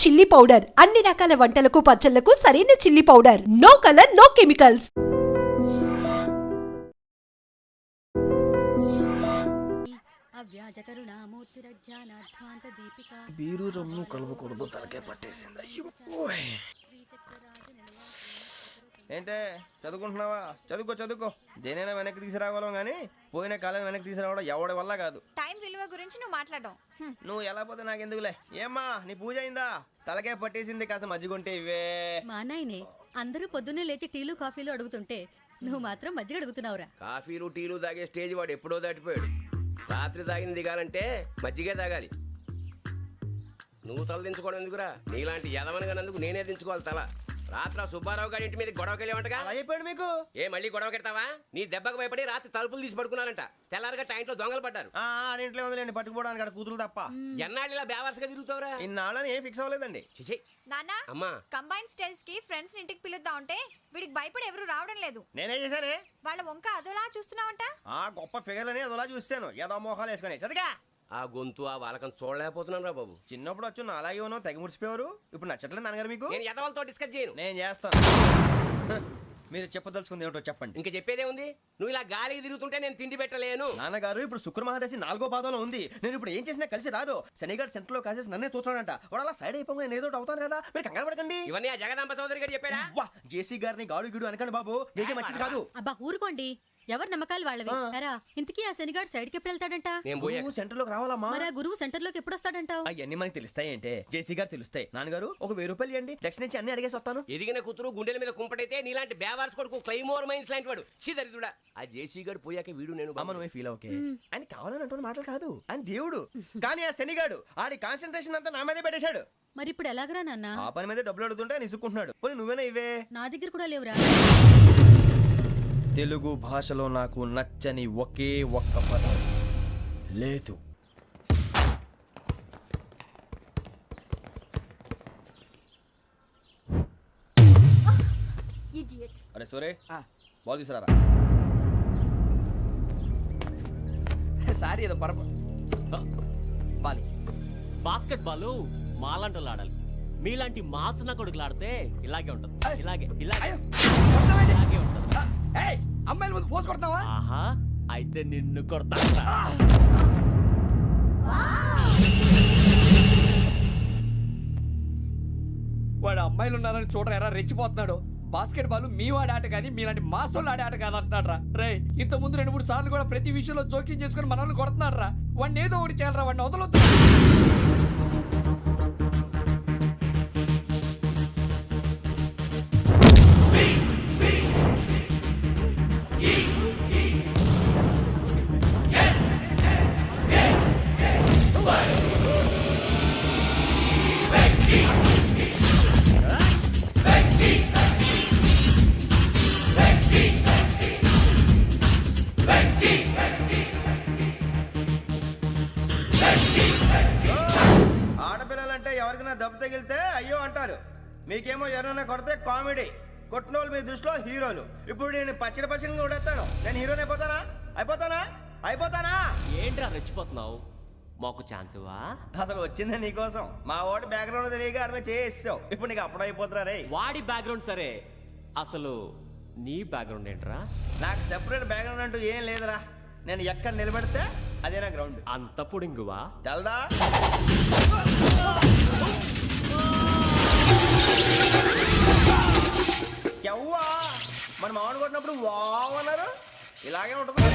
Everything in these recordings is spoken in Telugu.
చిల్లీ పౌడర్ అన్ని రకాల వంటలకు పచ్చళ్లకు సరైన chilli powder. No colour no chemicals. Beer rum కలవకూడదు, తలకే పట్టేసింది. అయ్యో ఏంటే చదువుకుంటున్నావా? చదువుకో. దేనైనా వెనక్కి తీసుకురావాలం కానీ పోయిన కాలం వెనక్కి తీసుకురావడం ఎవడి వల్ల కాదు. టైం విలువ గురించి నువ్వు మాట్లాడడం నువ్వు ఎలా పోతే నాకెందుకులే. ఏమ్మా నీ పూజ అయిందా? తలకే పట్టేసింది, కాస్త మజ్జిగుంటే ఇవే. మా నాయనే అందరూ పొద్దున్నే లేచి టీలు కాఫీలు అడుగుతుంటే నువ్వు మాత్రం మజ్జిగ అడుగుతున్నావురా. కాఫీలు టీలు తాగే స్టేజ్ వాడు ఎప్పుడో దాటిపోయాడు. రాత్రి తాగింది దిగాలంటే మజ్జిగే తాగాలి. నువ్వు తల దించుకోవడం ఎందుకురా? నీలాంటి యదవనగానందుకు నేనే దించుకోవాలి తల. రాత్రి సుబ్బారావు గారి ఇంటి మీద గొడవకి వెళ్ళామంటగా. అలా చెప్పాడు మీకు? మళ్ళీ గొడవ కెడతావా? నీ దెబ్బకు భయపడి రాత్రి తలుపులు తీసి పడుకున్నారంట. తెల్లారగా టైంట్లో దొంగలు పడ్డారు. ఆడింట్లో ఉందిలేండి, పట్టుకుపోవడానికి అక్కడ కూతురు తప్ప. ఎన్నాళ్ళు ఇలా బేవర్స్గా తిరుగుతావురా? ఇన్నాళ్ళని ఏం ఫిక్స్ అవ్వలేదండి. చిచి నాన్నా, అమ్మా కంబైన్ స్టైల్స్ కి ఫ్రెండ్స్ ఇంటికి పిలుద్దాం అంటే వీడికి భయపడి ఎవరు రావడం లేదు. నేనే చేశానే? వాళ్ళ వంక అదోలా చూస్తున్నావంట. ఆ గొప్ప ఫిగర్లని అదోలా చూస్తాను, ఏదో మోహాలు వేసుకొని. చదిగా ఆ గొంతు ఆ వాలకం చూడలేకపోతున్నాను రా బాబు. చిన్నప్పుడు వచ్చి నా అలాగే ఉన్నావు, తెగ ముడిచిపోయారు. ఇప్పుడు నచ్చట్లేదు నాన్నగారు మీకు? నేను యదవలతో డిస్కస్ చేయను. నేను చేస్తాను. మీరు చెప్పదలుచుకుంది ఏమిటో చెప్పండి. ఇంకా చెప్పేదే ఉంది. నువ్వు ఇలా గాలికి తిరుగుతుంటే నేను తిండి పెట్టలేను. నాన్నగారు ఇప్పుడు శుక్ర మహాదశి 4వ పాదంలో ఉంది. నేను ఇప్పుడు ఏం చేసినా కలిసి రాదు. శనిగారు సెంటర్ లో కాసేసి నన్నే చూస్తున్నాడంట. వాడు అలా సైడ్ అయిపోయి నేను ఏదో అవుతాను కదా, మీరు కంగారు పడకండి. ఇవన్నీ ఆ జగదాంబ చౌదరి గారు చెప్పాడా? జేసీ గారిని గాడు గిడు అనకండి బాబు, మీకే మంచిది కాదు. అబ్బా ఊరుకోండి, ఎవరి నమ్మకాలు వాళ్ళవి. ఎరా ఇంతకీ ఆ శనిగాడు సైడ్ కి ఎప్పుడు వెళ్తాడంట? సెంటర్ లోకి రావాలమ్మా. మరి ఆ గురువు సెంటర్ లోకి ఎప్పుడు వస్తాడంటావు? అవన్నీ మనకి తెలుస్తాయి అంటే జేసీ గారు తెలుస్తాయి. నాన్నగారు ఒక 1000 రూపాయలు ఇవ్వండి, దక్షిణ నుంచి అన్ని అడిగేసి వస్తాను. ఎదిగిన కూతురు గుండెల మీద కుంపటైతే నీలాంటి బేవార్స్ కొడుకు క్లైమోర్ మైన్స్ లాంటి వాడు చీదరిదుడా. ఆ జేసీ గారు పోయాక వీడు నేను అమ్మ నువ్వే ఫీల్ ఓకే. ఆయన కావాలని అంటున్న మాటలు కాదు, ఆయన దేవుడు. కానీ ఆ శనిగాడు ఆడి కాన్సన్ట్రేషన్ అంతా నా మీదే పెట్టేశాడు. మరి ఇప్పుడు ఎలాగరా నాన్న? ఆ పని మీద డబ్బులు అడుగుతుంటే నిసుక్కుంటున్నాడు. పోనీ నువ్వేనా ఇవే? నా దగ్గర కూడా లేవురా. తెలుగు భాషలో నాకు నచ్చని ఒకే ఒక్క పదం లేదు. అరే సోరే, బాల్ తీసుకురారా. సారీ ఏదో బాస్కెట్ బాల్ మాలాంటి ఆడాలి. మీలాంటి మాసన కొడుకులు ఆడితే ఇలాగే ఉంటుంది. ఇలాగే ఉంటుంది. అమ్మాయిల ముందు ఫోర్స్ కొడతావా? ఆహా, అయితే నిన్ను కొడతా. వాడు అమ్మాయిలు ఉన్నారని చూడరా ఎలా రెచ్చిపోతున్నాడు. బాస్కెట్ బాల్ మీ వాడి ఆట కానీ మీలాంటి మాసోళ్ళు ఆడే ఆట కాదు అంటున్నాడు రా. రే ఇంత ముందు 2-3 సార్లు కూడా ప్రతి విషయంలో జోక్యం చేసుకుని మనల్ని కొడుతున్నాడు రా. వాడిని ఏదో ఒకటి చేయాలరా, వాడిని వదలొద్దు. ఆడపిల్లలంటే ఎవరికైనా దెబ్బ తగిలితే అయ్యో అంటారు, మీకేమో ఎవరైనా కొడితే కామెడీ. కొట్టిన వాళ్ళు మీ దృష్టిలో హీరోలు. ఇప్పుడు నేను పచ్చడి కొడేస్తాను, నేను హీరోని అయిపోతానా? ఏంట్రా రెచ్చిపోతున్నావు? మాకు ఛాన్స్ ఇవ్వా? అసలు వచ్చిందే నీకోసం. మా ఓటు బ్యాక్గ్రౌండ్ తెలియక అడమే చేసావు. ఇప్పుడు నీకు అప్పుడు అయిపోతున్నా రే. వాడి బ్యాక్గ్రౌండ్ సరే, అసలు నీ బ్యాక్గ్రౌండ్ ఏంట్రా? నాకు సెపరేట్ బ్యాక్గ్రౌండ్ అంటూ ఏం లేదురా. నేను ఎక్కడ నిలబెడితే అదే నా గ్రౌండ్. అంత పొడింగువా? తెల్దా? ఎవ్వా మన మామిడి కొట్టినప్పుడు వావ్ అన్నారు, ఇలాగే ఉంటుంది.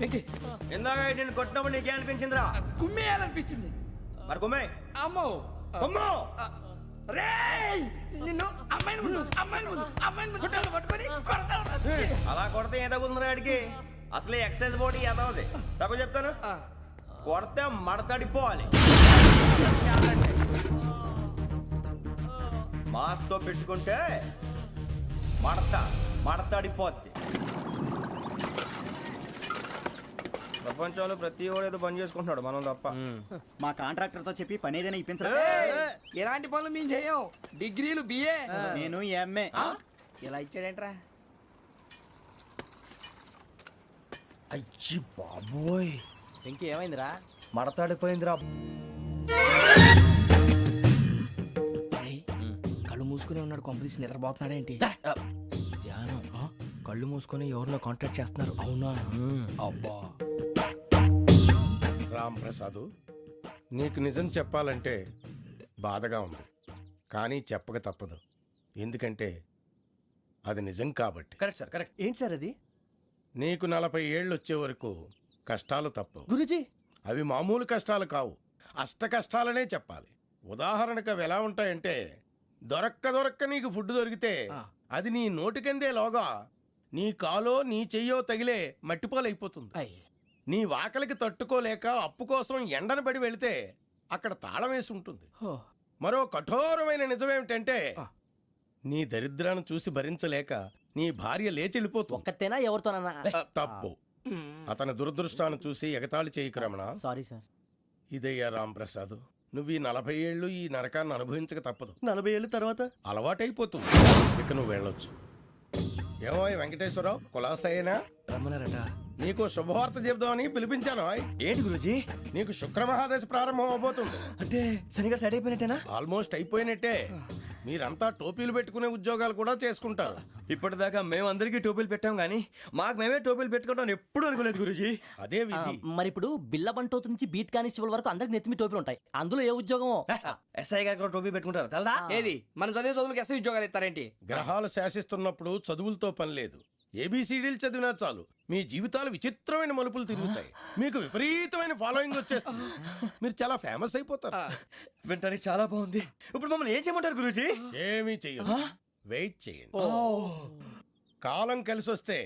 వెంకీ ఇందాక నేను కొట్టినప్పుడు నీకే అనిపించిందిరా? కుమ్మేయాలనిపించింది. మరి కుమ్మే అమ్మో కుమ్ము. రేయ్ నిన్ను అమ్మాయిని గుడ్డలు పట్టుకొని కొడతాను. అలా కొడితే ఏం తగ్గుతుందిరా ఆడికి? అసలే ఎక్సైజ్ బాడీ ఏదవుది. తప్పు చెప్తాను, కొడితే మడతడిపోవాలి. మాస్తో పెట్టుకుంటే మడతడిపోద్ది. ప్రపంచంలో ప్రతి వాడు ఏదో పని చేసుకుంటున్నాడు, మనం తప్ప. మా కాంట్రాక్టర్ తో చెప్పి పని ఏదైనా ఇప్పించరా? ఎలాంటి పనులు మేము చేయం. డిగ్రీలు బిఏ, నేను ఎంఏ. ఇలా ఇచ్చాడేంట్రా? అయ్యి బాబోయ్, ఇంకేమైందిరా? మడతడిపోయిందిరా. కళ్ళు మూసుకుని ఉన్నాడు, కొంపదీసి నిద్రపోతున్నాడేంటి? ధ్యానం. కళ్ళు మూసుకొని ఎవరినో కాంటాక్ట్ చేస్తున్నారు. అవునా? అబ్బా రామ్ ప్రసాద్, నీకు నిజం చెప్పాలంటే బాధగా ఉంది, కానీ చెప్పక తప్పదు. ఎందుకంటే అది నిజం కాబట్టి. Correct sir, correct. ఏంటి సార్ అది? నీకు 40 ఏళ్ళు వచ్చే వరకు కష్టాలు తప్పవు. గురుజీ, అవి మామూలు కష్టాలు కావు, అష్ట కష్టాలనే చెప్పాలి. ఉదాహరణకు అవి ఎలా ఉంటాయంటే, దొరక్క నీకు ఫుడ్ దొరికితే అది నీ నోటికందే లోగా నీ కాలో నీ చెయ్యో తగిలే మట్టిపాలైపోతుంది. నీ వాకలికి తట్టుకోలేక అప్పు కోసం ఎండను పడి వెళితే అక్కడ తాళం వేసి ఉంటుంది. మరో కఠోరమైన నిజమేమిటంటే, నీ దరిద్రాన్ని చూసి భరించలేక నీ భార్య లేచి వెళ్ళిపోతుంది. ఒక్కతేనా ఎవరితోనన్నా? తప్పు. అతని దురదృష్టాన్ని చూసి ఎగతాళి చేయకు రమణ. Sorry sir. ఇదయ్యా రాంప్రసాద్, నువ్వు ఈ 40 ఏళ్ళు ఈ నరకాన్ని అనుభవించక తప్పదు. 40 ఏళ్ళ తర్వాత అలవాటైపోతుంది. ఇక నువ్వు వెళ్ళొచ్చు. ఏమో వెంకటేశ్వరరావు, కులాసైనా రమ్మన్నారట. నీకు శుభవార్త చెబుదామని పిలిపించాను. ఏంటి గురూజీ? నీకు శుక్రమహాదశ ప్రారంభం అవబోతుంది. అంటే సరిగా సెట్ అయిపోయినట్టేనా? ఆల్మోస్ట్ అయిపోయినట్టే. మీరంతా టోపీలు పెట్టుకునే ఉద్యోగాలు కూడా చేసుకుంటారు. ఇప్పటిదాకా మేమందరికీ టోపీలు పెట్టాం కానీ మాకు మేమే టోపీలు పెట్టుకుంటాం ఎప్పుడు అనుకోలేదు గురూజీ. అదే విధి. మరి ఇప్పుడు బిల్ల బంటోతు నుంచి బీట్ కానిస్టేబుల్ వరకు అందరికి నెత్తిమి టోపీలు ఉంటాయి. అందులో ఏ ఉద్యోగమో? ఎస్ఐ గారు కూడా టోపీ పెట్టుకుంటారు తెలదా? ఏది మన చదివే చదువులకు ఎస్ఐ ఉద్యోగాలు ఇస్తారేంటి? గ్రహాలు శాసిస్తున్నప్పుడు చదువులతో పని లేదు. ఏబిసిడీలు చదివినా చాలు మీ జీవితాలు విచిత్రమైన మలుపులు తిరుగుతాయి. మీకు విపరీతమైన ఫాలోయింగ్ వచ్చేస్తుంది. మీరు చాలా ఫేమస్ అయిపోతారు. వింటానికి చాలా బాగుంది. ఇప్పుడు మమ్మల్ని ఏం చేయమంటారు గురూజీ? ఏమీ చెయ్యదు, వెయిట్ చేయండి. కాలం కలిసి వస్తే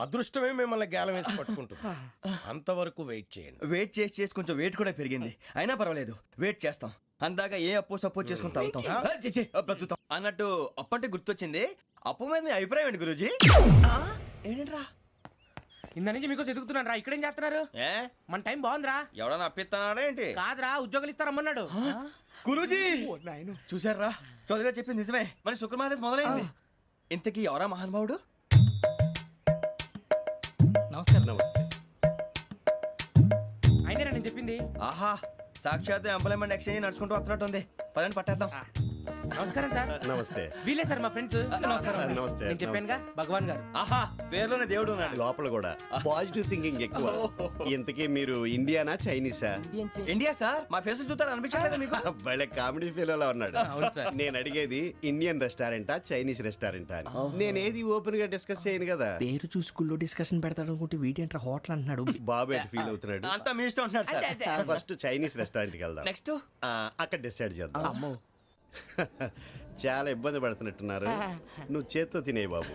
అదృష్టమే మిమ్మల్ని గేలం వేసి పట్టుకుంటుంది. అంతవరకు వెయిట్ చేయండి. వెయిట్ చేసి కొంచెం వెయిట్ కూడా పెరిగింది. అయినా పర్వాలేదు, వెయిట్ చేస్తాం. అందాక ఏ అప్పు సపోర్ట్ చేసుకుని తాగుతాం, బ్రతుకుతాం అన్నట్టు. అప్పు అంటే గుర్తొచ్చింది, అప్పు మీద మీ అభిప్రాయం ఏంటి గురూజీ? ఏంటరా ఇంత నుంచి మీకు ఎదుగుతున్నాను రా. ఇక్కడేం చేస్తున్నారు? ఏ మన టైం బాగుందిరా. ఎవడన్నా అప్పిస్తున్నాడా ఏంటి? కాదురా, ఉద్యోగాలు ఇస్తారమ్మన్నాడు. గురూజీ చూసారా, చౌదరిగా చెప్పింది నిజమే. మరి శుక్రమాదేశ్ మొదలైంది. ఇంతకీ ఎవరా మహానుభావుడు? నమస్కారం. అయినా నేను చెప్పింది. ఆహా, సాక్షాత్ ఎంప్లాయ్మెంట్ ఎక్స్చేంజ్ నడుచుకుంటూ వస్తున్నట్టు ఉంది. పదండి పట్టేద్దాం. నమస్కారం సార్. నమస్తే. వీలే సార్ మా ఫ్రెండ్స్. నమస్తే. నేను చెప్పానుగా, భగవాన్ గారు. ఆహా, పేరులోనే దేవుడు ఉన్నాడు. లోపల కూడా పాజిటివ్ థింకింగ్ ఎక్కువ. ఇంతకీ మీరు ఇండియానా చైనీసా? India sir. మా ఫేస్ చూస్తారు అనిపించలేదు మీకు? భలే కామెడీ ఫీల్ ఉన్నాడు. అవును సార్. నేను అడిగేది ఇండియన్ రెస్టారెంటా చైనీస్ రెస్టారెంటా అని. నేనేది ఓపెన్ గా డిస్కస్ చేయను కదా. పేరు చూసి స్కూల్లో డిస్కషన్ పెడతాడు అనుకుంటే వీటేంట్రా హోటల్ అంటున్నాడు. బాబు ఎట్ ఫీల్ అవుతున్నాడు. అంతా మీ ఇష్టం ఉంటున్నారు సార్. ఫస్ట్ చైనీస్ రెస్టారెంట్ కి వెళ్దాం. నెక్స్ట్ అక్కడ డిసైడ్ చేద్దాం. చాలా ఇబ్బంది పడుతున్నట్టున్నారు. నువ్వు చేత్తో తినే బాబు.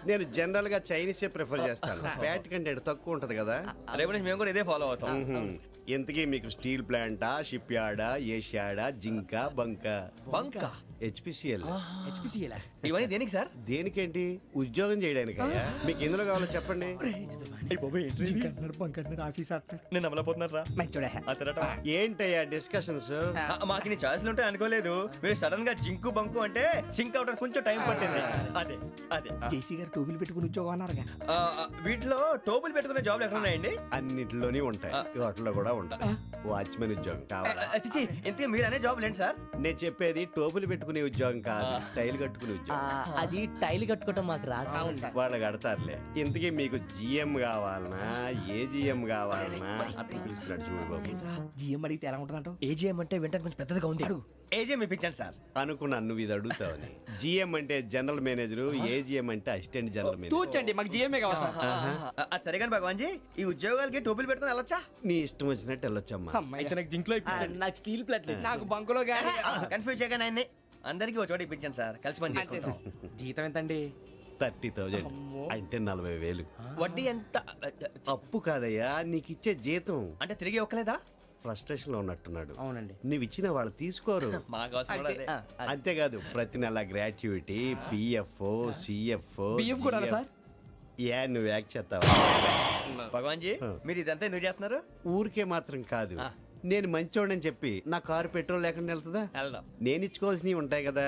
నేను జనరల్ గా చైనీసే ప్రిఫర్ చేస్తాను. ఫ్యాట్ కంటెంట్ తక్కువ ఉంటది కదా. రేపు నుంచి మేము కూడా ఇదే ఫాలో అవుతాం. ఎంతకీ మీకు స్టీల్ ప్లాంటా, షిప్ యార్డా, ఏషియాడా, జింక, బంకా? బంకా, హెచ్పిసిఎల్. ఇవన్నీ దేనికి సార్? దేనికేంటి? ఉద్యోగం చేయడానికి. మీకు ఎందులో కావాలో చెప్పండి. నేను అమలపోతున్నారా? ఏంటయ్యా డిస్కషన్స్? మాకు నీ ఛాయిస్లు ఉంటాయి అనుకోలేదు. మీరు సడన్ గా జింకు బంకు అంటే సింక్ అవడానికి కొంచెం టైం పట్టింది. అదే అదే జేసీ గారు టోపీలు పెట్టుకుని ఉద్యోగం అన్నారుగా. వీటిలో టోపులు పెట్టుకునే జాబ్లు ఎక్కడ ఉన్నాయండి? అన్నిటిలోనే ఉంటాయి, వాటిలో కూడా ఉండాలి వాచ్మెన్ ఉద్యోగం కావాలా అతిచి ఇంతకీ మీరు అనే జాబ్ లేండి సార్. నేను చెప్పేది టోపులు పెట్టుకునే ఉద్యోగం కాదు, టైల్ కట్టుకునే ఉద్యోగం. అది టైల్ కట్టుకోవటం మాకు రాదు. వాళ్ళు కడతారులే. ఇంతకీ మీకు జిఎం కావాలనా, ఏ జిఎం కావాలనా అట్లా పిలుస్తున్నాడు చూడు బాబు. జిఎం అడిగితే ఎలా ఉంటుందంట? ఏజీఎం అంటే వింటానికి కొంచెం పెద్దదిగా ఉంది. ఏజీఎం ఇప్పించండి సార్. అనుకున్నాను నువ్వు ఇది అడుగుతావని. జిఎం అంటే జనరల్ మేనేజర్, ఏజిఎం అంటే అసిస్టెంట్ జనరల్ మేనేజర్. తూచండి, మాకు జిఎంఏ కావాలి సార్. అది సరే కానీ భగవాన్ జీ, ఈ ఉద్యోగాలకి టోపీలు పెట్టుకుని వెళ్ళొచ్చా? నీ ఇష్టం వచ్చినట్టు వెళ్ళొచ్చమ్మా. అయితే నాకు జింక్లో నాకు స్టీల్ ప్లేట్ నాకు బంకులో గానీ. కన్ఫ్యూజ్ చేయగానే ఆయన్ని అందరికీ ఒక చోట ఇప్పించండి సార్, కలిసి పని చేసుకుంటాం. జీతం ఎంతండి? 30,000 అంటే 40,000. వడ్డీ ఎంత? అప్పు కాదయ్యా, నీకు ఇచ్చే జీతం. అంటే తిరిగి ఒక్కలేదా? ఫ్రస్ట్రేషన్ లో ఉన్నట్టున్నాడు. అవునండి. నువ్వు ఇచ్చిన వాళ్ళు తీసుకోరు. మాకు అవసరం కూడా అదే. అంతేకాదు ప్రతి నెల గ్రాట్యుటీ, పిఎఫ్, సిఎఫ్. బియ్యం కూడా సార్? ఏ నువ్వు యాక్ట్ చేస్తావా? భగవాన్ జీ, మీరు ఇదంతా ఎందుకు చేస్తున్నారు? ఊరికే మాత్రం కాదు, నేను మంచోడని చెప్పి నా కారు పెట్రోల్ లేకుండా వెళ్తుందా? వెళ్దాం. నేను ఇచ్చుకోవాల్సినవి ఉంటాయి కదా.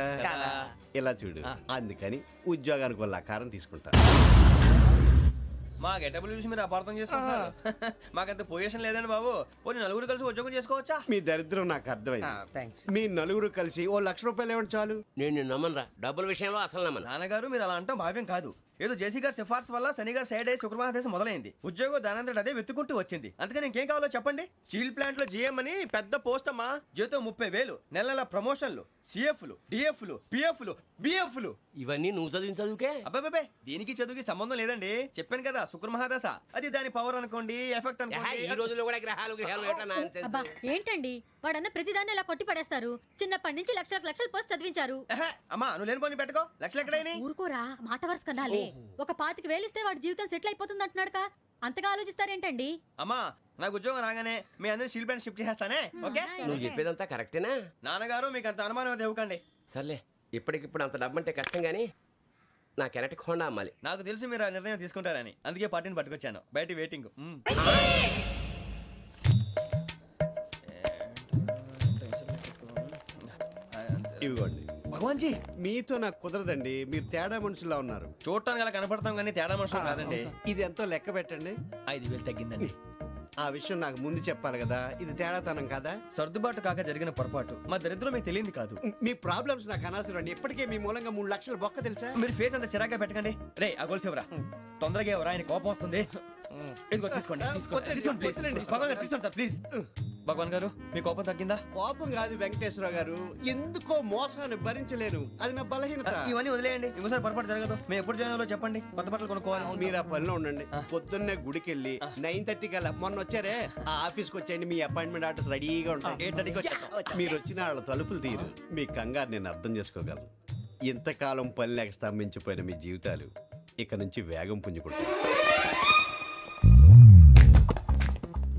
ఇలా చూడు, అందుకని ఉద్యోగానికి వాళ్ళ ఆకారం తీసుకుంటా. మా గెటబుల్ చూసి మీరు అపార్థం చేసుకుంటున్నారు. మాకంత పొజిషన్ లేదండి బాబు. పోనీ నలుగురు కలిసి ఉద్యోగం చేసుకోవచ్చా? మీ దరిద్రం నాకు అర్థమైంది. థ్యాంక్స్. మీ నలుగురు కలిసి ఓ ₹1,00,000 ఇవ్వండి చాలు. నేను నమ్మనరా, డబ్బుల విషయంలో అసలు నమ్మను. నాన్నగారు మీరు అలా అంటాం భావ్యం కాదు. ఏదో జేసీ గారి సిఫార్సు వల్ల శని గారు సైడ్ అయ్యి శుక్రవారం మొదలైంది. ఉద్యోగం దానంతటి అదే వెతుకుంటూ వచ్చింది. అందుకని ఇంకేం కావాలో చెప్పండి. స్టీల్ ప్లాంట్ లో జీఎం అని పెద్ద పోస్ట్ అమ్మా. జీతం 30,000, నెల నెల ప్రమోషన్లు, సిఎఫ్లు, డిఎఫ్లు, పిఎఫ్లు, బిఎఫ్లు. ఇవన్నీ నువ్వు చదివిన చదువుకే. అబ్బాబే, దీనికి చదువుకి సంబంధం లేదండి. చెప్పాను కదా, శుక్ర మహాదశ. అది దాని పవర్ అనుకోండి, ఎఫెక్ట్ ఈ అనుకోండి. రోజుల్లో కూడా గ్రహాలు ఏటా nonsense? అబ్బా ఏంటండి వాడన్న ప్రతిదాన్ని ఇలా కొట్టి పడేస్తారు. చిన్నప్పటి నుంచి లక్షల పోస్ట్ చదివించారు. అమ్మా నువ్వు లేని పోనీ పెట్టుకో. లక్షలు ఎక్కడైనా ఊరుకోరా, మాట వరుస కదాలే. ఒక 25,000 ఇస్తే వాడి జీవితం సెటిల్ అయిపోతుంది అంటున్నాడుగా. అంతగా ఆలోచిస్తారేంటండి? అమ్మా నాకు ఉద్యోగం రాగానే మీ అందరూ స్టీల్ ప్లాంట్ షిఫ్ట్ చేస్తానే. ఓకే నువ్వు చెప్పేదంతా కరెక్టేనా? నాన్నగారు మీకు అంత అనుమానం అయితే ఇవ్వకండి. సర్లే, ఇప్పటికిప్పుడు అంత డబ్బు అంటే కష్టం కానీ నా కెనటిక్ హోండా అమ్మాలి. నాకు తెలుసు మీరు ఆ నిర్ణయం తీసుకుంటారని, అందుకే పార్టీని పట్టుకొచ్చాను. బయట వెయిటింగ్. ఇవ్వండి. భగవాన్ జీ, మీతో నాకు కుదరదండి, మీరు తేడా మనుషుల్లా ఉన్నారు. చూడటానికి అలా కనపడతాం కానీ తేడా మనుషులు కాదండి. ఇది ఎంతో లెక్క పెట్టండి. 5,000 తగ్గిందండి. ఆ విషయం నాకు ముందు చెప్పాలి కదా, ఇది తేడాతనం కదా. సర్దుబాటు కాక జరిగిన పొరపాటు. మా దరిద్రం మీకు తెలియదు కాదు. మీ ప్రాబ్లమ్స్ నాకు అనవసరం అండి. ఇప్పటికే మీ మూలంగా 3 లక్షల బొక్క తెలుసా. మీరు ఫేస్ అంత చిరాగ్గా పెట్టకండి. రే ఆ గొలుసేవరా, తొందరగా ఎవరా, ఆయన కోపం వస్తుంది. ఇదిగో తీసుకోండి. తీసుకోండి please. భగవాన్ గారు తీసుకోండి సార్ ప్లీజ్. భగవాన్ గారు మీ కోపం తగ్గిందా? కోపం కాదు వెంకటేశ్వరరావు గారు, ఎందుకో మోసాన్ని భరించలేను, అది నా బలహీనత. ఇవన్నీ వదిలేయండి, ఇంకోసారి పొరపాటు జరగదు. మేము ఎప్పుడు జాయిన్ అవ్వాలో చెప్పండి, కొత్త బట్టలు కొనుక్కోవాలి. మీరు ఆ పనిలో ఉండండి. పొద్దున్నే గుడికి వెళ్ళి 9:30 కల్లా, మొన్న వచ్చారే ఆ ఆఫీస్కి వచ్చేయండి. మీ అపాయింట్మెంట్ ఆర్డర్స్ రెడీగా ఉంటాయి. 8:30కి వచ్చేస్తాం. మీరు వచ్చిన వాళ్ళ తలుపులు తీరు. మీ కంగారు నేను అర్థం చేసుకోగలను. ఇంతకాలం పని లేక స్తంభించిపోయిన మీ జీవితాలు ఇక నుంచి వేగం పుంజుకుంటాయి.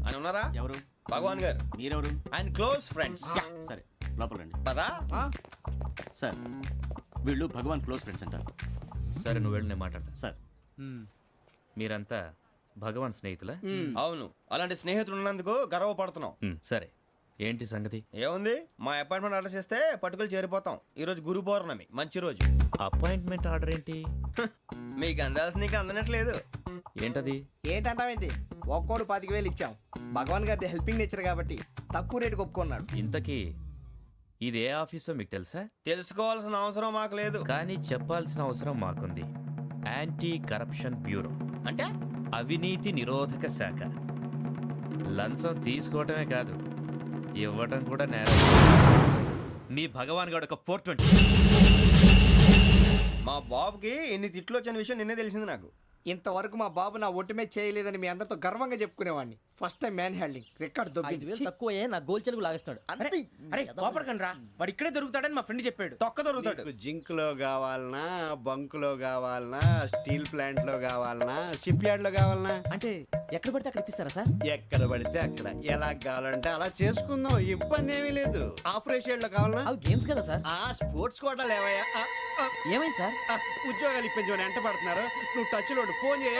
ఆయన ఉన్నారా? ఎవరు? భగవాన్ గారు. మీరెవరు? ఆయన క్లోజ్ ఫ్రెండ్స్. సరే లోపల రండి. పదా సార్ వీళ్ళు భగవాన్ క్లోజ్ ఫ్రెండ్స్ అంటారు. సరే నువ్వు వెళ్ళి నేను మాట్లాడతా. సార్ మీరంతా భగవాన్ స్నేహితులా? అవును, అలాంటి స్నేహితులు ఉన్నందుకు గర్వపడుతున్నాం. సరే ఏంటి సంగతి? ఏముంది, మా అపాయింట్మెంట్ ఆర్డర్ చేస్తే పట్టుకులు చేరిపోతాం. ఈ రోజు గురు పౌర్ణమి, మంచి రోజు. అపాయింట్మెంట్ ఆర్డర్ ఏంటి? మీకు అందాల్సిన నీకు అందనట్లేదు. ఏంటది? ఏంటంటావేంటి? ఒక్కోడు 25,000 ఇచ్చాం. భగవాన్ గారి హెల్పింగ్ నేచర్ కాబట్టి తక్కువ రేటుకి ఒప్పుకున్నాడు. ఇంతకీ ఇది ఏ ఆఫీసో మీకు తెలుసా? తెలుసుకోవాల్సిన అవసరం మాకు లేదు, కానీ చెప్పాల్సిన అవసరం మాకుంది. యాంటీ కరప్షన్ బ్యూరో అంటే అవినీతి నిరోధక శాఖ. లంచం తీసుకోవటమే కాదు, ఇవ్వటం కూడా నేరం. మీ భగవాన్ గారు ఒక 420. మా బాబుకి ఎన్ని తిట్లు వచ్చిన విషయం నిన్నే తెలిసింది నాకు. ఇంతవరకు మా బాబు నా ఒట్టుమే చేయలేదని మీ అందరితో గర్వంగా చెప్పుకునేవాడిని. First time man handing record 5,000 తక్కువే నా గోల్ చెలుగు లాగేస్తున్నాడు. అరే కోపడకండి రా, వాడు ఇక్కడే దొరుకుతాడని మా ఫ్రెండ్ చెప్పాడు. తొక్క దొరుకుతాడు. మీకు జింక్ లో కావాలనా, బంక్ లో కావాలనా, స్టీల్ ప్లాంట్ లో కావాలనా, షిప్ యార్డ్ లో కావాలనా? అంటే ఎక్కడ పడితే అక్కడ ఇప్పిస్తారా సార్? ఎక్కడ పడితే అక్కడ, ఎలా కావాలంటే అలా చేసుకుందాం, ఇబ్బంది ఏమీ లేదు. ఆపరేషన్ లో కావాలనా? అవి గేమ్స్ కదా సార్. ఆ స్పోర్ట్స్ కోటా లేవయ్యా. ఏమైంది సార్? ఉద్యోగాలు ఇప్పించమని ఎంట పడుతున్నారు. నువ్వు టచ్ లో ఫోన్ చేయ.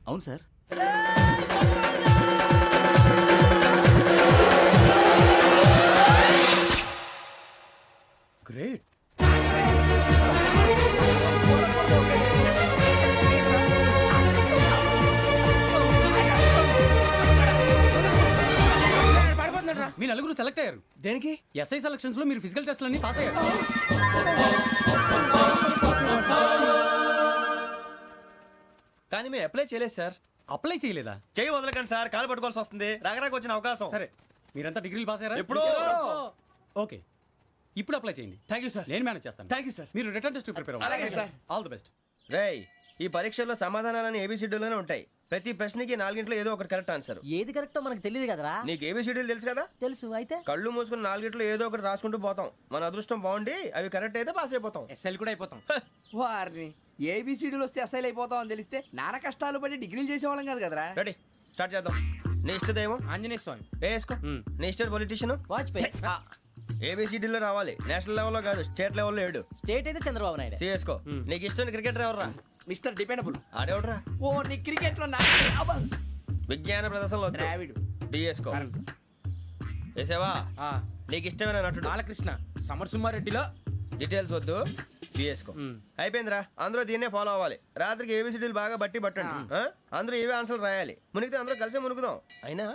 అవును సార్. గ్రేట్. మీ నలుగురు సెలెక్ట్ అయ్యారు. దేనికి? ఎస్ఐ సెలక్షన్స్ లో మీరు ఫిజికల్ టెస్ట్ అన్ని పాస్ అయ్యారు. కానీ మేము అప్లై చేయలేదు సార్. అప్లై చేయలేదా? చెయ్యి వదలకండి సార్, కాలు పట్టుకోవాల్సి వస్తుంది. రాగరాకు వచ్చిన అవకాశం. సరే, మీరంతా డిగ్రీలు పాస్ అయ్యారా? ఎప్పుడో. ఓకే, ఇప్పుడు అప్లై చేయండి. Thank you sir. నేను మేనేజ్ చేస్తాను. Thank you sir. మీరు రిటర్న్ టెస్ట్ ప్రిపేర్ అలాగే అవ్వండి. సార్. All the best. రేయ్, ఈ పరీక్షల్లో సమాధానాలని ఏబిసిడ్యూల్లోనే ఉంటాయి. ప్రతి ప్రశ్నకి 4 ఏదో ఒకటి కరెక్ట్ ఆన్సర్. ఏది కరెక్టో మనకు తెలియదు కదరా. నీకు ఏబిసిడ్యూల్ తెలుసు కదా? తెలుసు. అయితే కళ్ళు మూసుకుని 4 ఏదో ఒకటి రాసుకుంటూ పోతాం. మన అదృష్టం బాగుండి అవి కరెక్ట్ అయితే పాస్ అయిపోతాం. ఎస్ఐలు కూడా అయిపోతాం. వారిని ఏబిసిడీలు వస్తే ఎస్ఐలు అయిపోతాం అని తెలిస్తే నాన్న కష్టాలు పడి డిగ్రీలు చేసేవాళ్ళం కాదు కదరా. రెడీ, స్టార్ట్ చేద్దాం. నీ ఇష్టదేమో ఆంజనేయ స్వామి. వేసుకో. నీ ఇష్ట పొలిటీషియన్ వాజ్పేయి. ఏబిసిడీలో రావాలి. నేషనల్ లెవెల్లో కాదు, స్టేట్ లెవెల్లో 7. స్టేట్ అయితే చంద్రబాబు నాయుడు. సిఎస్కో. నీకు ఇష్టం క్రికెటర్ ఎవర్రా? Mister dependable. ఆడేవడరా? ఓ, నీ క్రికెట్ లో విజ్ఞాన ప్రదర్శనలో ద్రావిడు. డిఎస్కో. వేసావా? నీకు ఇష్టమైన నటుడు? బాలకృష్ణ. సమర్ సుమారెడ్డిలో డీటెయిల్స్ వద్దు, బిఎస్కో. అయిపోయిందిరా. అందరూ దీన్నే ఫాలో అవ్వాలి. రాత్రికి ఏబిసిడీలు బాగా బట్టి పట్టండి. అందరూ ఏవే ఆన్సర్లు రాయాలి. మునిగితే అందరూ కలిసి మునుగుదాం. అయినా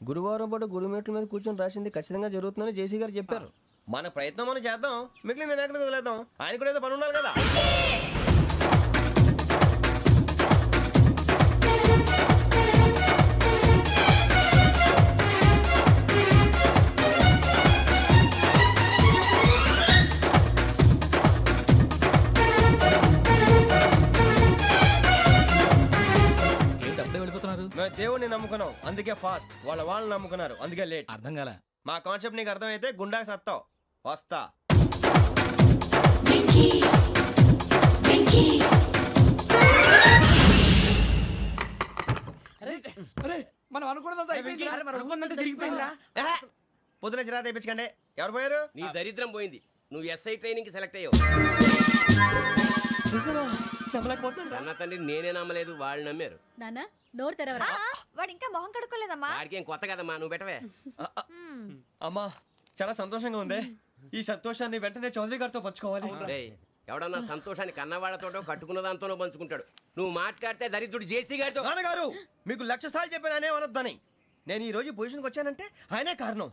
గురువారం పాటు గురుమేట్ల మీద కూర్చొని రాసింది ఖచ్చితంగా జరుగుతుందని జేసీ గారు చెప్పారు. మన ప్రయత్నం మనం చేద్దాం, మిగిలింది నేను ఎక్కడికి వదిలేద్దాం. ఆయన కూడా ఏదో పని ఉండాలి కదా. మేము దేవుడిని నమ్ముకున్నాం, అందుకే ఫాస్ట్. వాళ్ళని నమ్ముకున్నారు, అందుకే లేట్. అర్థం కాల. మా కాన్సెప్ట్ నీకు అర్థమైతే గుండా సత్తావు. వస్తా. మనం అనుకున్నదంతా జరిగిపోయిందిరా. పొద్దున చిరా తెప్పించకండి. ఎవరు పోయారు? నీ దరిద్రం పోయింది. నువ్వు ఎస్ఐ ట్రైనింగ్ సెలెక్ట్ అయ్యావు. అన్న తండ్రి నేనే నమ్మలేదు, వాళ్ళు నమ్మారు. నాన్న నోరు తెరవరా. వాడు ఇంకా మొహం కడుక్కోలేదమ్మా. వాడికి ఏం కొత్త కదమ్మా, నువ్వు పెట్టవే. అమ్మా, చాలా సంతోషంగా ఉంది. ఈ సంతోషాన్ని వెంటనే చౌదరి గారితో పంచుకోవాలి. రేయ్, ఎవడన్నా సంతోషాన్ని కన్నవాళ్లతోటో కట్టుకున్న దాంతోనో పంచుకుంటాడు. నువ్వు మాట్లాడితే దరిద్రుడు జేసీ గారితో. నాన్నగారు, మీకు 1,00,000 సార్లు చెప్పాననే అనొద్దని. నేను ఈ రోజు పొజిషన్కి వచ్చానంటే ఆయనే కారణం.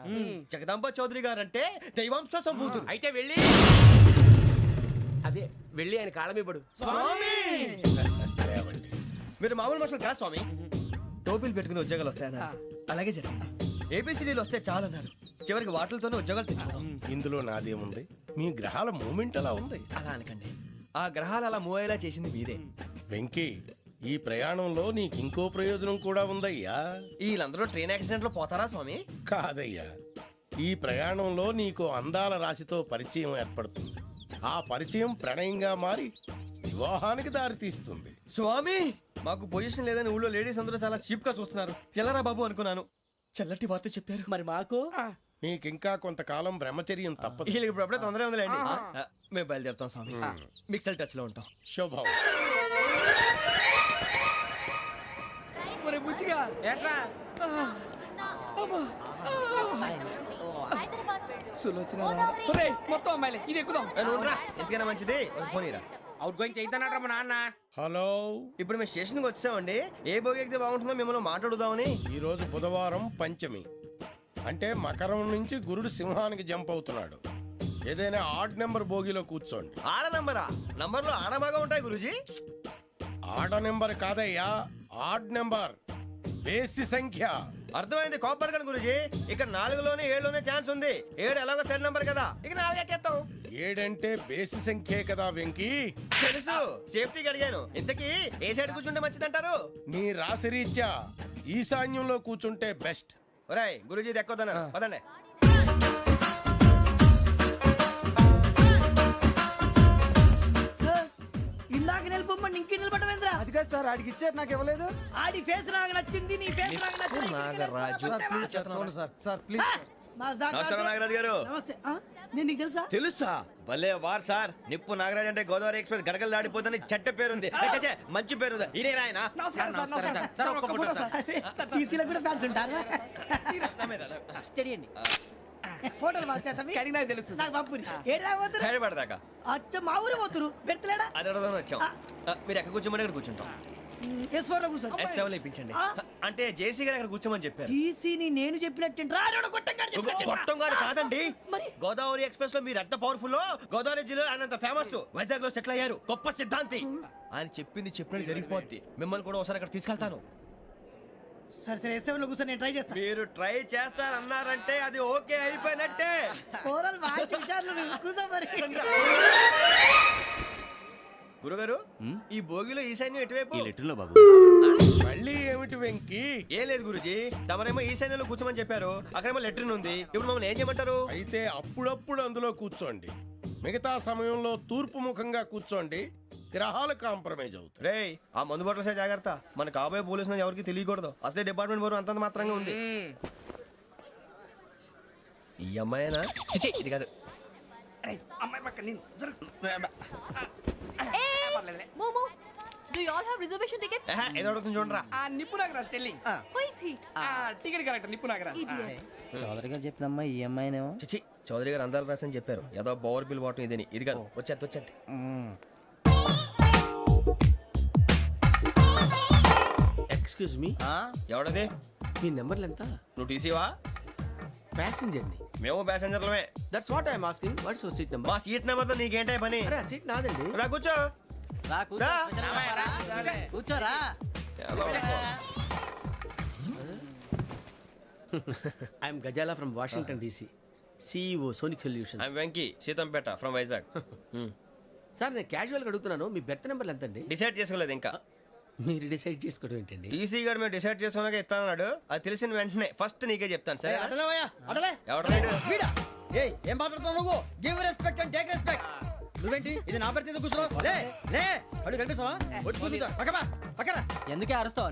జగదాంబ చౌదరి గారు అంటే దైవాంశ సంభూతుడు. అయితే వెళ్ళి అదే వెళ్ళి ఆయన కాళ్ళమివ్వడు. మీరు మామూలు మనుషులు కాదు స్వామి. టోపీలు పెట్టుకుని ఉద్యోగాలు వస్తాయన్నారు, అలాగే జరిగింది. ఏబిసిడీలు వస్తే చాలన్నారు, చివరికి వాటిలతోనే ఉద్యోగాలు తెచ్చుకున్నాం. ఇందులో నాదేముంది? మీ గ్రహాల మూమెంట్ అలా ఉంది. అలా అనకండి, ఆ గ్రహాలు అలా మూవ్ అయ్యేలా చేసింది మీరే. వెంకీ, ఈ ప్రయాణంలో నీకు ఇంకో ప్రయోజనం కూడా ఉందయ్యా. వీళ్ళందరూ ట్రైన్ యాక్సిడెంట్ లో పోతారా స్వామి? కాదయ్యా, ఈ ప్రయాణంలో నీకు అందాల రాశితో పరిచయం ఏర్పడుతుంది. ఆ పరిచయం ప్రణయంగా మారి వివాహానికి దారితీస్తుంది. స్వామి, మాకు పొజిషన్ లేదని ఊళ్ళో లేడీస్ అందరూ చాలా చీప్ గా చూస్తున్నారు. ఎలారా బాబు అనుకున్నాను. చల్లటి వార్త చెప్పారు. మరి మాకు నీకింకా కొంతకాలం బ్రహ్మచర్యం తప్పదు. వీళ్ళకి ఇప్పుడు అప్పుడే తొందరగా ఉందిలేండి. మేము బయలుదేరుతాం స్వామి. మిక్సెల్ టచ్ లో ఉంటాం. శుభం. బుచ్చిగా ఏట్రా మొత్తం అమ్మాయిలే, ఇది ఎక్కుదాం. ఎందుకైనా మంచిది, ఫోన్ ఇరా. అవుట్ గోయింగ్ చేద్దానట్రా మా నాన్న. హలో, ఇప్పుడు మేము స్టేషన్కి వచ్చామండి. ఏ బోగి ఎక్కితే బాగుంటుందో మిమ్మల్ని మాట్లాడుదామని. ఈరోజు బుధవారం పంచమి, అంటే మకరం నుంచి గురుడు సింహానికి జంప్ అవుతున్నాడు. ఏదైనా ఆడ్ నెంబర్ బోగిలో కూర్చోండి. ఆడ నంబరా? నంబర్లో ఆడ బాగా ఉంటాయి గురూజీ. ఆడ నెంబర్ కాదయ్యా, ఆడ్ నెంబర్, బేసి సంఖ్య. అర్థమైంది, కాపర్ కన్ గురూజీ. ఇక్కడ 4లోనే 7లోనే ఛాన్స్ ఉంది. 7 ఎలాగో సెడ్ నంబర్ కదా, ఇక 4 ఎక్కేస్తాం. 7 అంటే బేసి సంఖ్యే కదా వెంకీ. తెలుసు, సేఫ్టీకి అడిగాను. ఇంతకీ ఏ సైడ్ కూర్చుంటే మంచిదంటారు? నీ రాశి రీత్యా ఈశాన్యంలో కూర్చుంటే బెస్ట్. ఒరేయ్, గురూజీ దెక్కొద్దన్నారు, పదండి. ఇందాక నిలబొమ్మని ఇంకే నిలబడమేంద్రా. అది కాదు సార్, ఆడికి ఇచ్చారు, నాకు ఇవ్వలేదు. ఆడి ఫేస్ నాకు నచ్చింది, నీ ఫేస్ నాకు నచ్చింది. Nagaraju, sir please. నమస్కారం నాగరాజు గారు. నమస్తే నేను నీకు తెలుసా తెలుసా? భలే వార్ సార్. నిప్పు నాగరాజ్ అంటే గోదావరి ఎక్స్ప్రెస్ గడగలు దాడిపోతుంది చెట్ట పేరుంది. ఛే, మంచి పేరుంది. ఇదే ఆయన నమస్కారం సార్ నమస్కారం సార్ ఒక్క ఫోటో సార్ టీసీలో కూడా ఫ్యాన్స్ ఉంటారా స్టడీ అండి ఫోటోలు మార్చేస్తాం కడిగినా తెలుసు నాకు పంపుని ఏడా పోతురు హైదరాబాద్ అచ్చ మా ఊరు పోతురు పెడతలేడా అది అడగదామని వచ్చాం. మీరు ఎక్కడ కూర్చోమని అక్కడ కూర్చుంటాం. S4 లో కూర్చో S7 లో ఇప్పించండి. అంటే జేసీ గారు అక్కడ కూర్చోమని చెప్పారు. టీసీని నేను చెప్పినట్టు రాడు గొట్టంగాడు కాదండి. గోదావరి ఎక్స్ప్రెస్ లో మీరు ఎంత పవర్ఫుల్, గోదావరి జిల్లా ఆయన ఫేమస్, వైజాగ్ లో సెటిల్ అయ్యారు, గొప్ప సిద్ధాంతి. ఆయన చెప్పింది చెప్పినట్టు జరిగిపోద్ది. మిమ్మల్ని కూడా ఒకసారి అక్కడ తీసుకెళ్తాను. సరే సరే S7 లో కూర్చో నేను ట్రై చేస్తాను. మీరు ట్రై చేస్తారన్నారంటే అది ఓకే అయిపోయినట్టే. ఓవరాల్ బాగా చూశారు కూర్చో మరి. గురుగారు ఈ భోగిలో ఈశాన్యం ఎటువైపు? లెటర్లో బాబు. మళ్ళీ ఏమిటి వెంకీ? ఏం లేదు గురుజీ, తమరేమో ఈశాన్యంలో కూర్చోమని చెప్పారు, అక్కడేమో లెటర్ ఉంది. ఇప్పుడు మమ్మల్ని ఏం చేయమంటారు? అయితే అప్పుడప్పుడు అందులో కూర్చోండి, మిగతా సమయంలో తూర్పు ముఖంగా కూర్చోండి. గ్రహాలు కాంప్రమైజ్ అవుతాయి. రే ఆ మందు బట్టలసే జాగ్రత్త. మన కాబోయే పోలీసులు ఎవరికి తెలియకూడదు. అసలే డిపార్ట్మెంట్ బోరు అంతంత మాత్రంగా ఉంది. ఈ అమ్మాయినా? చిచి, ఇది కాదు. అమ్మాయి పక్క నేను Momo, do you all have reservation tickets? ఏదో అడుగుతుంది చూడరా. నిప్పు Nagaraj telling Who is he? Ticket correct నిప్పు నాగరాజ్ Idiots. చౌదరి గారు చెప్పినమ్మా ఈ అమ్మాయినేమో చిచి, చౌదరి గారు అందాలు రాసని చెప్పారు. ఏదో బోర్ బిల్ బాటం ఇదని. ఇది కాదు. వచ్చేది. Excuse me, ఎవడది? మీ నెంబర్లు ఎంత? నువ్వు టీసీవా? ప్యాసింజర్ ని. మేము ప్యాసెంజర్లమే. That's what I'm asking. What's your seat number? మా సీట్ నెంబర్ తో నీకేంటే పని? అరే ఆ సీట్ నాదండి. రా కూర్చో. కూర్చోరా I'm Gazala from Washington DC, CEO Sonic solution. I'm Venky, Seethampeta from Vizag. Sir నేను క్యాజువల్గా అడుగుతున్నాను, మీ బెర్త్ నెంబర్లు ఎంత అండి? డిసైడ్ చేసుకోలేదు ఇంకా. మీరు డిసైడ్ చేసుకోవడం ఏంటండి? టీసీ గారు మేము డిసైడ్ చేసుకున్నాక ఇస్తానన్నాడు. అది తెలిసిన వెంటనే ఫస్ట్ నీకే చెప్తాను. సరే ఎవడ ఏం మాట్లాడుతున్నావు నువ్వు? Give respect and take respect. నువ్వేంటి ఇది నా పరిస్థితి కూర్చున్నావు? లే లే అడుగు కనిపిస్తావా? వచ్చి కూర్చుంటా పక్కన. ఎందుకే అరుస్తావు?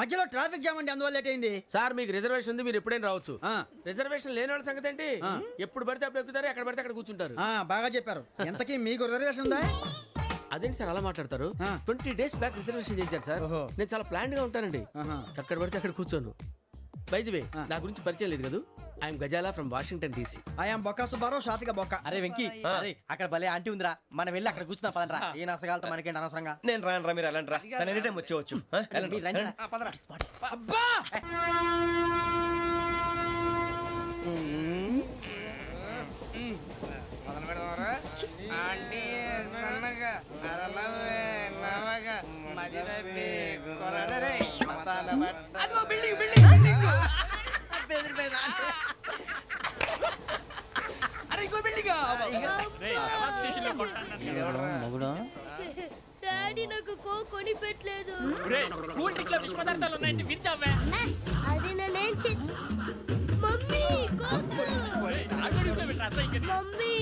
మధ్యలో ట్రాఫిక్ జామ్ అండి, అందువల్ల లేట్ అయింది. సార్ మీకు రిజర్వేషన్ ఉంది, మీరు ఎప్పుడైనా రావచ్చు. రిజర్వేషన్ లేని వాళ్ళ సంగతి ఏంటి? ఎప్పుడు పడితే అప్పుడు ఎక్కుతారు, ఎక్కడ పడితే అక్కడ కూర్చుంటారు. బాగా చెప్పారు. ఎంతకీ మీకు రిజర్వేషన్ ఉందా? అదేంటి సార్ అలా మాట్లాడతారు? 20 days బ్యాక్ రిజర్వేషన్ చేశారు సార్. నేను చాలా ప్లాన్డ్ గా ఉంటానండి. అక్కడ పడితే అక్కడ కూర్చోను. బై ది వే, నా గురించి పరిచయం లేదు కదా. I'm Gazala from Washington DC. I'm Bokka Subbarao, షార్ట్గా బొక్క. అరే వెంకీ, అక్కడ భలే ఆంటీ ఉందిరా, మనం వెళ్ళి అక్కడ కూర్చున్నా పదరా. ఏ నసగాలతో మనకేంటి అనవసరంగా. నేను రాను రా, మీరు వెళ్ళండి రా. తన ఎనీ టైం వచ్చేవచ్చు. అబ్బా డాడీ నాకు కోక్ కొని పెట్టలేదు. కూల్ డ్రింక్ లో విష పదార్థాలు ఉన్నాయంటే విరిచావే. అది నేనేం మమ్మీ కోక్. మమ్మీ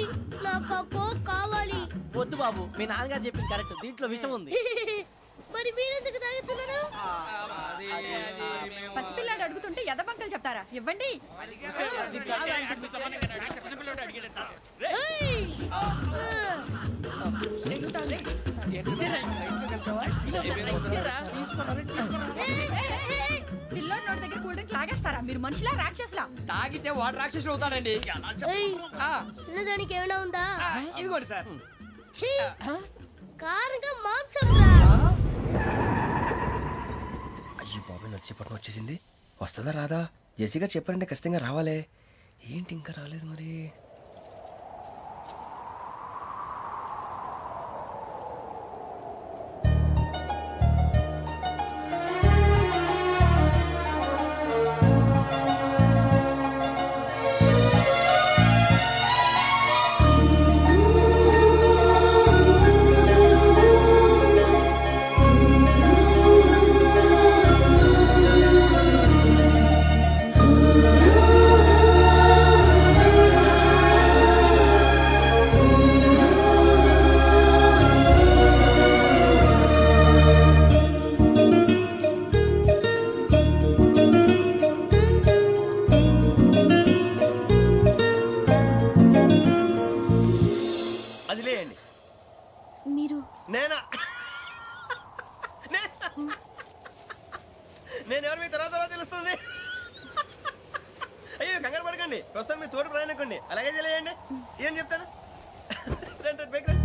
నాకు ఆ కోక్ కావాలి. వద్దు బాబు, మీ నాన్నగారు చెప్పింది కరెక్ట్, దీంట్లో విషయం ఉంది. మరి మీరెందుకు తాగుతున్నారు? పసిపిల్లాడు అడుగుతుంటే ఎదబంకలు చెప్తారా? ఇవ్వండి. ఏయ్! పిల్లోడి నోటి దగ్గర కూల్ డ్రింక్ లాగేస్తారా? మీరు మనుషులా రాక్షసులా? తాగితే వాడు రాక్షసుడు అవుతాడండి. తినడానికి ఏమైనా ఉందా? ఇదిగోండి సార్. ఛీ! కారంగా మాంసం రా. అయ్యి బాబాయ్, నడిచిపట్నం వచ్చేసింది. వస్తుందా రాదా? జేసీ గారు చెప్పారంటే ఖచ్చితంగా రావాలే. ఏంటి ఇంకా రాలేదు మరి? నేను ఎవరు మీ తర్వాత తెలుస్తుంది. అయ్యో కంగారు పడకండి, ప్రస్తుతం మీ తోడు ప్రయాణకండి. అలాగే తెలియండి, ఏం చెప్తాను. రండి రండి, పైకి రండి.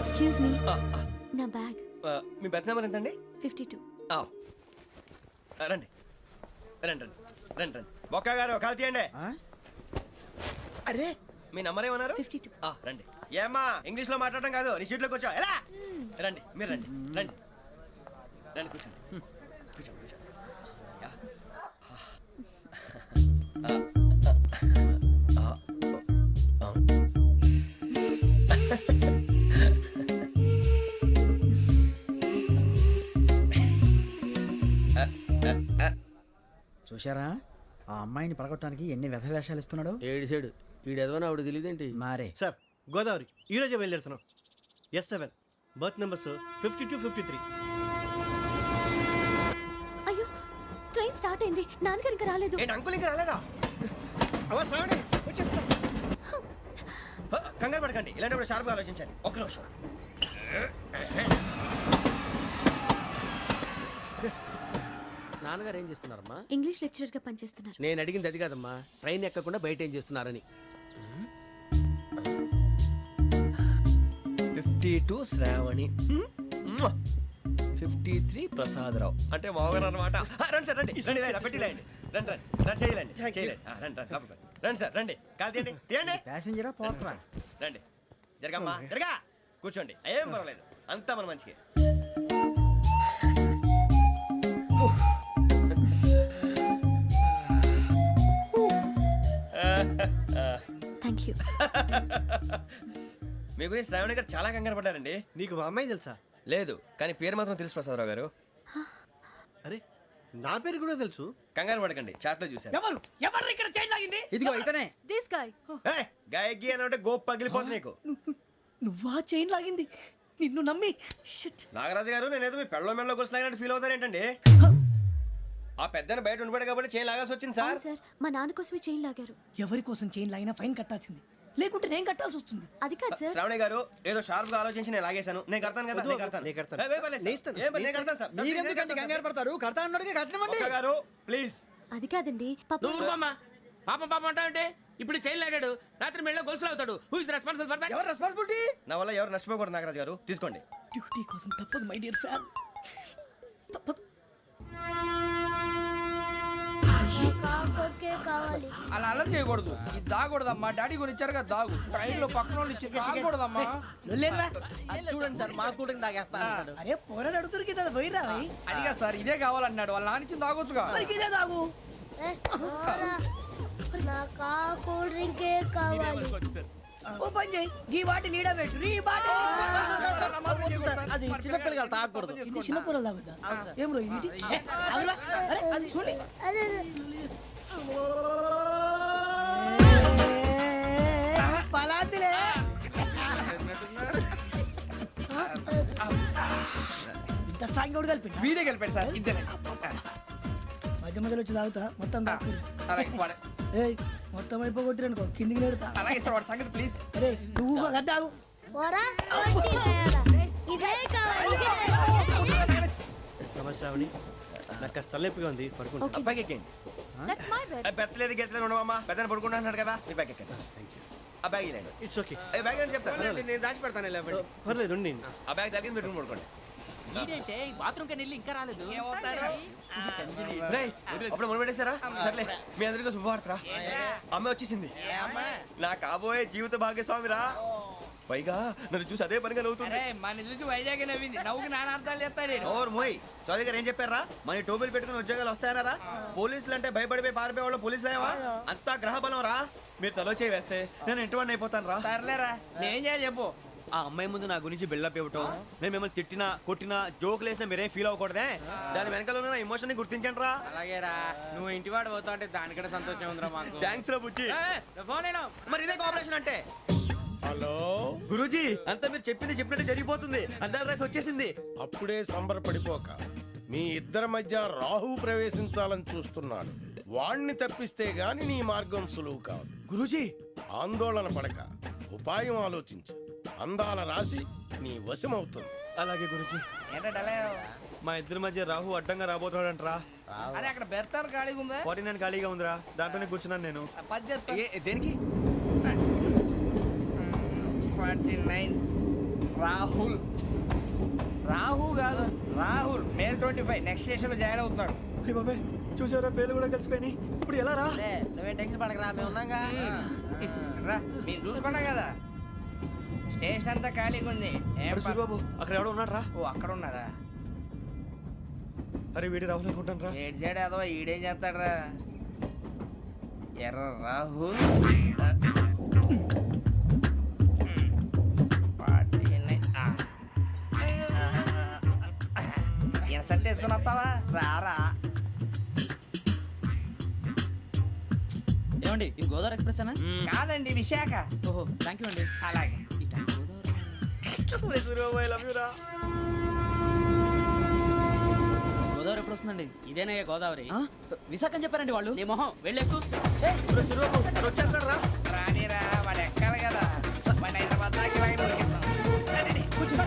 ఎక్స్క్యూజ్ మీ, నా బ్యాగ్. మీ బెత్ నెంబర్ ఎంతండి? 52. రండి రండి రండి రండి రండి. బొక్క గారు కాల్ తీయండి. అరే మీ నంబర్ ఏమన్నారు? 52. రండి. ఏమ్మా ఇంగ్లీష్ లో మాట్లాడడం కాదు, నీ సీట్లో కూర్చో. ఎలా రండి, మీరు రండి రండి రండి, కూర్చోండి కూర్చోండి కూర్చోండి. యా. చూశారా ఆ అమ్మాయిని పడగొట్టడానికి ఎన్ని వ్యధ వేషాలు ఇస్తున్నాడు. ఏడు సైడు ఈడెదవని ఆవిడ తెలియదేంటి? మారే సార్ గోదావరి ఈరోజే బయలుదేరుతున్నాం. S7 berth numbers 52, 53. అయ్యో, ట్రైన్ స్టార్ట్ అయింది. నాన్నగారు ఇంకా రాలేదు. ఏంటి అంకుల్ ఇంకా రాలేదా? కంగారు పడకండి, ఇలాంటప్పుడు షార్ప్గా ఆలోచించండి. ఒక్క నిమిషం. నాన్నగారు ఏం చేస్తున్నారమ్మా? ఇంగ్లీష్ లెక్చరర్ గా పనిచేస్తున్నారు. నేను అడిగింది అది కాదమ్మా, ట్రైన్ ఎక్కకుండా బయట ఏం చేస్తున్నారని. 52 శ్రావణి, 53 ప్రసాదరావు అంటే మామగారు అనమాట. రండి సార్, రండి రండి, ఇలా పెట్టి లేండి. రండి రండి రండి, చేయలేండి చేయలేండి. రండి రండి లోపలికి రండి. రండి సార్, రండి, కాలు తీయండి తీయండి. ప్యాసింజరా పోట్రా. రండి, జరగమ్మా జరగా, కూర్చోండి. ఏం పర్వాలేదు, అంతా మన మంచికి. Thank you. మీ గురించి శ్రావణి గారు చాలా కంగారు పడ్డారండి. నీకు మా అమ్మాయి తెలుసా? లేదు, కానీ పేరు మాత్రం తెలుసు ప్రసాదరావు గారు. అరే నా పేరు కూడా తెలుసు. కంగారు పడకండి, చాట్లో చూశాను. ఎవరు ఎవరు ఇక్కడ చైన్ లాగింది? ఇదిగో ఇతనే. This guy. గాయకి అని అంటే గోప్ పగిలిపోతుంది నీకు. నువ్వా చైన్ లాగింది? నిన్ను నమ్మి షిట్. నాగరాజు గారు, నేనేదో మీ పెళ్ళ మెళ్ళలో గురిసిలాగినట్టు ఫీల్ అవుతారేంటండి? ఆ పెద్దని బయట ఉండిపోయాడు కాబట్టి చైన్ లాగాల్సి వచ్చింది సార్. సార్, మా నాన్న కోసమే చైన్ లాగారు. ఎవరి కోసం చైన్ లాగినా ఫైన్ కట్టాల్సింది, లేకుంటే నేను కట్టాల్సి వస్తుంది. అది కాదు సార్. శ్రావణి గారు, ఏదో షార్ప్ గా ఆలోచించి నేను లాగేశాను. నేను కడతాను కదా, నేను కడతాను. నేను కడతాను. ఏ, పర్లేదు సార్. ఏం పర్లేదు, నేను కడతాను సార్. మీరెందుకంటే కంగారు పడతారు? కడతా అన్నాడుగా కట్టమండి. ఒక్క గారు ప్లీజ్. అది కాదండి, పాప. నువ్వు ఊరుకోమ్మా. పాపం పాపం అంటావంటే ఇప్పుడు చైన్ లాగాడు, రాత్రి మెళ్ళ గొలుసులు అవుతాడు. Who is responsible for that? ఎవరు రెస్పాన్సిబిలిటీ? నా వల్ల ఎవరు నష్టపోకూడదు నాగరాజు గారు, తీసుకోండి. డ్యూటీ కోసం తప్పదు మై డియర్ ఫ్యాన్, తప్పదు. అలా అల్లరి చేయకూడదు. ఇది దాగకూడదమ్మా. డాడీ కొని ఇచ్చారు కదా దాగు. ట్రైన్ లో పక్కన వాళ్ళు ఇచ్చి దాగకూడదమ్మా. చూడండి సార్, మా కూడా తాగేస్తా. అరే పోరాడు అడుగుతారు కదా, పోయిరా. అడిగా సార్, ఇదే కావాలన్నాడు. వాళ్ళ నానిచ్చింది తాగొచ్చుగా. ఇదే తాగు. ఓ పని చేయి, ఈ బాటి లీడ పెట్టు. ఈ బాటి అది చిన్నపిల్లలు తాగకూడదు. ఇది చిన్నపిల్లలు తాగుతా. ఏం రో ఇది? అరే అది చూడండి. పలాతిలే. ఇంత స్ట్రాంగ్ కూడా కలిపి వీడే గెలిపాడు సార్, ఇద్దరే. మధ్య మధ్యలో వచ్చి తాగుతా, మొత్తం తాగు. అలాగే వాడు. ఏయ్ మొత్తం అయిపోగొట్టిరనుకో, కిందికి నేడుతా. అలాగే సార్, వాడి సంగతి ప్లీజ్. అరే నువ్వు గద్దాగు. నమస్కారం. నాకు కాస్త తలెప్పిగా ఉంది, పడుకుంటా. అబ్బాయికి ఎక్కండి. That's my bed. పెట్టలేదు గెట్టలేదు ఉండవమ్మా. పెద్దని పడుకుంటున్నాడు కదా, మీ బ్యాగ్ ఎక్కండి. ఆ బ్యాగ్ ఇలాండి. It's okay. బ్యాగ్ అని చెప్తాను. నేను దాచి పెడతాను. లేవండి. పర్లేదు ఉండి. ఆ బ్యాగ్ తగ్గింది పెట్టుకుని పడుకోండి. బాత్రూమ్ కని ఇంకా రాలేదు. రేయ్, అప్పుడు మొదలు పెట్టేశారా? సర్లే, మీ అందరికీ శుభవార్తరా. అమ్మాయి వచ్చేసింది. నా కాబోయే జీవిత భాగ్యస్వామిరా. పైగా నన్ను చూసి అదే పనిగా నవ్వుతుంది. మన చూసి వైజాగ్ నవ్వింది. నవ్వుకి నాన్న అర్థాలు చెప్తాడు. ఓర్ మోయ్, చౌదరి గారు ఏం చెప్పారా? మన టోబీలు పెట్టుకుని ఉద్యోగాలు వస్తాయనరా? పోలీసులు అంటే భయపడిపోయి పారిపోయే వాళ్ళు పోలీసులు అయ్యవా? అంతా గ్రహ బలం రా. మీరు తలో చేయి వేస్తే నేను ఇంటివాడిని అయిపోతాను రా. సర్లేరా, నేనేం చేయాలి చెప్పు. ఆ అమ్మాయి ముందు నా గురించి బిల్డప్ ఇవ్వటం, నేను మిమ్మల్ని తిట్టినా కొట్టినా జోకులు వేసినా మీరేం ఫీల్ అవ్వకూడదే. దాని వెనకాల ఉన్న నా ఎమోషన్ ని గుర్తించండి రా. అలాగేరా, నువ్వు ఇంటి వాడు పోతా అంటే దానికంటే సంతోషం ఉందిరా మాకు. థ్యాంక్స్ రా బుజ్జి. ఫోన్ అయినా మరి ఇదే కోఆపరేషన్ అంటే. హలో గురూజీ, అంతా మీరు చెప్పింది చెప్పినట్టు జరిగిపోతుంది. అందాల రైస్ వచ్చేసింది. అప్పుడే సంబరపడిపోక మీ ఇద్దరి మధ్య రాహు ప్రవేశించాలని చూస్తున్నాడు. వాణ్ణి తప్పిస్తే గాని నీ మార్గం సులువు కాదు. గురూజీ ఆందోళన పడక ఉపాయం ఆలోచించు. అందాల రాశి నీ వశమవుతుంది. అలాగే గురూజీ. ఏంటంటే మా ఇద్దరి మధ్య రాహు అడ్డంగా రాబోతున్నాడంట్రా. అరే అక్కడ బెర్తాను ఖాళీగా ఉందా? 49 ఖాళీగా ఉందిరా, దాంట్లోనే కూర్చున్నాను నేను. పది చెప్తా. దేనికి? 49 రాహుల్. రాహు కాదు రాహుల్. మే 25 నెక్స్ట్ స్టేషన్ లో జాయిన్ అవుతున్నాడు. అయ్య బాబాయ్, చూసారా పేర్లు కూడా కలిసిపోయినాయి. ఇప్పుడు ఎలా రా? నువ్వే టెన్షన్ పడకరా, మేము ఉన్నాగా. రా మీరు చూసుకున్నా కదా, స్టేషన్ అంతా ఖాళీగా ఉంది. ఏం అరే సూరిబాబు, అక్కడ ఎవడో ఉన్నాడు రా. ఓ అక్కడ ఉన్నారా? అరే వీడి రాహుల్ అనుకుంటాను రా. ఏడు సైడ్ అదో ఈడేం చేస్తాడరా? ఎర్ర రాహు. ఇన్సల్ట్ వేసుకుని వస్తావా? రారా. ఏమండి ఇది గోదావరి ఎక్స్ప్రెస్ అనా? కాదండి విశాఖ. ఓహో థ్యాంక్ యూ అండి. అలాగే. సూరిబాబు ఐ లవ్ యు రా. గోదావరి ఎప్పుడు వస్తుందండి? ఇదేనయ్య గోదావరి. విశాఖ అని చెప్పారండి వాళ్ళు. నీ మొహం వెళ్ళెక్కు. వచ్చేస్తాడు రా. రానిరా, వాడు ఎక్కాలి కదా. వాడు హైదరాబాద్ దాకా ఇలాగే దొరికిస్తాం. రండి, కూర్చోండి.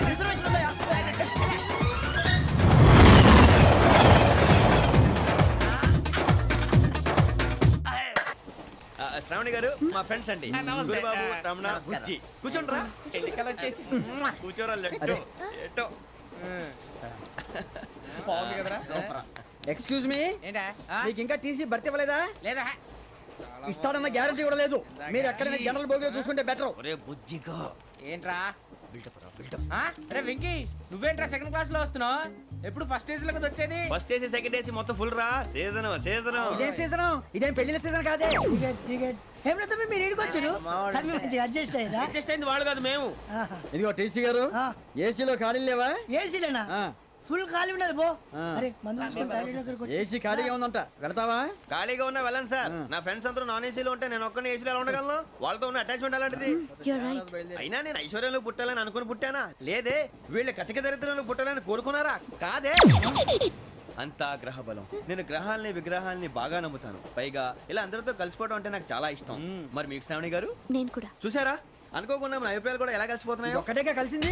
రిజర్వేషన్ ఉన్నాయా? శ్రావణి గారు మా ఫ్రెండ్స్ అండి. నమస్తే. సూరిబాబు, రమణ, బుజ్జి. కూర్చోండి రా. ఎన్నికలు వచ్చేసి కూర్చోరా. లెట్టో ఎట్టో. బాగుంది కదరా? ఎక్స్క్యూజ్ మీ, ఏంటా? మీకు ఇంకా టీసీ భర్తీ ఇవ్వలేదా? లేదా ఇస్తాడన్న గ్యారంటీ కూడా లేదు. మీరు ఎక్కడైనా జనరల్ బోగిలో చూసుకుంటే బెటర్. ఒరే బుజ్జిగా. ఏంట్రా? బిల్డప్ రా, బిల్డప్. అరే వెంకీ, నువ్వేంట్రా సెకండ్ క్లాస్ లో వస్తున్నావు? ఎప్పుడు ఫస్ట్ ఏజ్ లో కదా వచ్చేది? ఫస్ట్ ఏసీ సెకండ్ ఏసీ మొత్తం ఫుల్ రా. Season season. ఇదేం సీజన్? ఇదేం పెళ్లిన సీజన్ కాదే. మీరు ఇడికొచ్చారు అడ్జస్ట్ అయ్యారా? అడ్జస్ట్ అయింది వాళ్ళు కాదు, మేము. ఇదిగో టీసీ గారు, ఏసీలో ఖాళీలు లేవా? ఏసీలేనా? ఫుల్ ఖాళీ ఉన్నది బో. అరే ఏసీ ఖాళీగా ఉందంట, వెళతావా? ఖాళీగా ఉన్నా వెళ్ళండి సార్. నా ఫ్రెండ్స్ అందరూ నాన్ ఏసీలో ఉంటే నేను ఒక్కనే ఏసీలో ఎలా ఉండగలను? వాళ్ళతో ఉన్న అటాచ్మెంట్ అలాంటిది. అయినా నేను ఐశ్వర్యంలో పుట్టాలని అనుకుని పుట్టానా? లేదే. వీళ్ళ కటిక దరిద్రంలో పుట్టాలని కోరుకున్నారా? కాదే. అంతా గ్రహ బలం. నేను గ్రహాలని విగ్రహాలని బాగా నమ్ముతాను. పైగా ఇలా అందరితో కలిసిపోవడం అంటే నాకు చాలా ఇష్టం. మరి మీకు శ్రావణి గారు? నేను కూడా. చూసారా, అనుకోకుండా మన అభిప్రాయాలు కూడా ఎలా కలిసిపోతున్నాయో. ఒక్కటేగా కలిసింది.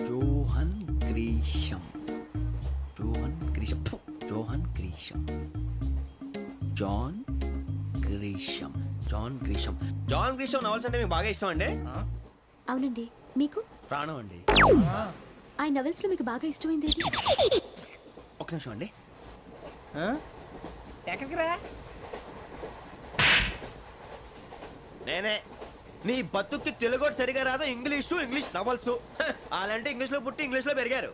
Johan Grisham. Johan Grisham. Johan Grisham. John Grisham. John Grisham. John Grisham novels అంటే మీకు బాగా ఇష్టం అండి? అవునండి. మీకు? ప్రాణం అండి. ఆ నవెల్స్ లో మీకు బాగా ఇష్టమైంది? ఒక నిమిషం అండి. ఎక్కడికి రా? నేనే. నీ బతుక్కి తెలుగు సరిగా రాదు, ఇంగ్లీష్ నవల్స్. అలాంటి ఇంగ్లీష్ లో పుట్టి ఇంగ్లీష్ లో పెరిగారు.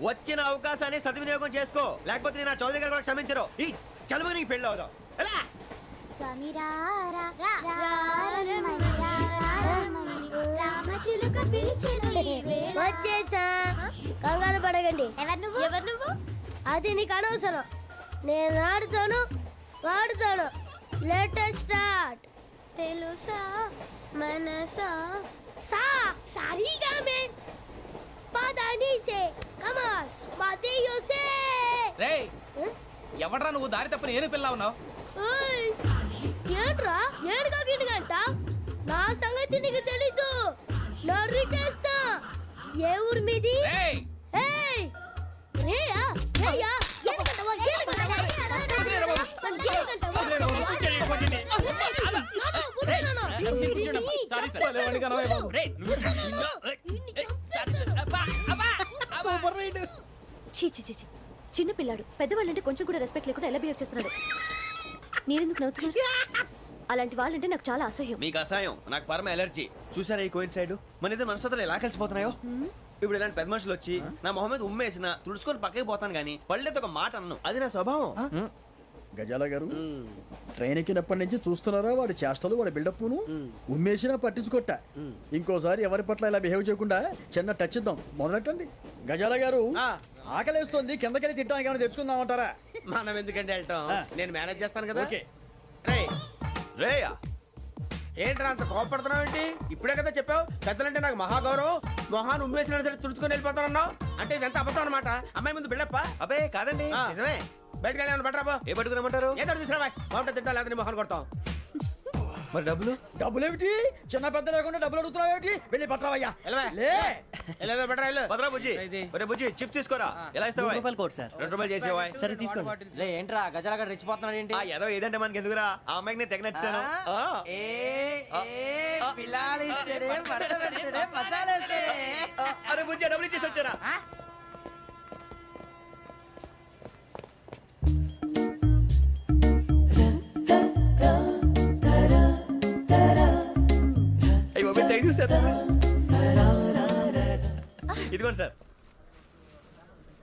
వచ్చిన అవకాశాన్ని సద్వినియోగం చేసుకో, లేకపోతే నేను ఆ చౌదరి గారు కూడా క్షమించరు. ఈ చదువు నీకు పెళ్ళి అవుదాం. ఎలా? వచ్చేసా, కంగారు పడగండి. ఎవరు నువ్వు? అది నీకు అనవసరం. నేను ఆడుతాను, వాడుతాను. Latest start. తెలుసా మనసా సా సారీగా మే పదని సే కమాల్ బాతియో సే. రేయ్, ఎవడ్రా నువ్వు? దారి తప్పని ఏను పిల్ల ఉన్నావు? ఓయ్ ఏంట్రా ఏడుగా గిడుగంట? నా సంగతి నీకు తెలీదు. నరికేస్తా. ఏ ఊరు మీది? రేయ్, ఏయ్ రేయా రేయా ఏడుగంటవా ఏడుగంటవా చిన్న పిల్లాడు. పెద్దవాళ్ళంటే కొంచెం కూడా రెస్పెక్ట్ లేకుండా ఎలా బిహేవ్ చేస్తున్నాడు? మీరెందుకు నవ్వుతున్నారు? అలాంటి వాళ్ళంటే నాకు చాలా అసహ్యం. మీకు అసహ్యం, నాకు పరమ ఎలర్జీ. చూసారా ఈ కోయిన్సైడ్? మన ఇద్దరు మనసులు ఎలా కలిసిపోతున్నాయో. ఇప్పుడు ఇలాంటి పెద్ద మనుషులు వచ్చి నా మొహం మీద ఉమ్మేసిన తుడుచుకొని పక్కకి పోతాను కానీ పళ్ళేతో ఒక మాట అన్ను. అది నా స్వభావం. గజాల గారు, ట్రైన్ ఎక్కినప్పటి నుంచి చూస్తున్నారా వాడి చేష్టలు, వాడి బిల్డప్ను? ఉమ్మేసినా పట్టించుకోట. ఇంకోసారి ఎవరి పట్ల ఇలా బిహేవ్ చేయకుండా చిన్న టచ్ ఇద్దాం. మొదలెట్టండి. గజాల గారు, ఆకలేస్తుంది కిందకెళ్ళి తింటాం ఏమైనా తెచ్చుకుందామంటారా? మనం ఎందుకంటే వెళ్తాం, నేను మేనేజ్ చేస్తాను కదా. ఓకే. రేయ్, రేయా ఏంట్రా అంత కోపడుతున్నావు ఏంటి? ఇప్పుడే కదా చెప్పావు పెద్దలంటే నాకు మహాగౌరవం, మొహాన్ని ఉమ్మేసిన సరే తుడుచుకొని వెళ్ళిపోతానన్నావు. అంటే ఇదంతా అబద్ధం అనమాట. అమ్మాయి ముందు బిళ్ళప్ప. అబ్బే కాదండి ఆ. నిజమే. బయటకు వెళ్ళాను బట్రాబో. ఏ పట్టుకురమ్మంటారు? ఏదో తీసుకురావా, బాగుంటుంది తింటా లేదా మొహాన్ని కొడతాం. మరి డబ్బులు? డబ్బులేమిటి చిన్న పెద్ద లేకుండా డబ్బులు అడుగుతున్నావు ఏమిటి? వెళ్ళి పట్టరావయ్యా. వెళ్ళవా. లే వెళ్ళేదో బట్రా వెళ్ళు. భద్రా బుజ్జి ఒరే బుజ్జి చిప్స్ తీసుకోరా. ఎలా ఇస్తావా? Court sir. 2 రూపాయలు చేసేవా? సరే తీసుకోండి. ఏంట్రా గజాల రెచ్చిపోతున్నాడు ఏంటి? ఆ ఏదో ఏదంటే మనకి ఎందుకురా, ఆ అమ్మాయికి నేను తెగ నచ్చాను. అరే బుజ్జి డబ్బులు ఇచ్చేసి వచ్చారా? అయ్యో థ్యాంక్ యూ సార్. ఇదిగోండి సార్.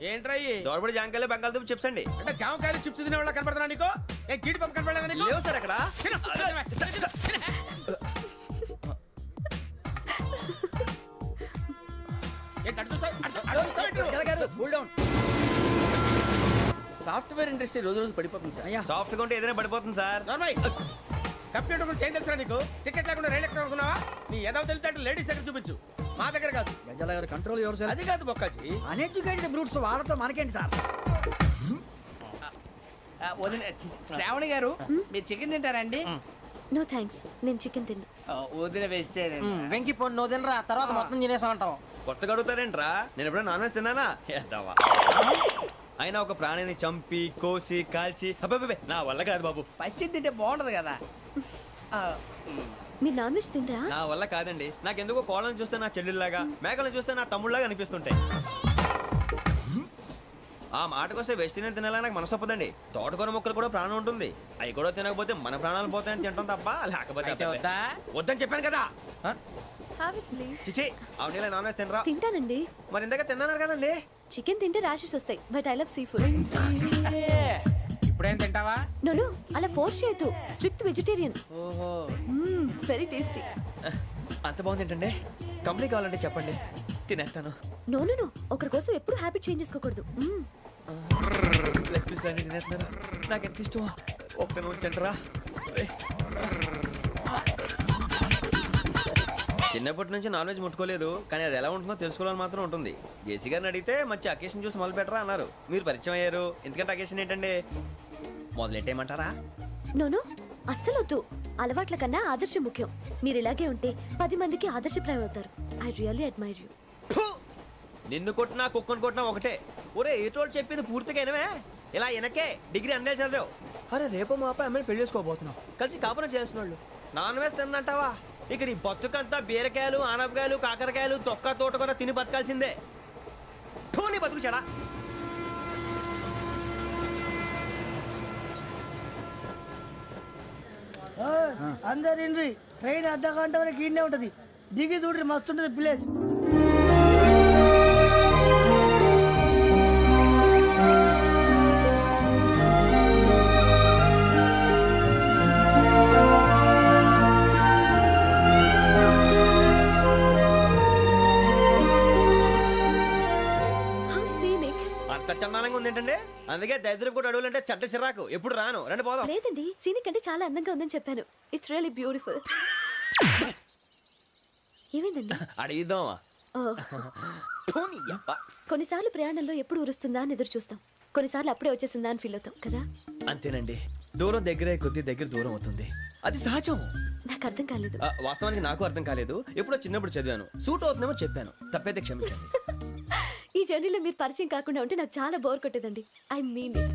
ఏంట్రా ఇయి? దోరబడి జాంకాయలు బంగాళదుంప చిప్స్ అండి. అంటే జామకాయలు చిప్స్ తినే వాళ్ళ కనపడుతున్నా నీకు? ఏ గీడి పంప కనపడలేదా నీకు? లేవు సార్ అక్కడ. తిను, తిను, తిను. ఏంటి అటు చూస్తావు? అటు చూస్తావు ఏంటి? సాఫ్ట్వేర్ ఇండస్ట్రీ రోజు రోజు పడిపోతుంది సార్. సాఫ్ట్ గా ఉంటే ఏదైనా పడిపోతుంది సార్. నార్మల్. కంప్యూటర్ గురించి ఏం తెలుసా నీకు? టికెట్ లేకుండా రైలు ఎక్కడ అనుకున్నావా? నీ ఏదో తెలితే లేడీస్ దగ్గర చూపించు, మా దగ్గర కాదు. గజాల గారు కంట్రోల్ ఎవరు సార్? అది కాదు బొక్కాజీ. అన్ఎడ్యుకేటెడ్ బ్రూట్స్ వాడతో మనకేంటి సార్? శ్రావణి గారు మీరు చికెన్ తింటారండి? నో థ్యాంక్స్, నేను చికెన్ తిన్నా. వదిన వేస్తే వెంకి పొన్ను నువ్వు తినరా, తర్వాత మొత్తం తినేసా ఉంటాం. కొత్తగా అడుగుతారేంట్రా? నేను ఎప్పుడైనా నాన్ వెజ్ తిన్నానా? ఎద్దావా. అయినా ఒక ప్రాణిని చంపి కోసి కాల్చి అబ్బబ్బే నా వల్ల కాదు బాబు. పచ్చి తింటే బాగుంటది కదా. మీరు నాన్ వెజ్ తినరా? నా వల్ల కాదండి. నాకెందుకో కోళ్ళని చూస్తే నా చెల్లెళ్ళలాగా, మేకలను చూస్తే నా తమ్ముళ్ళలాగా అనిపిస్తుంటాయి. ఆ మాటకొస్తే వెస్టిరియన్ తినాలని నాకు మనసు ఒప్పదండి. తోటకూర మొక్కలు కూడా ప్రాణం ఉంటుంది. అవి కూడా తినకపోతే మన ప్రాణాలు పోతాయని తింటాం తప్ప లేకపోతే వద్దా? వద్దని చెప్పాను కదా. Have it please. చిచి అవునీ నాన్ వెజ్ తినరా? తింటానండి. మరి ఇందాక తిన్నాను కదండి. చికెన్ తింటే ర్యాషెస్ వస్తాయి, but I love sea food. ఇప్పుడేం తింటావా? నో అలా ఫోర్స్ చేయొద్దు. Strict vegetarian. ఓహో. Very tasty. అంత బాగుంది ఏంటండి? కంపెనీ కావాలంటే చెప్పండి, తినేస్తాను. నో ఒకరి కోసం ఎప్పుడు హ్యాబిట్ చేంజ్ చేసుకోకూడదు. లెగ్ పీస్ అన్ని తినేస్తున్నారు. నాకు ఎంత ఇష్టమా. ఒకటి ఉంచండిరా. చిన్నప్పటి నుంచి నాన్ వెజ్ ముట్టుకోలేదు, కానీ అది ఎలా ఉంటుందో తెలుసుకోవాలని మాత్రం ఉంటుంది. జేసీ గారిని అడిగితే మంచి అకేషన్ చూసి మొదలు పెట్టరా అన్నారు. మీరు పరిచయం అయ్యారు, ఎందుకంటే అకేషన్ ఏంటండి? మొదలెట్టేయమంటారా? నో అస్సలు వద్దు. అలవాట్ల కన్నా ఆదర్శం ముఖ్యం. మీరు ఇలాగే ఉంటే 10 మందికి ఆదర్శప్రాయం అవుతారు. I really admire you. నిన్ను కొట్టినా కుక్కను కొట్టినా ఒకటే. ఒరే ఏటోళ్ళు చెప్పింది పూర్తిగా వినవే. ఇలా వెనకే డిగ్రీ అన్నే చదివావు. అరే రేపు మా అబ్బాయి అమ్మని పెళ్లి చేసుకోబోతున్నావు, కలిసి కాపురం చేసిన వాళ్ళు నాన్ వెజ్ తిన్నంటావా? ఇక నీ బతుకంతా బీరకాయలు ఆనపకాయలు కాకరకాయలు తొక్క తోట కూడా తిని బతకాల్సిందే. నీ బతుకు చెడా. అందరు ఇండ్రి, ట్రైన్ అర్ధ గంట వరకు ఇన్నే ఉంటది. దిగి చూడ్రి, మస్తు ఉంటది ప్లేస్. అంత చందానంగా ఉంది ఏంటండి? అందుకే దరిద్రం కూడా అడవులంటే చెడ్డ చిరాకు. ఎప్పుడు రాను. రండి పోదాం. లేదండి, సీనిక్ అంటే చాలా అందంగా ఉందని చెప్పాను. It's really beautiful. ఏమైందండి? అడిగిద్దామా? కొన్నిసార్లు ప్రయాణంలో ఎప్పుడు ఉరుస్తుందా అని ఎదురు చూస్తాం, కొన్నిసార్లు అప్పుడే వచ్చేసిందా అని ఫీల్ అవుతాం కదా. అంతేనండి, దూరం దగ్గరే కొద్ది దగ్గర దూరం అవుతుంది. అది సహజం. నాకు అర్థం కాలేదు. వాస్తవానికి నాకు అర్థం కాలేదు. ఎప్పుడో చిన్నప్పుడు చదివాను, సూట్ అవుతుందేమో చెప్పాను. తప్పైతే క్షమించండి. ఈ జర్నీలో మీరు పరిచయం కాకుండా ఉంటే నాకు చాలా బోర్ కొట్టేదండి. I mean it.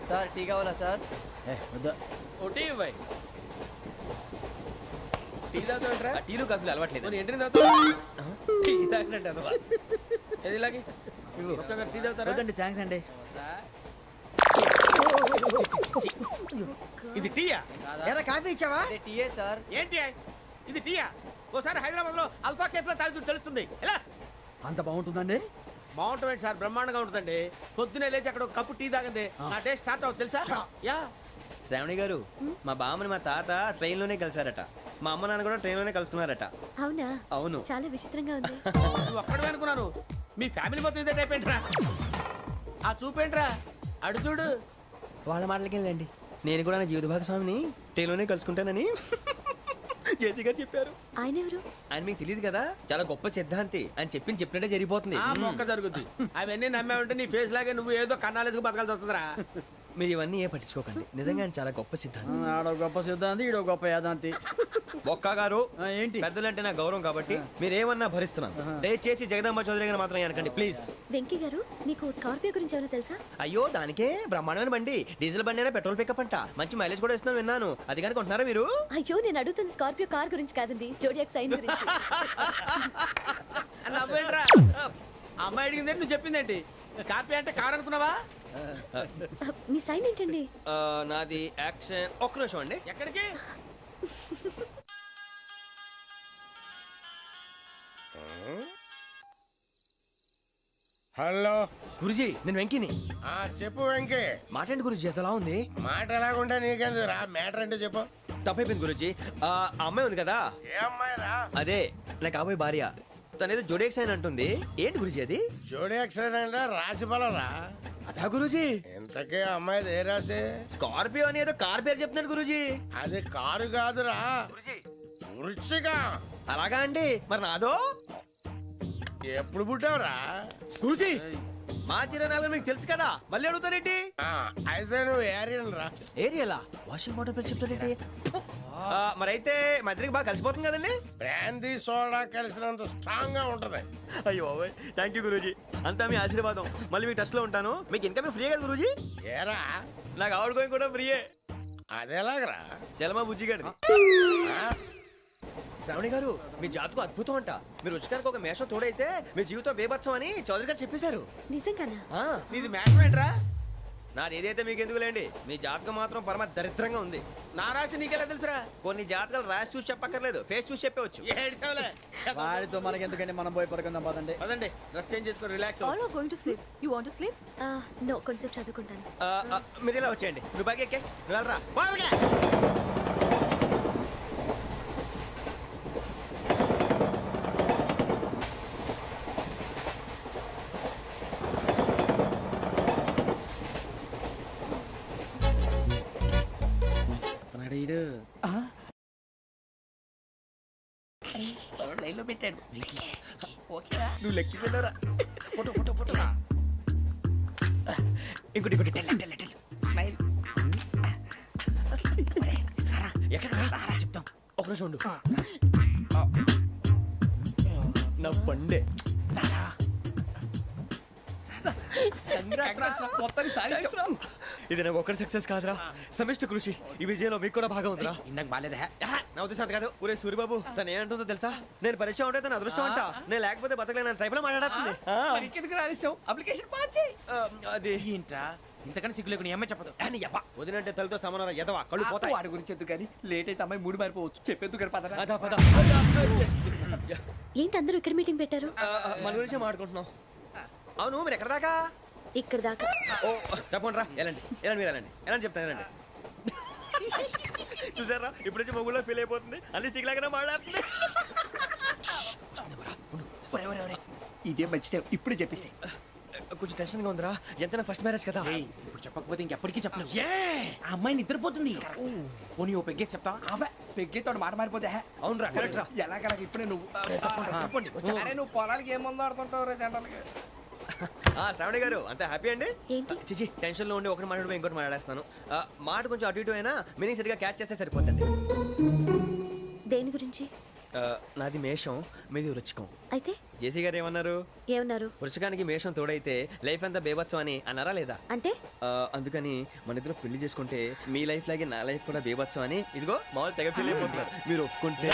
Sir tea కావాలా సార్? ఒకటి ఇవ్వాయి. టీ తాగుతాంట్రా? టీలు కాఫీలు అలవాట్లేదు. ఏంటి తాగుతావు? టీ తాగినట్టు అదవా. ఏది ఇలాగే టీ తాగుతారా? థ్యాంక్స్ అండి. ఇది టీయా? ఎరా కాఫీ ఇచ్చావా? టీయే సార్. ఏంటి ఇది టీయా? ఓసారి హైదరాబాద్ లో అల్ఫా కేఫ్ లో తాగుతూ తెలుస్తుంది. ఎలా అంత బాగుంటుందండి? బాగుంటుంది సార్, బ్రహ్మాండంగా ఉంటుందండి. పొద్దునే లేచి అక్కడ ఒక కప్పు టీ తాగింది నా డే స్టార్ట్ అవుతుంది తెలుసా? యా శ్రావణి గారు మా బామ్మని మా తాత ట్రైన్ లోనే కలిసారట. మా అమ్మ నాన్న కూడా ట్రైన్ లోనే కలుసుకున్నారట. అవునా? అవును. చాలా విచిత్రంగా ఉంది. నువ్వు ఒక్కడే అనుకున్నాను, మీ ఫ్యామిలీ మొత్తం ఇదే టైప్ ఏంట్రా? ఆ చూపేంట్రా, అడు చూడు. వాళ్ళ మాటలకి వెళ్ళండి. నేను కూడా నా జీవిత భాగస్వామిని ట్రైన్ లోనే కలుసుకుంటానని జేసీ గారు చెప్పారు. ఆయన ఎవరు? ఆయన మీకు తెలియదు కదా, చాలా గొప్ప సిద్ధాంతి అని చెప్పినట్టే జరిగిపోతుంది. ఆ మొక్క జరుగుద్ది. అవన్నీ నమ్మే ఉంటే నీ ఫేస్ లాగే నువ్వు ఏదో కన్నాలేసుకు బతకాల్సి వస్తుందిరా. మీరు ఇవన్నీ ఏ పట్టించుకోకండి. నిజంగా ఆయన చాలా గొప్ప సిద్ధాంతి. ఆడో గొప్ప సిద్ధాంతి, ఈడో గొప్ప యాదాంతి. బొక్క గారు ఏంటి? పెద్దలంటే నా గౌరవం కాబట్టి మీరు ఏమన్నా భరిస్తున్నాను. దయచేసి జగదాంబ చౌదరి గారిని మాత్రం అనకండి ప్లీజ్. వెంకీ గారు, మీకు స్కార్పియో గురించి ఏమైనా తెలుసా? అయ్యో దానికే బ్రహ్మాండమైన బండి, డీజిల్ బండి అయినా పెట్రోల్ పికప్ అంట, మంచి మైలేజ్ కూడా ఇస్తున్నాను విన్నాను. అది కానీ కొంటున్నారా మీరు? అయ్యో, నేను అడుగుతుంది స్కార్పియో కార్ గురించి కాదండి, జోడియాక్ సైన్ గురించి. నవ్వేంట్రా, అమ్మాయి అడిగిందేంటి నువ్వు చెప్పిందేంటి? స్కార్పియో అంటే కారు అనుకున్నావా? మీ సైన్ ఏంటండి? నాది యాక్షన్. ఒక్క నిమిషం అండి. ఎక్కడికి? హలో గురుజీ, నేను వెంకిని. చెప్పు వెంకీ. మాట్లాడండి గురుజీ, ఎంతలా ఉంది? మాట ఎలాగుంటా నీకెందుకు రా, మ్యాటర్ అంటే చెప్పు. తప్పైపోయింది గురుజీ. ఆ అమ్మాయి ఉంది కదా, ఏ అమ్మాయి రా? అదే నా కాబోయే భార్య. తనేదో జోడేక్స్ అని అంటుంది. ఏంటి గురుజీ అది? జోడి యాక్సిడెంట్ రాసి బలరా? అదా గురుజీ. ఇంతకే అమ్మాయి ఏ రాసి? స్కార్పియో అని ఏదో కార్ పేరు చెప్తున్నాడు గురుజీ. అది కారు కాదురా, వృచ్చిక. అలాగా అండి, మరి నాదో? ఎప్పుడు పుట్టావురా? గురుజీ మా చిరనాలు మీకు తెలుసు కదా, మళ్ళీ అడుగుతారేంటి? అయితే నువ్వు ఏరియన్ రా. ఏరియలా? వాషింగ్ వాటర్ పేరు చెప్తారేంటి? మరైతే మా ఇద్దరికి బాగా కలిసిపోతుంది కదండి. బ్రాందీ సోడా కలిసినంత స్ట్రాంగ్ గా ఉంటది. అయ్యో థ్యాంక్ యూ గురూజీ, అంతా మీ ఆశీర్వాదం. మళ్ళీ మీకు టచ్ లో ఉంటాను. మీకు ఇన్కమ్ ఫ్రీ కదా గురూజీ? ఏరా, నాకు ఆవిడ గోయింగ్ కూడా ఫ్రీయే. అదేలాగరా? చలమా బుజ్జి గారిది. శ్రావణి గారు, మీ జాతకు అద్భుతం అంట. మీరు రుచికారికి ఒక మేషం తోడైతే మీ జీవితం బేబత్సం అని చౌదరి గారు చెప్పేశారు. నిజంగానా? నీది మ్యాటర్ ఏంట్రా? నాది ఏదైతే మీకు ఎందుకులేండి, మీ జాతకం మాత్రం పరమ దరిద్రంగా ఉంది. నా రాసి నీకెలా తెలుసురా? కొన్ని జాతకాలు రాసి చూసి చెప్పక్కర్లేదు, ఫేస్ చూసి చెప్పవచ్చు. ఏడ్చావులే. వాడితో మనకి ఎందుకంటే మనం పోయి పడుకుందాం పదండి. పదండి, డ్రెస్ చేంజ్ చేసుకొని relax All are going to sleep. You want to sleep? No, కొంచెం చదువుకుంటాను. మీరు ఇలా వచ్చేయండి. నువ్వు బాగా ఎక్కే, నువ్వు వెళ్ళరా. బాగా లైన్లో పెట్టాడు. నువ్వు లెక్కి వెళ్ళరా. Photo photo photo. ఇంకోటి ఇంకోటి. స్మైల్. ఎక్కడ రా చెప్తాం. ఒక నిమిషం ఉండు. నా పండే. ఇది నాకు ఒక్కడి సక్సెస్ కాదురా, సమిష్టి కృషి. ఈ విజయంలో మీకు కూడా భాగం ఉందిరా. నాకు బాలేదా? నా ఉద్దేశం అంత కాదు. ఊరే సూరిబాబు, తను ఏమంటుందో తెలుసా? నేను పరిచయం ఉంటే తన అదృష్టం అంట. నేను లేకపోతే బతకలేను ట్రైబ్ లో మాట్లాడుతుంది. ఇంకెందుకు రాలేసావు? అప్లికేషన్ పాస్ చేయి. అది ఏంట్రా, ఇంతకన్నా సిగ్గు లేకుండా ఏమై చెప్పదు. వదినంటే తలతో సమానం ఎదవా, కళ్ళు పోతాయి. వాడి గురించి ఎందుకు కానీ, లేట్ అయితే అమ్మాయి మూడు మారిపోవచ్చు. చెప్పేందుకు కానీ పదరా. అదా పద. ఏంటి అందరూ ఇక్కడ మీటింగ్ పెట్టారు? మన గురించే మాట్లాడుకుంటున్నాం. అవును, మీరు ఎక్కడ దాకా? ఇక్కడ దాకా. ఓ తప్పకుండా రా, వెళ్ళండి వెళ్ళండి, మీరు వెళ్ళండి వెళ్ళండి, చెప్తాను వెళ్ళండి. చూసారా, ఇప్పుడు నుంచి మొగుల్లో ఫీల్ అయిపోతుంది. అన్ని సిగ్లాగానే మాట్లాడుతుంది. ఇదే మంచి టైం, ఇప్పుడు చెప్పేసి. కొంచెం టెన్షన్గా ఉందిరా, ఎంతైనా ఫస్ట్ మ్యారేజ్ కదా. ఇప్పుడు చెప్పకపోతే ఇంకెప్పటికీ చెప్పలేవు. ఆ అమ్మాయి నిద్రపోతుంది. పోనీ ఓ పెగ్గేసి చెప్తా. పెగ్గేతో మాట మారిపోతే. అవునరా, కరెక్ట్ రా. ఎలాగలా ఇప్పుడే నువ్వు అరే నువ్వు పొలాలకి ఏం ముందు ఆడుతుంటావు రే జనరల్గా. శ్రావణి గారు, అంత హ్యాపీ అండి? ఏంటి? చిచి, టెన్షన్ లో ఉండి ఒకటి మాట్లాడిపోయి ఇంకోటి మాట్లాడేస్తాను. మాట కొంచెం అటు ఇటు అయినా మీనింగ్ సరిగా క్యాచ్ చేస్తే సరిపోతుంది. దేని గురించి? నాది మేషం, మీది వృచ్చికం. అయితే జేసీ గారు ఏమన్నారు? ఏమన్నారు? వృచ్చికానికి మేషం తోడైతే లైఫ్ అంతా బేబత్సం అని అన్నారా లేదా? అంటే అందుకని మన ఇద్దరు పెళ్లి చేసుకుంటే మీ లైఫ్ లాగే నా లైఫ్ కూడా బేబత్సం అని ఇదిగో మామూలు తెగ ఫీల్ అయిపోతున్నారు. మీరు ఒప్పుకుంటే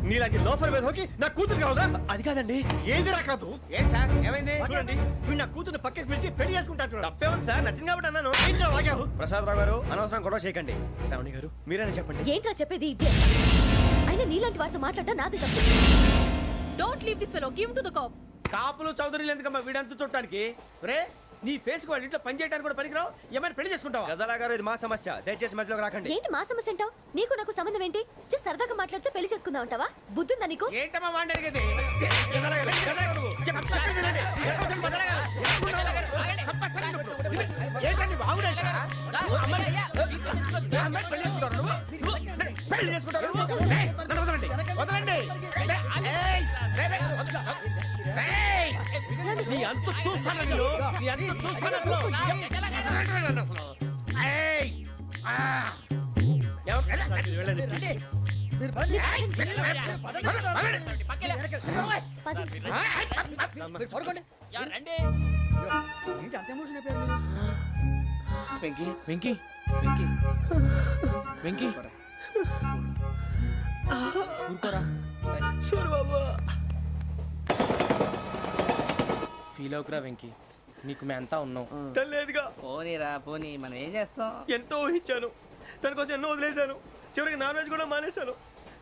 నీలాంటి లోఫర్ మీద హోకి నా కూతురు కావదా? అది కాదండి. ఏది రా కాదు. ఏం సార్, ఏమైంది? చూడండి, వీడు నా కూతురు పక్కకి పిలిచి పెళ్లి చేసుకుంటాడు. తప్పే ఉంది సార్, నచ్చింది కాబట్టి అన్నాను. ప్రసాద్ రావు గారు, అనవసరం గొడవ చేయకండి. శ్రావణి గారు, మీరైనా చెప్పండి. ఏంట్రా చెప్పేది? ఇదే అయినా నీలాంటి వారితో మాట్లాడటం నాది తప్పు. Don't leave this fellow. Give him to the cop. కాపులు చౌదరులు ఎందుకమ్మా వీడంతా చుట్టానికి? రే నీ ఫేస్ వాళ్ళ ఇంట్లో పని చేయడానికి కూడా పనికిరావు. ఏమైనా పెళ్లి చేసుకుంటావా? గజాలా గారు ఇది మా సమస్య, దయచేసి మధ్యలోకి రాకండి. ఏంటి మా సమస్య అంటావు? నీకు నాకు సంబంధం ఏంటి? జస్ట్ సరదాగా మాట్లాడితే పెళ్లి చేసుకుందాం అంటావా? బుద్ధుందా నీకు? ఏంటమ్మా వాడిని అడిగేది? ఏంటండి బాగుండేట? పెళ్లి చేసుకుంటారు. వదలండి. నీ అంత చూస్తాను నీ అంత చూస్తాను. వెంకీ వెంకీ వెంకీ వెంకీ ఊరుకోరా. ఫీల్ అవుకురా వెంకీ, నీకు మేమంతా ఉన్నాం. తెలియదుగా. పోనీరా పోనీ, మనం ఏం చేస్తాం? ఎంతో ఊహించాను, దానికోసం ఎన్నో వదిలేశాను. చివరికి నాన్ వెజ్ కూడా మానేశాను.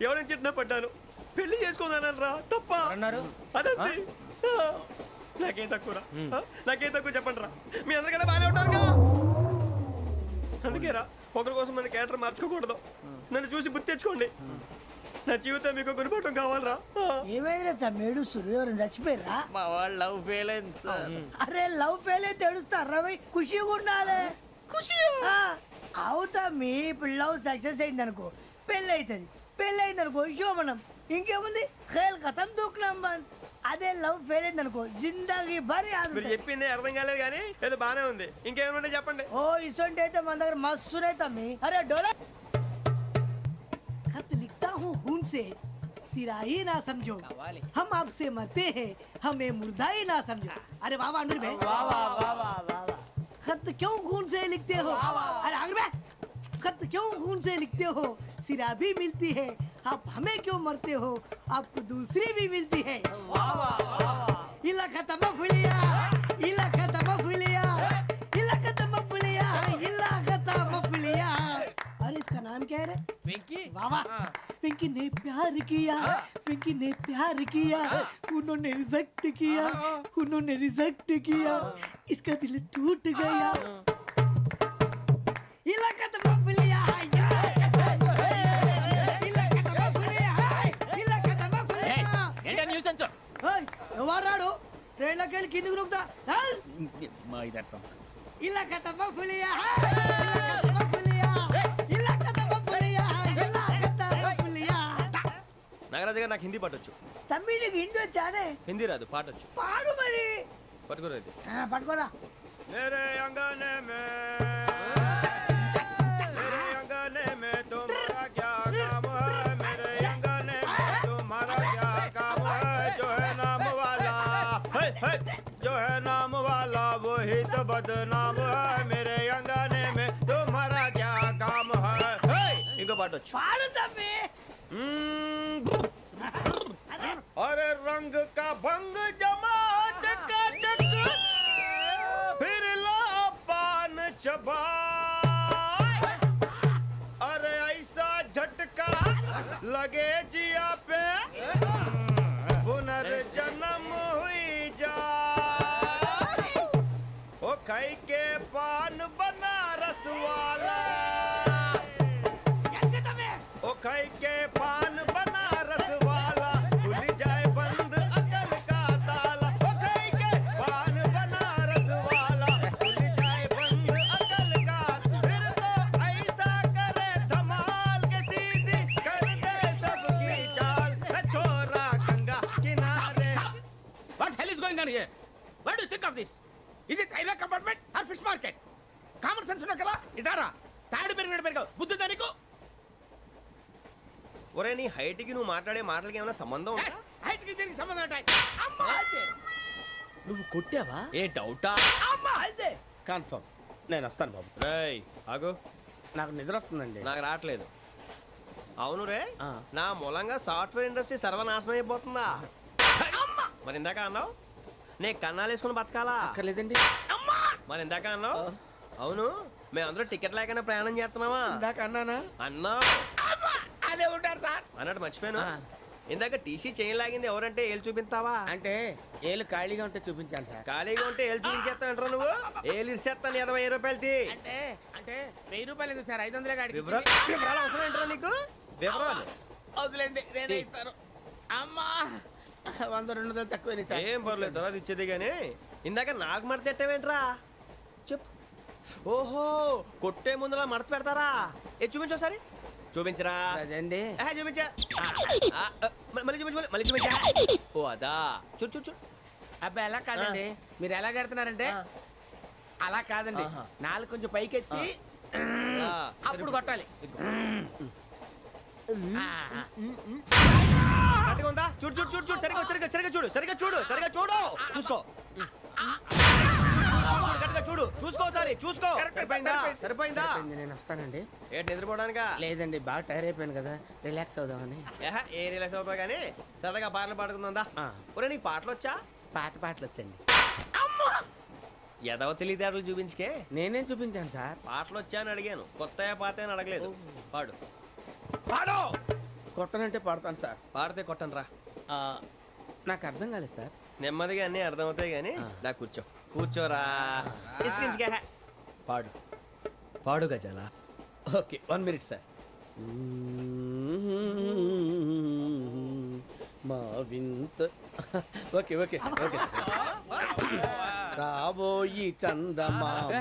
ఎవరైనా తిట్టినా పడ్డాను. పెళ్లి చేసుకున్నాను రా, తప్ప అన్నారు. అదంతే. నాకేం తక్కువ నాకేం తక్కువ చెప్పండి రా. మీ అందరికన్నా బాగానే ఉంటారుగా. అందుకే రా, ఒకరి కోసం మన క్యారెక్టర్ మార్చుకోకూడదు. నన్ను చూసి గుర్తు తెచ్చుకోండి. నా జీవితం మీకు గురిపటం కావాలరా. ఏమైనా తమ్మేడు సూర్యవరం చచ్చిపోయిరా? మా వాళ్ళు లవ్ ఫెయిల్ అయింది సార్. అరే లవ్ ఫెయిల్ అయితే ఏడుస్తారా? ఖుషిగా ఉండాలి. ఖుషి అవుతా. మీ ఇప్పుడు లవ్ సక్సెస్ అయింది అనుకో, పెళ్ళి అవుతుంది. పెళ్ళి అయింది అనుకో శోభనం. ఇంకేముంది, ఖేల్ కథం దూకునాం బంద్. అదే లవ్ ఫెయిల్ అయింది అనుకో జిందగీ భారీ. మీరు చెప్పింది అర్థం కాలేదు కానీ ఏదో బానే ఉంది. ఇంకేమైనా చెప్పండి. ఓ ఇసొంటి అయితే మన దగ్గర మస్తునే తమ్మి. అరే డోలా खत लिखता हूँ खून से, सिरा ही ना समझो, हम आपसे मरते हैं, हमें मुर्दा ही ना समझो. अरे वाह वाह अनुर भाई, वाह वाह वाह वाह वाह. खत क्यों खून से लिखते हो? अरे अनुर भाई, खत क्यों खून से लिखते हो? सिरा भी मिलती है, आप हमें क्यों मरते हो? आपको दूसरी भी मिलती है. वाह वाह वाह. इला खत्म फुलिया, इला खत्म फुलिया, इला खत्म फुलिया, इला खत्म फुलिया. अरे इसका नाम क्या है रे? వెంకీ वाह वाह. पिंकी ने प्यार किया, पिंकी ने प्यार किया, उन्होंने रिजेक्ट किया, उन्होंने रिजेक्ट किया, इसका दिल टूट गया. इलाका तो बबलिया है, इलाका तो बबलिया है, इलाका तो बबलिया. ఏంటా న్యూసెన్స్? ओए ఎవరాడు ట్రైన్ లోకి వెళ్ళి కిందికి నొక్కుతా. మా ఇదర్సం इलाका तो बबलिया है, इलाका तो बबलिया, इलाका तो बबलिया, इलाका तो बबलिया. నాగరాజు గారు నాకు హిందీ పాటొచ్చు. తమ్మి నీకు హిందీ వచ్చానే? హిందీ రాదు, పాటొచ్చు. పాడు మరి. పట్టుకోలేదు. పట్టుకోరా. मेरे अंगने में मेरे अंगने में तुम्हारा क्या काम है? मेरे अंगने में तुम्हारा क्या काम है? जो है नाम वाला जो है नाम वाला वही तो बदनाम है. मेरे अंगने में तुम्हारा क्या काम है? इनको बाटो పాడు తమ్మి. अरे रंग का भंग जमा चकाचक फिर ला पान चबा. अरे ऐसा झटका लगे जिया पे पुनर्जन्म हुई जा. ओ खाई के पान बनारस वाला, ओ खाई के पान बनारस वाला खुल जाए बंद अकल का ताला. ओ खाई के पान बनारस वाला खुल जाए बंद अकल का. फिर तो ऐसा करे धमाल के सीधी कर दे सबकी चाल. छोरा गंगा किनारे. What hell is going on here? What do you think of this? Is it railway compartment or fish market? Common sense ఉన్న కదా ఇటారా. తాడు పెరిగావు బుద్ధి దానికి. ఒరే నీ హైట్ కి నువ్వు మాట్లాడే మాటలకి ఏమైనా సంబంధం ఉందా? హైట్ కి దీనికి సంబంధం ఉంటాయి. అమ్మా నువ్వు కొట్టావా? ఏ డౌటా? అమ్మా అయితే కన్ఫర్మ్. నేను వస్తాను బాబు. రేయ్ ఆగు. నాకు నిద్ర వస్తుందండి. నాకు రావట్లేదు. అవును రే, నా మూలంగా సాఫ్ట్వేర్ ఇండస్ట్రీ సర్వనాశనం అయిపోతుందా? మరి ఇందాక అన్నావు నే కన్నాలు వేసుకుని బతకాలా? అక్కర్లేదండి. మరి ఇందాక అన్నావు అవును మేమందరూ టికెట్ లేకుండా ప్రయాణం చేస్తున్నావా? ఇందాక అన్నానా? అన్నావు అదే ఉంటారు సార్ అన్నట్టు మర్చిపోయాను. ఇందాక టీసీ చైన్ లాగింది ఎవరంటే ఏళ్ళు చూపిస్తావా? అంటే ఏళ్ళు ఖాళీగా ఉంటే చూపించాలి సార్. ఖాళీగా ఉంటే ఏళ్ళు చూపించేస్తావు నువ్వు? ఏళ్ళు ఇచ్చేస్తాను 20 రూపాయలు తీ. అంటే అంటే 1000 రూపాయలు ఎందుకు సార్? 500 కాడికి వివరాలు అవసరం ఏంట్రా నీకు? వివరాలు వదిలేండి, నేనే ఇస్తాను. అమ్మా 100-200 తక్కువ సార్. ఏం పర్లేదు, తర్వాత ఇచ్చేది కానీ ఇందాక నాకు మడత ఎట్టవేంట్రా చెప్పు. ఓహో, కొట్టే ముందులా మడత పెడతారా? ఏ చూపించు ఒకసారి. చూపించరా? అదండి. చూపించా. మళ్ళీ చూపించు, మళ్ళీ చూపించా. ఓ అదా, చూడు చూడు చూడు. అబ్బాయి ఎలా కాదండి, మీరు ఎలా కడుతున్నారంటే అలా కాదండి, నాలుగు కొంచెం పైకెత్తి అప్పుడు కొట్టాలి. కరెక్ట్గా ఉందా? చూడు చూడు చూడు చూడు, సరిగా సరిగా సరిగా చూడు, సరిగా చూడు, సరిగా చూడు, చూసుకో. కరెక్ట్గా చూడు, చూసుకో ఒకసారి, చూసుకో. సరిపోయిందా? సరిపోయిందా? నేను వస్తానండి. ఏంటి నిద్రపోవడానికా? లేదండి, బాగా టైర్ అయిపోయాను కదా, రిలాక్స్ అవుదామని. ఏ రిలాక్స్ అవుతావు కానీ సరదాగా పాటలు పాడుకుందా? ఒరే నీకు పాటలు వచ్చా? పాత పాటలు వచ్చండి. ఎదవ తెలివితేటలు చూపించుకే. నేనేం చూపించాను సార్? పాటలు వచ్చా అని అడిగాను, కొత్త పాత అని అడగలేదు. పాడు పాడు. కొట్టనంటే పాడతాను సార్. పాడితే కొట్టను రా. నాకు అర్థం కాలేదు సార్. నెమ్మదిగా అన్నీ అర్థమవుతాయి కానీ దా కూర్చో. కూర్చోరా. ఇసుకించుకే. పాడు పాడు గజాల. Okay, 1 minute sir. మా వింత. Okay okay sir, okay sir. రాబోయి చందమామ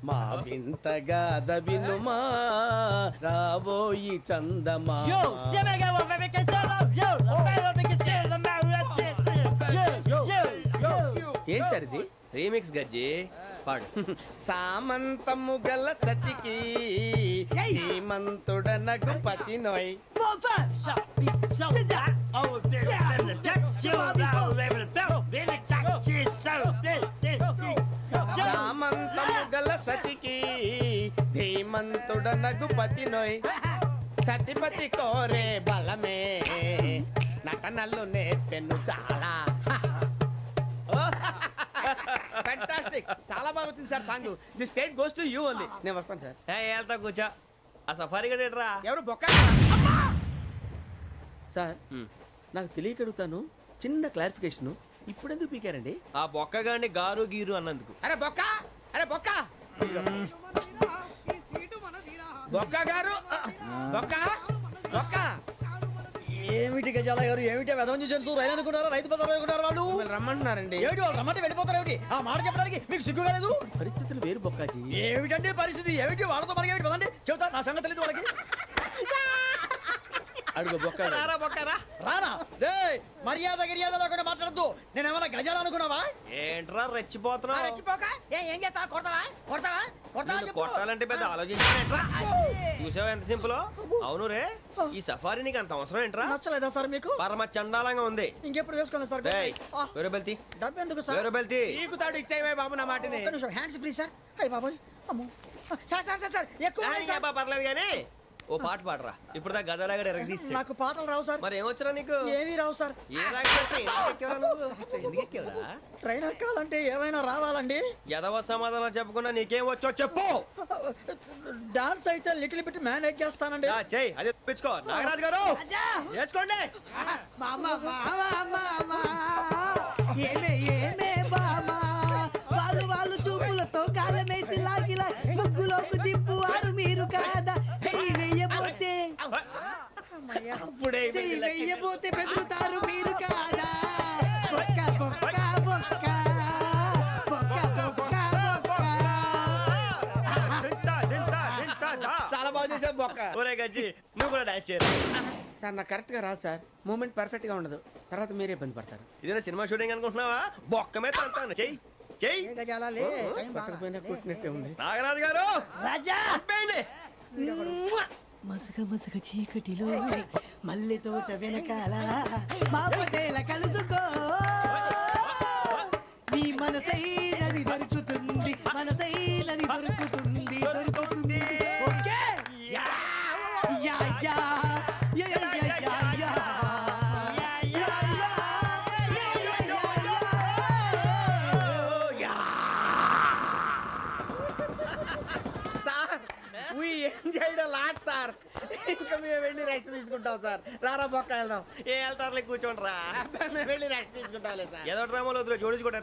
మా వింతగా వినుమా, రాబోయి చందమామ. ఏంటి సార్ ఇది? రీమిక్స్ గజ్జి. పాడు. సామంతము గల సతికి హేమంతుడనగు పతి నోయ్. సామంతము గల సతికి ధీమంతుడనగు పతి నోయ్. సతిపతి కోరే బలమే నటనలు నేర్పెను చాలా. ఫ్యాంటాస్టిక్, చాలా బాగా వచ్చింది sir song. The state goes to you only. నేను వస్తాను సార్. వెళ్తా కూర్చో. ఆ సఫారీ గడేట్రా. ఎవరు బొక్క సార్? నాకు తెలియక అడుగుతాను, చిన్న క్లారిఫికేషన్. ఇప్పుడు ఎందుకు పీకారండి? ఆ బొక్కగాండి గారు గీరు అన్నందుకు. అరే బొక్క, అరే బొక్క, బొక్క గారు, బొక్క బొక్క. ఏమిటి గజాల గారు, ఏమిటి వెదవం చూసారు? రైలు అనుకున్నారా? రైతు బజార్ అనుకున్నారు వాళ్ళు. రమ్మంటున్నారండి. ఏమిటి వాళ్ళు రమ్మంటే వెళ్ళిపోతారు? ఏమిటి ఆ మాట చెప్పడానికి మీకు సిగ్గు కాలేదు? పరిస్థితులు వేరు బొక్కాజీ. ఏమిటండి పరిస్థితి? ఏమిటి వాళ్ళతో మనకి ఏమిటి? పదండి చెబుతా, నా సంగతి తెలియదు వాళ్ళకి. అడుగు బొక్క. రారా బొక్కరా. రానా? రే మర్యాద గిర్యాద లేకుండా మాట్లాడద్దు. నేను ఏమన్నా గజాలు అనుకున్నావా? ఏంట్రా రెచ్చిపోతున్నావు? రెచ్చిపోక ఏం చేస్తావా? కొడతావా? కొడతావా? కొడతావా? నిన్ను కొట్టాలంటే పెద్ద ఆలోచించానేట్రా. చూసావా ఎంత సింపుల్? అవును రే, ఈ సఫారీ నీకు అంత అవసరం ఏంట్రా? నచ్చలేదా సార్ మీకు? పరమ చండాలంగా ఉంది. ఇంకెప్పుడు వేసుకోండి సార్. వేరే బెల్తి, డబ్బు ఎందుకు సార్? వేరే బెల్తి. నీకు తాడు ఇచ్చేవే బాబు నా మాటని. ఒక్క నిమిషం, హ్యాండ్స్ ఫ్రీ సార్. అయ్య బాబోయ్, అమ్మో. సార్ సార్ సార్ సార్ ఎక్కువ ఉన్నాయి సార్. పర్లేదు కానీ ఓ పాట పాడరా. ఇప్పుడు దా గదలాగడ ఎరగదీసి. నాకు పాటలు రావు సార్. మరి ఏమొచ్చరా నీకు? ఏమీ రావు సార్. ఏ రాకెవరా? ట్రైన్ ఎక్కాలంటే ఏమైనా రావాలండి. ఎదవ సమాధానం చెప్పకుండా నీకేం వచ్చో చెప్పు. డాన్స్ అయితే లిటిల్ బిట్ మేనేజ్ చేస్తానండి. చెయ్యి, అదే తెప్పించుకో. నాగరాజు గారు వేసుకోండి. వాళ్ళు చూపులతో కాలమేసి లాగిలా ముగ్గులోకి దిప్పువారు మీరు కాదా? వెయ్యబోతే బెదురుతారు మీరు కాదా? బొక్క బొక్క బొక్క బొక్క బొక్క బొక్క. చాలా బాగా చేసావు బొక్క. ఒరే గజ్జి, నువ్వు కూడా డాన్స్ చేయరు. సార్ నాకు కరెక్ట్ గా రాదు సార్. మూమెంట్ పర్ఫెక్ట్ గా ఉండదు, తర్వాత మీరే ఇబ్బంది పడతారు. ఇదేనా సినిమా షూటింగ్ అనుకుంటున్నావా? బొక్క మీద తంతాను. చెయ్యి చెయ్యి. పక్కన కొట్టినట్టే ఉంది. నాగరాజు గారు రాజా చెప్పండి. మసగ మసగ చీకటిలో మల్లె తోట వెనకాల మా పటేల కలుసుకో. నీ మనసైనది దొరుకుతుంది, మనసైనది దొరుకుతుంది, దొరుకుతుంది. Okay yeah yeah yeah yeah yeah yeah yeah. Sir we enjoyed a lot sir. ఇంకా మేము వెళ్ళి రైట్స్ తీసుకుంటాం. వెళ్దాం సార్ రారా బొక్క వెళ్దాం. ఏ వెళ్తారులే కూర్చోండి రా. మేము వెళ్ళి రెస్ట్ తీసుకుంటాంలే సార్. ఏదో డ్రామాలో వద్దు జోడించుకుంటా.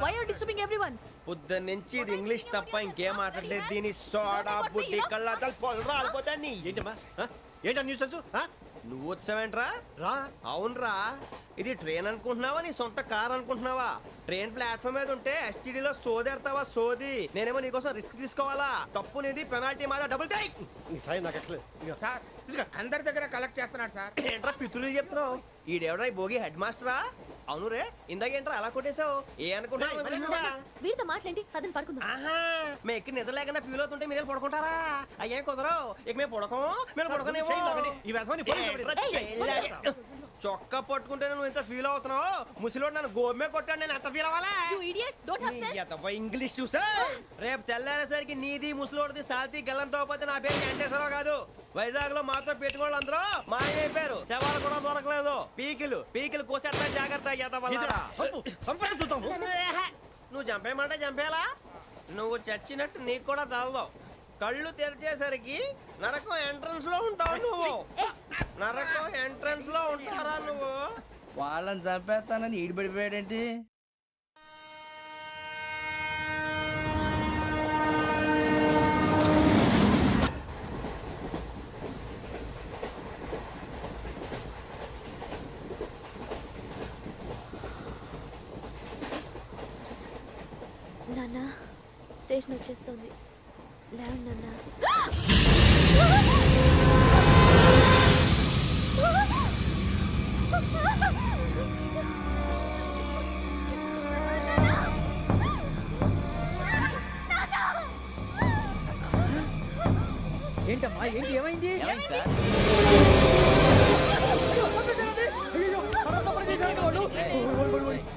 Why are disturbing everyone? పొద్దున్న నుంచి ఇది ఇంగ్లీష్ తప్ప ఇంకేం మాట్లాడలేదు. దీని సోడా బుద్ధి కళ్ళ పొలం రాలిపోతా నీ. ఏంటమ్మా ఏంటా న్యూస్ వచ్చు? నువ్వు వచ్చావేంట్రా? రా అవునరా, ఇది ట్రైన్ అనుకుంటున్నావా నీ సొంత కార్ అనుకుంటున్నావా? ట్రైన్ ప్లాట్ఫామ్ మీద ఉంటే ఎస్టీడీలో సోదేడతావా సోది? నేనేమో నీకోసం రిస్క్ తీసుకోవాలా? తప్పు నీది, పెనాల్టీ మాదా, డబుల్ టై. ఈ సాయి నాకు ఎక్కలేదు సార్. అందరి దగ్గర కలెక్ట్ చేస్తున్నాడు సార్. ఏంట్రా పితులు చెప్తున్నావు? ఈడెవడ్రా ఈ భోగి హెడ్ మాస్టరా? అవును రే, ఇందాకేంట్రా అలా కొట్టేశావు? ఏ అనుకుంటున్నావు? వీరితో మాట్లాడి పదని పడుకుందాం. ఆహా, మేము ఎక్కి నిద్ర లేకుండా ఫీల్ అవుతుంటే మీరు పడుకుంటారా? అయ్యేం కుదరవు. ఇక మేము పడుకోము, మేము పడుకోనేమో. ఈ వ్యసనాన్ని చొక్కా పట్టుకుంటే నువ్వు ఎంత ఫీల్ అవుతున్నావు? ముసలివాడు నన్ను గోమే కొట్టాడు, నేను ఎంత ఫీల్ అవ్వాలా? ఇంగ్లీష్ చూసా. రేపు తెల్లారేసరికి నీది ముసలివాడిది సాల్తీ గల్లంతో పోతే నా పేరు వెంకటేశ్వరరావు కాదు. వైజాగ్ లో మాతో పెట్టుకోళ్ళు అందరూ మాయైపోయారు. శవాలు కూడా దొరకలేదు. పీకిలు కోసేస్తా, జాగ్రత్త. నువ్వు చంపేయమంటే చంపేలా? నువ్వు చచ్చినట్టు నీకు కూడా తగదు. కళ్ళు తెరిచేసరికి నరకం ఎంట్రన్స్ లో ఉంటావు నువ్వు. నరకం ఎంట్రన్స్ లో ఉంటారా నువ్వు? వాళ్ళని చంపేస్తానని ఈడిపడిపోయాడేంటి? నాన్న స్టేషన్ వచ్చేస్తుంది. లేవు నాన్న. ఏంటమ్మా ఏంటి ఏమైంది?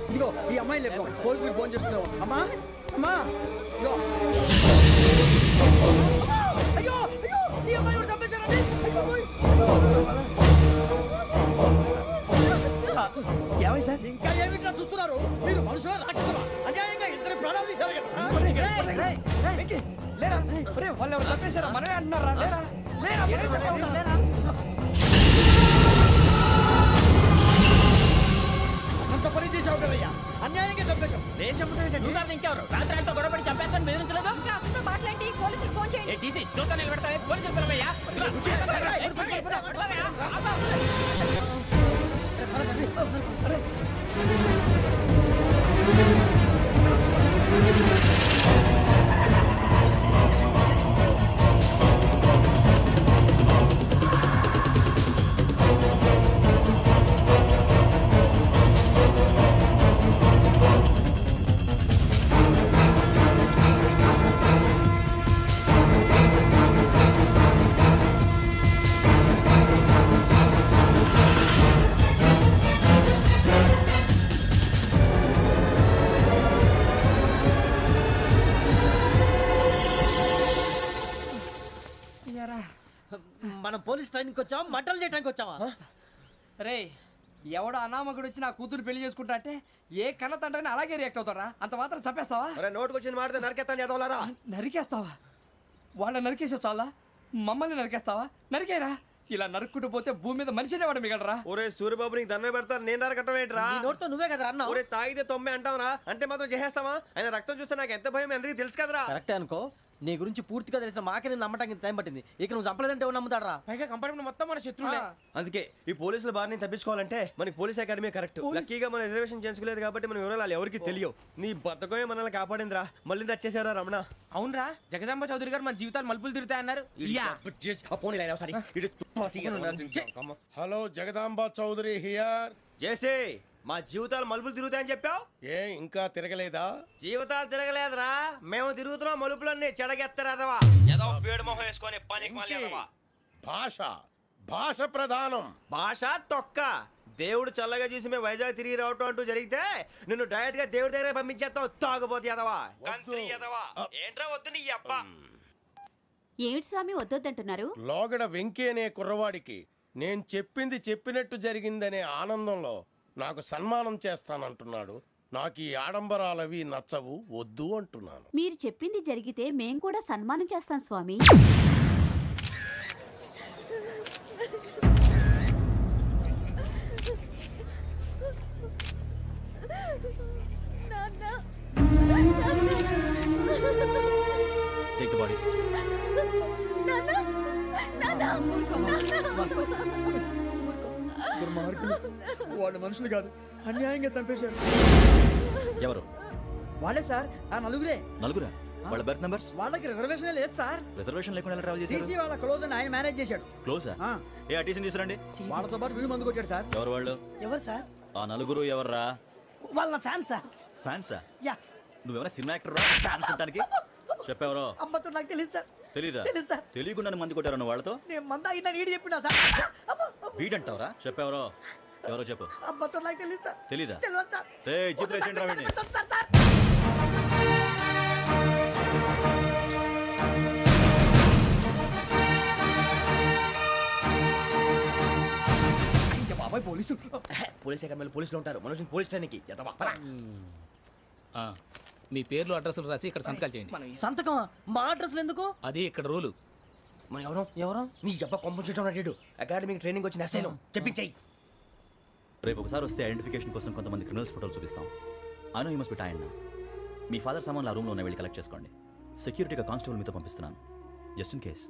ఇదిగో ఈ అమ్మాయి లేపు పోలీసులకు ఫోన్ చేస్తున్నావు. అమ్మా అమ్మా ఇదిగో. అయ్యో అయ్యో ఈ అమ్మాయి కూడా చంపేశారండి. ఏమై సార్? ఇంకా ఏమిట్లా చూస్తున్నారు? మీరు మనుషుల రాక్షసులా? అన్యాయంగా ఇద్దరు ప్రాణాలు తీశారు కదా. లేరా వాళ్ళు ఎవరు చంపేశారా? మనమే అంటున్నారా? లేరా అంత పని చేసావు కదయ్యా, అన్యాయంగా చంపేశావు. నేను చెప్పడం ఇంకెవరు రాత్రి అంతా గొడవపడి చంపేస్తాను బెదిరించలేదు. మాట్లాడి పోలీసులకు ఫోన్ చేయండి. టీసీ చూస్తా నిలబెడతా పోలీసులు పిలవయ్యా. మనం పోలీస్ ట్రైనింగ్ వచ్చావా, మటలు చేయడానికి వచ్చావా? రే ఎవడో అనామకుడు వచ్చి నా కూతురు పెళ్లి చేసుకుంటా అంటే ఏ కన్న తండ్రిని అలాగే రియాక్ట్ అవుతారా? అంత మాత్రం చంపేస్తావా? నోటుకు వచ్చింది మాడితే నరికెత్తాను చదవాలరా. నరికేస్తావా? వాళ్ళని నరికేసావు చాలా, మమ్మల్ని నరికేస్తావా? నరికేరా. ఇలా నరుక్కుంటూ పోతే భూమి మీద మనిషినే వాడు మిగలరా. ఒరే సూర్యబాబు నీకు దండ పెడతాను, నేను నరకటం ఏంట్రా? నోటితో నువ్వే కదా అన్నా. ఒరే తాగితే 90 అంటావరా? అంటే మాత్రం చేసేస్తావా? ఆయన రక్తం చూస్తే నాకు ఎంత భయం అందరికీ తెలుసు కదరా. కరెక్టే అనుకో, నీ గురించి పూర్తిగా తెలిసిన మాకే నేను నమ్మటానికి టైం పట్టింది. ఇక నువ్వు చంపలేదంటే ఎవరు నమ్ముతాడరా? పైగా కంపార్ట్మెంట్ మొత్తం మన శత్రువులే. అందుకే ఈ పోలీసుల బారిని తప్పించుకోవాలంటే మనకి పోలీస్ అకాడమీ కరెక్ట్. లక్కీగా మన రిజర్వేషన్ చేసుకోలేదు కాబట్టి మన వివరాలు ఎవరికి తెలియవు. నీ బతకమే మనల్ని కాపాడిందిరా. మళ్ళీ వచ్చేసారా రమణ? అవునరా, జగదాంబ చౌదరి గారు మన జీవితాలు మలుపులు తిరుగుతాయన్నారు. Hello Jagadamba Chowdary here. చేసే మా జీవితాలు మలుపులు తిరుగుతాయని చెప్పావు. ఏ ఇంకా తిరగలేదా? జీవితాలు తిరగలేదురా, మేము తిరుగుతున్నాం మలుపులన్నీ. చెడగెత్తరాదవా ఏదో పేడు మొహం వేసుకొని పనికి మళ్ళీ భాష ప్రధానం. భాష తొక్క. దేవుడు చల్లగా చూసి మేము వైజాగ్ తిరిగి రావటం అంటూ జరిగితే నిన్ను డైరెక్ట్ గా దేవుడి దగ్గర పంపించేస్తాం. తాగబోతు ఎదవా, కంత్రి ఎదవా. ఏంట్రా వద్దు నీ అబ్బా. ఏమిటి స్వామి వద్దొద్దంటున్నారు? లోగడ వెంకీ అనే కుర్రవాడికి నేను చెప్పింది చెప్పినట్టు జరిగిందనే ఆనందంలో నాకు సన్మానం చేస్తానంటున్నాడు. నాకు ఈ ఆడంబరాలవి నచ్చవు, వద్దు అంటున్నాను. మీరు చెప్పింది జరిగితే మేం కూడా సన్మానం చేస్తాం స్వామి. Take the bodies. దుర్మార్గులు వాళ్ళు మనుషులు కాదు, అన్యాయంగా చంపేశారు. ఎవరు? వాళ్ళే సార్, ఆ నలుగురే. నలుగురా? వాళ్ళ బర్త్ నంబర్స్? వాళ్ళకి రిజర్వేషన్ లేదు సార్. రిజర్వేషన్ లేకుండా ఎలా ట్రావెల్ చేశారు? టీసీ వాళ్ళ క్లోజ్ అని ఆయన మేనేజ్ చేశాడు. క్లోజా? ఆ. ఏ ఆ టీసీని తీసుకురండి. వాళ్ళతో పాటు వీడు మందు కొట్టాడు సార్. ఎవరు వాళ్ళు? ఎవరు సార్? ఆ నలుగురు ఎవర్రా? వాళ్ళ ఫ్యాన్ సార్. ఫ్యాన్సా? యా. నువ్వెవరా సినిమా యాక్టర్ రా ఫ్యాన్స్ అంటానికి? చెప్పెవరో? అమ్మతో నాకు తెలియదు సార్. తెలీదా? తెలుసు సార్. తెలియకుండా మంది కొట్టారు వాళ్ళతో? నేను మంద అయినా నీడు చెప్పినా సార్. వీడంటావరా? చెప్పెవరో? ఎవరో చెప్పు. అమ్మతో నాకు తెలియదు సార్. తెలీదా? తెలియదు సార్. ఏయ్ జీప్ రేషన్ రా వీడిని. Sir sir. అయ్య బాబాయ్ పోలీసు. పోలీస్ అకాడమీలో పోలీసులు ఉంటారు, మనుషులు పోలీస్ స్టేషన్కి ఎదవా. మీ పేర్లు అడ్రస్లు రాసి ఇక్కడ సంతకాలు చేయండి. సంతకం మా అడ్రస్ ఎందుకు? అది ఇక్కడ రూలు. మనం ఎవరు నీ అబ్బా పంపించడం అడిగాడు. అకాడమిక్ ట్రైనింగ్ వచ్చిన అసైలం చెప్పించాయి. రేపు ఒకసారి వస్తే ఐడెంటిఫికేషన్ కోసం కొంతమంది క్రిమినల్స్ ఫోటోలు చూపిస్తాం. I know you must be tired now. Me father సామాన్లు ఆ రూమ్లో ఉన్న వెళ్ళి కలెక్ట్ చేసుకోండి. సెక్యూరిటీగా కానిస్టేబుల్ మీతో పంపిస్తున్నాను, just in case.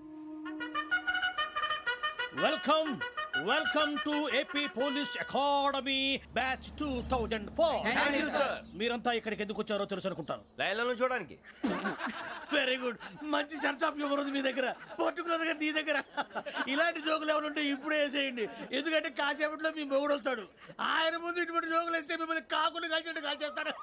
Welcome to AP police academy batch 2004. మీరంతా ఇక్కడికి ఎందుకు వచ్చారో తెలుసు అనుకుంటాను. లైన్లో చూడడానికి. వెరీ గుడ్, మంచి సెన్స్ ఆఫ్ హ్యూమర్ ఉంది మీ దగ్గర, పర్టికులర్ గా నీ దగ్గర. ఇలాంటి జోకులు ఏమైనా ఉంటే ఇప్పుడే వేసేయండి, ఎందుకంటే కాసేపట్లో మీ మొగుడు వస్తాడు. ఆయన ముందు ఇటువంటి జోకులు వేస్తే మిమ్మల్ని కాకుని కాల్చేట్టు కాల్చేస్తాడు.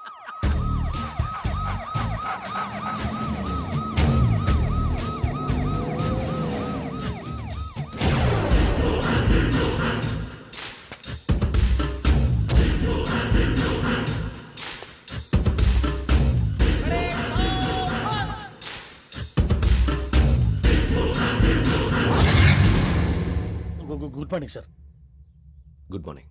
Good morning sir. Good morning.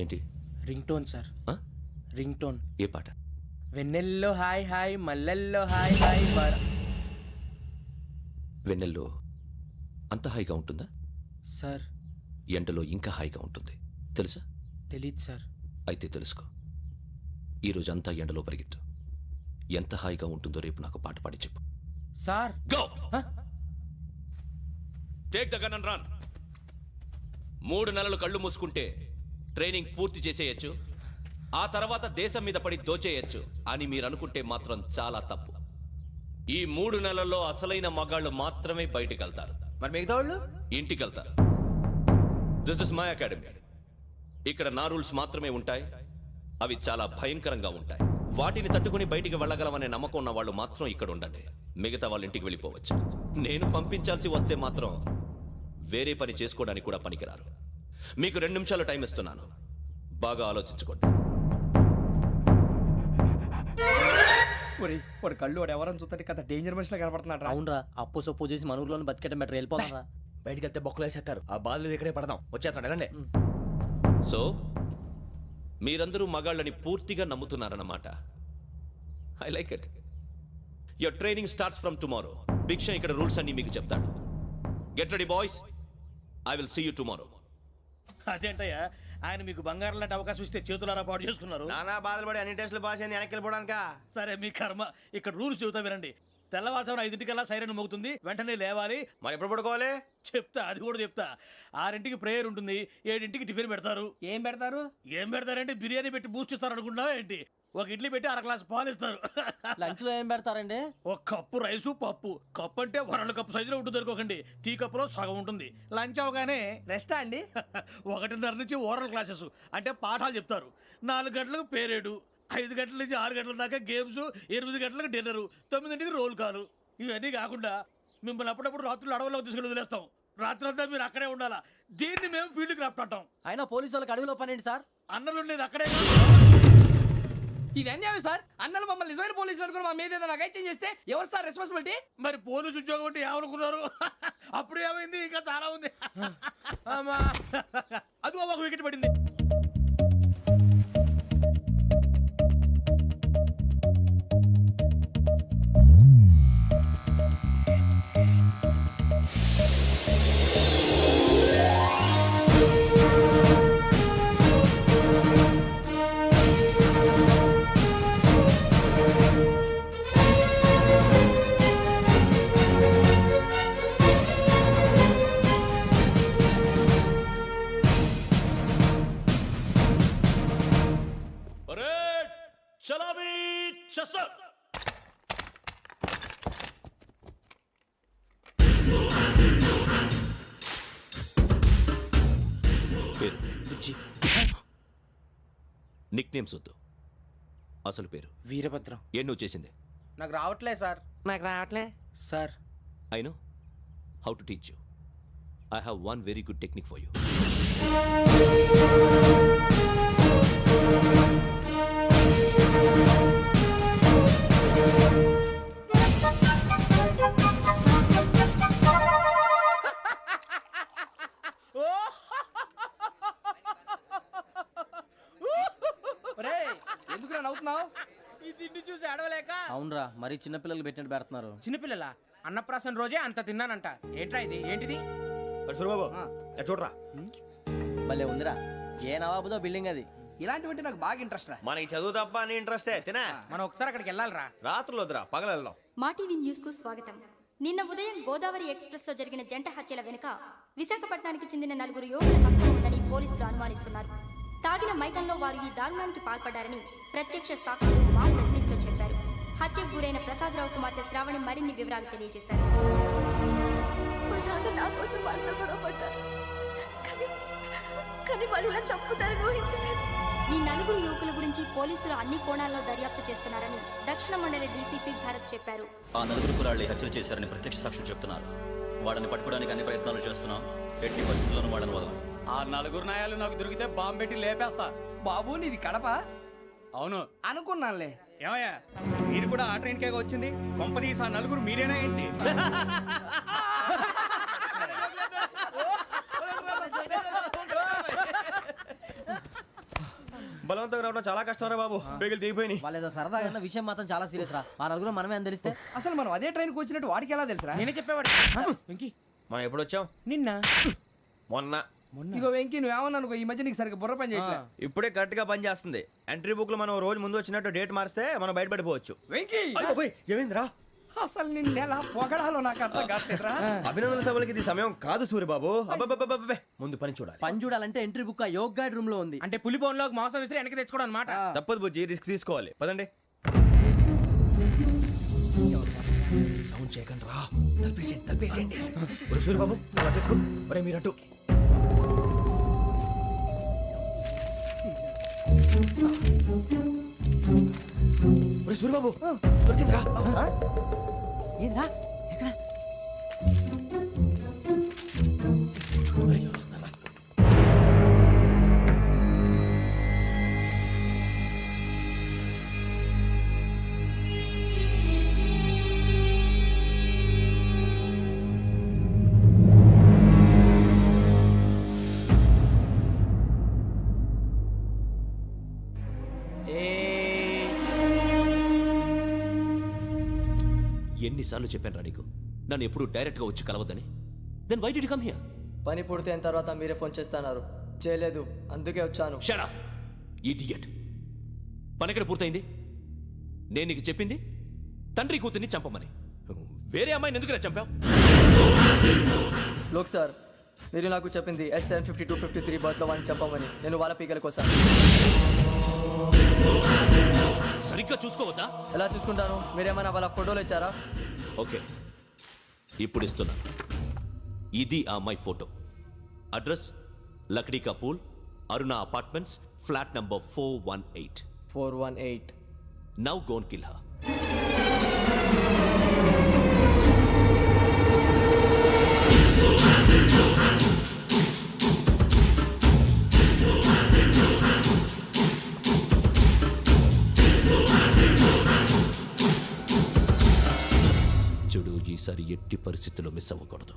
ఏంటి? Ring tone sir. Ring tone. ఏ పాట? వెన్నెల్లో హాయ్ హాయ్, మల్లెల్లో హాయ్ హాయ్. వెన్నెల్లో అంత హాయిగా ఉంటుందా? సార్ ఎండలో ఇంకా హాయిగా ఉంటుంది తెలుసా? తెలీదు సార్. అయితే తెలుసుకో, ఈరోజు అంతా ఎండలో పరిగెత్తు. ఎంత హాయిగా ఉంటుందో రేపు నాకు పాట పాడి చెప్పు. Sir go take the gun and run. 3 నెలలు కళ్ళు మూసుకుంటే ట్రైనింగ్ పూర్తి చేసేయచ్చు, ఆ తర్వాత దేశం మీద పడి దోచేయచ్చు అని మీరు అనుకుంటే మాత్రం చాలా తప్పు. ఈ 3 నెలల్లో అసలైన మగాళ్ళు మాత్రమే బయటికి వెళ్తారు. మరి మిగతా వాళ్ళు ఇంటికి వెళ్తారు. This is my academy. ఇక్కడ నా రూల్స్ మాత్రమే ఉంటాయి, అవి చాలా భయంకరంగా ఉంటాయి. వాటిని తట్టుకుని బయటికి వెళ్ళగలమనే నమ్మకం ఉన్న వాళ్ళు మాత్రం ఇక్కడ ఉండండి, మిగతా వాళ్ళ ఇంటికి వెళ్ళిపోవచ్చు. నేను పంపించాల్సి వస్తే మాత్రం వేరే పని చేసుకోవడానికి కూడా పనికిరారు. మీకు 2 నిమిషాలు టైం ఇస్తున్నాను, బాగా ఆలోచించుకోండి. వాడు కళ్ళు వాడు ఎవరని చూస్తే కదా డేంజర్ మనిషిలో కనపడుతున్నాడు. అవునరా, అప్పు సొప్పు చేసి మన ఊర్లో బతికేయడం బెటర్. వెళ్ళిపోతారా? బయటికి వెళ్తే బొక్కలు వేసేస్తారు. ఆ బాధలు ఇక్కడే పడదాం. వచ్చేస్తాడు వెళ్ళండి. సో మీరందరూ మగాళ్ళని పూర్తిగా నమ్ముతున్నారన్నమాట. I like it. Your training starts from tomorrow. Bhiksha ఇక్కడ రూల్స్ అన్ని మీకు చెప్తాడు. Get ready boys, I will see you tomorrow. అదేంటయ్యా, ఆయన మీకు బంగారం లాంటి అవకాశం ఇస్తే చేతులారా పాటు చేసుకున్నారు. నానా బాధలు పడి అన్ని టెస్టులు పాస్ అయింది, వెనక్కి వెళ్ళిపోవడానికా? సరే మీ కర్మ. ఇక్కడ రూల్స్ చెబుతా వినండి. తెల్లవారుజామున 5 సైరన్ మోగుతుంది, వెంటనే లేవాలి. మరి ఎప్పుడు పడుకోవాలి? చెప్తా, అది కూడా చెప్తా. 6 ప్రేయర్ ఉంటుంది, 7 టిఫిన్ పెడతారు. ఏం పెడతారు? ఏం పెడతారంటే బిర్యానీ పెట్టి బూస్ట్ ఇస్తారు అనుకుంటున్నావా ఏంటి? ఒక ఇడ్లీ పెట్టి 1 గ్లాస్ పాలు ఇస్తారు. లంచ్ లో ఏం పెడతారండి? ఒక కప్పు రైసు పప్పు. కప్పు అంటే 1 కప్పు సైజులో ఉంటుంది అనుకోకండి, టీ కప్పులో సగం ఉంటుంది. లంచ్ అవగానే రెస్టా అండి? 1:30 నుంచి ఓరల్ క్లాసెస్ అంటే పాఠాలు చెప్తారు. 4 గంటలకు పేరేడు, 5 గంటల నుంచి 6 గంటల దాకా గేమ్స్, 8 గంటలకు డిన్నరు, 9ంటికి రోల్ కాలు. ఇవన్నీ కాకుండా మిమ్మల్ని అప్పుడప్పుడు రాత్రులు అడవుల్లో తీసుకెళ్ళి వదిలేస్తాం. రాత్రంతా మీరు అక్కడే ఉండాలా. దీన్ని మేము ఫీల్డ్ క్రాఫ్ట్ అంటాం. అయినా పోలీసు వాళ్ళకి అడవిలో పని ఏంటి సార్? అన్నలు ఉండేది అక్కడే. ఇది అన్యాయం సార్. అన్నలు మమ్మల్ని నిజమైన పోలీసులు అనుకుని మా మీద ఏదైనా చేంజ్ చేస్తే ఎవరు సార్ రెస్పాన్సిబిలిటీ? మరి పోలీసు ఉద్యోగం అంటే ఏమనుకున్నారు? అప్పుడు ఏమైంది, ఇంకా చాలా ఉంది. అది ఒక వికెట్ పడింది. చలామీ చసర్. పేరు నిక్ నేమ్స్ వద్దు, అసలు పేరు. వీరభద్రం. ఏం నువ్వు చేసింది? నాకు రావట్లే సార్. నాకు రావట్లే sir. I know how to teach you. I have one very good technique for you. ఎందుకు నవ్వుతున్నావు? ఈ తిండి చూసి అడవలేక. అవునరా, మరి చిన్నపిల్లలు పెట్టినట్టు పెడుతున్నారు. చిన్నపిల్లల అన్నప్రాసన రోజే అంత తిన్నానంట. ఏంట్రా ఇది? ఏంటిది? సూరిబాబు చూడరా. భలే ఉందిరా. ఏ నవాబుదో బిల్డింగ్ అది. ఇలాంటివంటే నాకు బాగా ఇంట్రెస్ట్ రా. మనకి చదువు తప్ప అని ఇంట్రెస్టే తినా. మనం ఒకసారి అక్కడికి వెళ్ళాలిరా. రాత్రులు వద్దురా, పగలు వెళ్దాం. మా టీవీ న్యూస్ కు స్వాగతం. నిన్న ఉదయం గోదావరి ఎక్స్ప్రెస్ లో జరిగిన జంట హత్యల వెనుక విశాఖపట్నానికి చెందిన 4 యువకుల హస్తం ఉందని పోలీసులు అనుమానిస్తున్నారు. తాగిన మైకంలో వారు ఈ దారుణానికి పాల్పడ్డారని ప్రత్యక్ష సాక్షులు మా ప్రతినిధితో చెప్పారు. హత్యకు గురైన ప్రసాదరావు కుమార్తె శ్రావణి మరిన్ని వివరాలు తెలియజేశారు. మా నాన్న నా కోసం వాళ్ళతో గొడవ పడ్డారు, కానీ వాళ్ళు ఇలా చంపుతారని ఊహించలేదు. ఈ 4 యువకుల గురించి పోలీసులు అన్ని కోణాల్లో దర్యాప్తు చేస్తున్నారని దక్షిణ మండలి డీసీపీ భరత్ చెప్పారు. ఆ 4 కుర్రాళ్ళే హత్యలు చేశారని ప్రత్యక్ష సాక్షులు చెప్తున్నారు. వాళ్ళని పట్టుకోవడానికి అన్ని ప్రయత్నాలు చేస్తున్నాం. ఎట్టి పరిస్థితుల్లోనూ వాళ్ళని వదలం. ఆ 4 నాయాలు నాకు దొరికితే బాంబు పెట్టి లేపేస్తా. బాబు నీది కడప? అవును అనుకున్నానులే. ఏమయ్యా, మీరు కూడా ఆ ట్రైన్ కేగా వచ్చింది? కొంపదీసి ఆ 4 మీరేనా ఏంటి? బలవంతంగా రావడం చాలా కష్టం రా బాబు. బేగులు దిగిపోయినాయి. వాళ్ళేదో సరదాగా విషయం మాత్రం చాలా సీరియస్ రా. ఆ 4 మనమే అని తెలిస్తే అసలు మనం అదే ట్రైన్కి వచ్చినట్టు వాడికి ఎలా తెలుసురా? నేనే చెప్పేవాడు. వెంకీ మనం ఎప్పుడు వచ్చాం? నిన్న మొన్న. ఇగో వెంకీ నువ్వేమన్నా అనుకో, ఈ మధ్య నీకు సరిగ్గా బుర్ర పని చేయట్లే. ఇప్పుడే కరెక్ట్ గా పని చేస్తుంది. ఎంట్రీ బుక్ లో మనం రోజు ముందు వచ్చినట్టు డేట్ మారిస్తే మనం బయటపడిపోవచ్చు. వెంకీ ఏమైందిరా? అసలు నిన్న ఎలా పొగడాలో నాకు అర్థం కాట్లేదురా. అభినందన సభలకి ఇది సమయం కాదు సూరిబాబు. అబ్బబ్బబ్బబ్బబ్బే, ముందు పని చూడాలి. పని చూడాలంటే ఎంట్రీ బుక్ ఆ యోగ్ గైడ్ రూమ్ లో ఉంది. అంటే పులి బోన్లోకి మాంసం విసిరి వెనక్కి తెచ్చుకోవడం అనమాట. తప్పదు బుజ్జి, రిస్క్ తీసుకోవాలి. పదండి. సౌండ్ చేయకండి రా. తలపేసేయండి. సూరిబాబు మీరట్టు. సూరిబాబు దొరికిందిరా. ఏంద్రా ఎక్కడ? ఎన్నిసార్లు చెప్పాను రా నీకు, నన్ను ఎప్పుడు డైరెక్ట్ గా వచ్చి కలవద్దని? Then why did you come here? పని పూర్తయిన తర్వాత మీరే ఫోన్ చేస్తున్నారు. చేయలేదు, అందుకే వచ్చాను. Shut up idiot. పని ఎక్కడ పూర్తయింది? నేను నీకు చెప్పింది తండ్రి కూతుర్ని చంపమని. వేరే అమ్మాయిని ఎందుకు చంపావు? లోక్ సార్, మీరు నాకు చెప్పింది S75253 బర్త్ లో వాడిని చంపమని. నేను వాళ్ళ పీకల కోసం. సరిగ్గా చూసుకోవద్దా? ఎలా చూసుకుంటాను? మీరేమైనా వాళ్ళ ఫోటోలు ఇచ్చారా? ఓకే, ఇప్పుడు ఇస్తున్నా. ఇది ఆ అమ్మాయి ఫోటో. అడ్రస్ లక్డీ కా pool, Aruna apartments, flat number 418. 418. Now go and kill her. ఈసారి ఎట్టి పరిస్థితుల్లో మిస్ అవ్వకూడదు.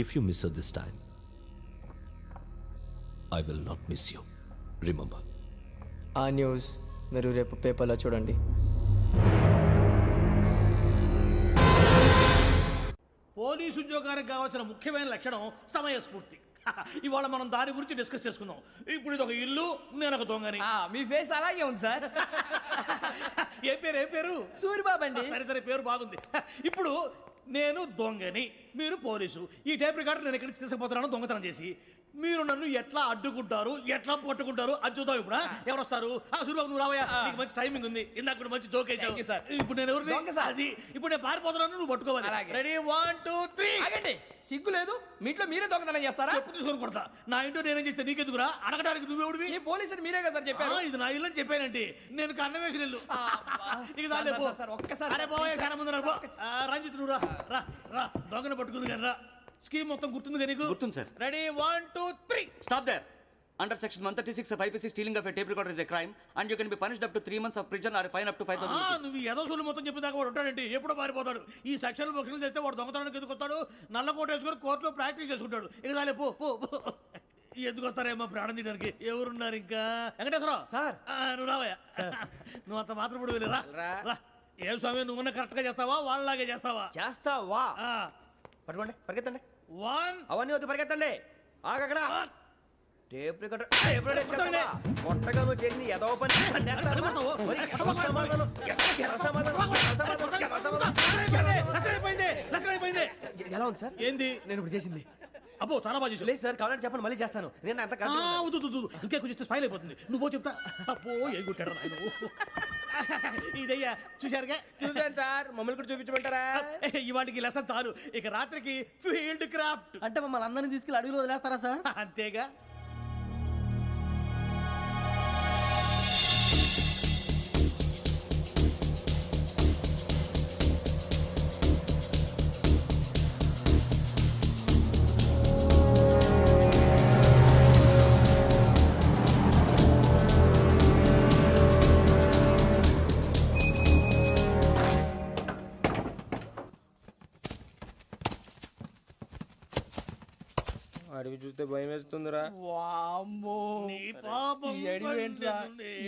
If you miss this time I will not miss you. Remember. ఆ న్యూస్ మీరు రేపు పేపర్లో చూడండి. పోలీసు ఉద్యోగానికి కావాల్సిన ముఖ్యమైన లక్షణం సమయస్ఫూర్తి. ఇవాళ మనం దాని గురించి డిస్కస్ చేసుకుందాం. ఇప్పుడు ఇది ఒక ఇల్లు, నేను ఒక దొంగని. మీ ఫేస్ అలాగే ఉంది సార్. ఏ పేరు? సూరిబాబు అండి. సరే పేరు బాగుంది. ఇప్పుడు నేను దొంగని, మీరు పోలీసు. ఈ టైప్ రికార్డు నేను ఎక్కడికి తీసుకుపోతున్నాను దొంగతనం చేసి. మీరు నన్ను ఎట్లా అడ్డుకుంటారు, ఎట్లా పట్టుకుంటారు అది చూద్దాం. ఇప్పుడు ఎవరు వస్తారు? సూరిబాబు నువ్వు రావయ్యా, నీకు మంచి టైమింగ్ ఉంది. ఇందాక కూడా మంచి జోక్ వేసావు సార్. ఇప్పుడు నేను ఎవరు? అది ఇప్పుడు నేను పారిపోతున్నాను, నువ్వు పట్టుకోవాలి. రెడీ 1 2 3. ఆగండి, సిగ్గు లేదు? మీ ఇంట్లో మీరే దొంగతనం చేస్తారా? చెప్పు తీసుకొని కొడతా. నా ఇంట్లో నేనేం చేస్తే నీకెందుకురా? అడగడానికి నువ్వెవడివి? ఈ పోలీసులు మీరే కదా సార్ చెప్పారు. ఇది నా ఇల్లు అని చెప్పానంటే నేను కన్నం వేసిన ఇల్లు. ఇక చాలే పో. ఒక్కసారి అరే బావయ్య కన్న ముందు రంజిత్ నువ్వు రా దొంగను పట్టుకుంది కానీ రా. స్కీమ్ మొత్తం గుర్తుంది కదా నీకు? గుర్తుంది sir. Ready 1 2 3. Stop there. Under section 136 of IPC, stealing of a tape recorder is a crime and you can be punished up to 3 months of prison or a fine up to 5,000 rupees. నువ్వు ఏదో సొల్లు మొత్తం చెప్పేదాకా వాడు ఉంటాడండి. ఎప్పుడో పారిపోతాడు. ఈ సెక్షన్ బొక్షన్లు చేస్తే వాడు దొంగతనానికి ఎందుకు వస్తాడు? నల్ల కోట వేసుకొని కోర్టులో ప్రాక్టీస్ చేసుకుంటాడు. ఇక చాలే పో. ఎందుకు వస్తారేమో ప్రాణం తీయడానికి. ఎవరున్నారు ఇంకా? వెంకటేశ్వరరావు సార్, నువ్వు రావయ్యా. నువ్వు అంత మాత్రం ఇప్పుడు వెళ్ళి రా. ఏం స్వామి, నువ్వు కరెక్ట్ గా చేస్తావా వాళ్ళలాగే చేస్తావా? చేస్తావా? పట్టుకోండి, పరిగెత్తండి. 1 అవన్నీ వద్దు, పరిగెత్తండి. ఆగక్కడ టేప్ రికార్డర్ కొట్టగా నువ్వు చేసింది ఏదో పని. ఎలా ఉంది సార్? ఏంది నేను ఇప్పుడు చేసింది? అబ్బో చాలా బాగా చేసావు. లేదు సార్, కావాలంటే చెప్పండి, మళ్ళీ చేస్తాను. నేను అంత ఇంకే కొంచెం స్మైల్ అయిపోతుంది. నువ్వు చెప్తా. అబ్బో ఏ గుట్టాడు ఆయన. ఇదయ్యా చూశారుగా? చూసాను సార్. మమ్మల్ని కూడా చూపించమంటారా? ఇవాటికి లెసన్ చాలు. ఇక రాత్రికి ఫీల్డ్ క్రాఫ్ట్. అంటే మమ్మల్ని అందరినీ తీసుకెళ్ళి అడుగులో వదిలేస్తారా సార్? అంతేగా. అడవి చూస్తే భయం వేస్తుందిరా. వామ్మో, నీ పాపం ఈ అడవి ఏంట్రా?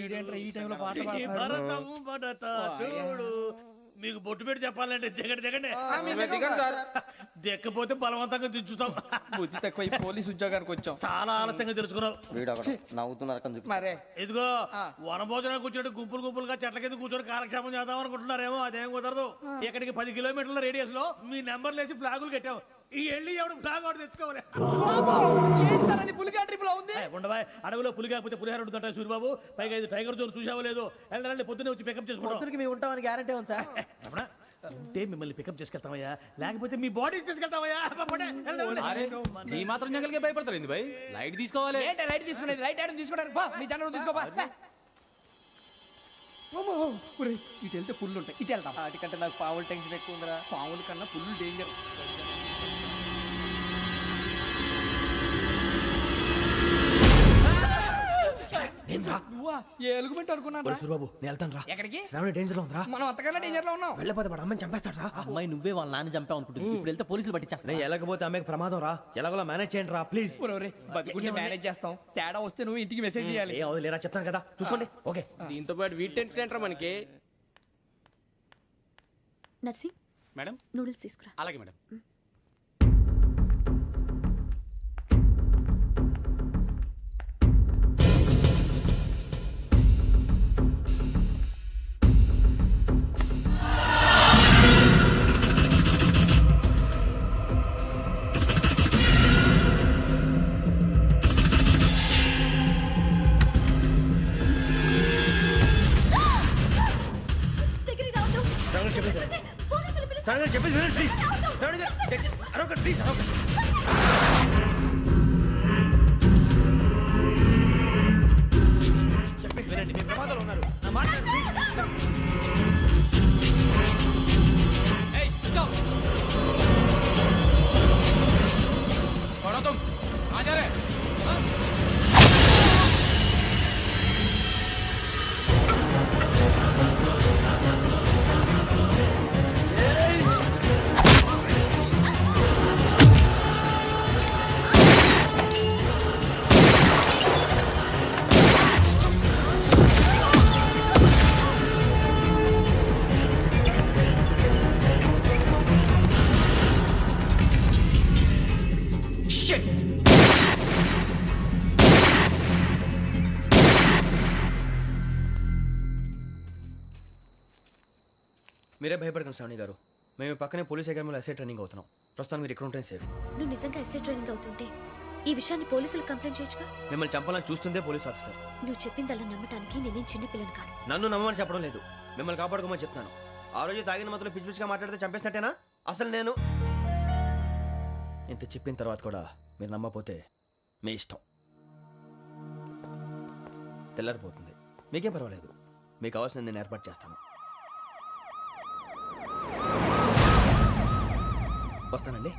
ఈడేంట్రా ఈ టైంలో పాట పాడుతున్నాడు? భరతం భరత చూడు. మీకు బొట్టు పెట్టి చెప్పాలంటే దిగండి. దిక్కపోతే బలవంతంగా దించుతాం. బుద్ధి తక్కువ. ఈ పోలీసు ఉద్యోగానికి వచ్చాం. చాలా ఆలస్యంగా తెలుసుకున్నావు. నవ్వుతున్నారు. ఇదిగో వనభోజనానికి కూర్చోండి, గుంపులుగా చెట్ల కింద కూర్చొని కాలక్షేపం చేద్దాం అనుకుంటున్నారేమో. అదేం కుదరదు. ఇక్కడికి 10 కిలోమీటర్ల రేడియస్ లో మీ నెంబర్లు వేసి ఫ్లాగులు కట్టాం. ఈ వెళ్ళి ఎవడు ఫ్లాగ్ ఒకటి తెచ్చుకోవాలి. పులిగా ట్రిప్ లో ఉంది. ఉండవా, అడవిలో పులి కాకపోతే పులిహార ఉంటుంటా సూరిబాబు. పైగా ఇది టైగర్ జోన్ చూసావో లేదో. వెళ్ళండి, పొద్దున్నే వచ్చి పికప్ చేసుకుంటాం. మేము ఉంటామని గ్యారంటీ ఉంది సార్. ఉంటే మిమ్మల్ని పికప్ చేసుకెళ్తామయ్యా, లేకపోతే మీ బాడీ తీసుకెళ్తామయ్యా. నీ మాత్రం జంగల్కే భయపడతారు ఏంది భయ్? లైట్ తీసుకోవాలి. లైట్ తీసుకునేది? లైట్ ఆడని తీసుకోవడానికి నీ జంగల్ తీసుకోపా. ఇటు వెళ్తే పుల్లు ఉంటాయి, ఇటు వెళ్తాం. వాటికంటే నాకు పావులు టెన్షన్ ఎక్కువ ఉందిరా. పావుల కన్నా పుల్లు డేంజర్. ఎలుగుబెట్టి అనుకున్నాను. సూరిబాబు నేను వెళ్తాను రా. ఎక్కడికి? శ్రావణి డేంజర్ లో ఉందిరా. మనం అంతకన్నా డేంజర్ లో ఉన్నాం. వెళ్ళపోతే వాడు అమ్మని చంపేస్తాడు రా. అమ్మాయి నువ్వే వాళ్ళ నాన్న చంపావు అనుకుంటుంది. ఇప్పుడు వెళ్తే పోలీసులు పట్టించేస్తా. నేను వెళ్ళకపోతే అమ్మాయికి ప్రమాదం రా. ఎలాగోలా మేనేజ్ చేయండి రా ప్లీజ్. బతుకుంటే మేనేజ్ చేస్తాం. తేడా వస్తే నువ్వు ఇంటికి మెసేజ్ చేయాలి. ఏ లేరా చెప్తాను కదా, చూసుకోండి. ఓకే. దీంతో పాటు వీటి టెన్షన్ ఏంట్రా మనకి? నర్సి మేడం నూడిల్స్ తీసుకురా. అలాగే మేడం. చెప్పేసి ప్లీజ్. శ్రావణి గారు అరొకటి ప్లీజ్. చెప్పేసి వినండి, మీ ప్రమాదాలు ఉన్నారు. నా మాట మీరే భయపడకండి శ్రావణి గారు. మేము పక్కనే పోలీస్ అకాడమీలో ఎస్ఐ ట్రైనింగ్ అవుతున్నాం. ప్రస్తుతం మీరు ఇక్కడ ఉంటే సేఫ్. నువ్వు నిజంగా ఎస్ఐ ట్రైనింగ్ అవుతుంటే ఈ విషయాన్ని పోలీసులకు కంప్లైంట్ చేయొచ్చుగా. మిమ్మల్ని చంపాలని చూస్తుందే పోలీస్ ఆఫీసర్. నువ్వు చెప్పిందల్లా నమ్మటానికి నేనేం చిన్నపిల్లని కాను. నన్ను నమ్మమని చెప్పడం లేదు, మిమ్మల్ని కాపాడుకోమని చెప్తున్నాను. ఆ రోజు తాగిన మొదలు పిచ్చి పిచ్చిగా మాట్లాడితే చంపేసినట్టేనా? అసలు నేను ఇంత చెప్పిన తర్వాత కూడా మీరు నమ్మపోతే మీ ఇష్టం. తెల్లారిపోతుంది, మీకేం పర్వాలేదు. మీకు కావాల్సిన నేను ఏర్పాటు చేస్తాను. వస్తానండి.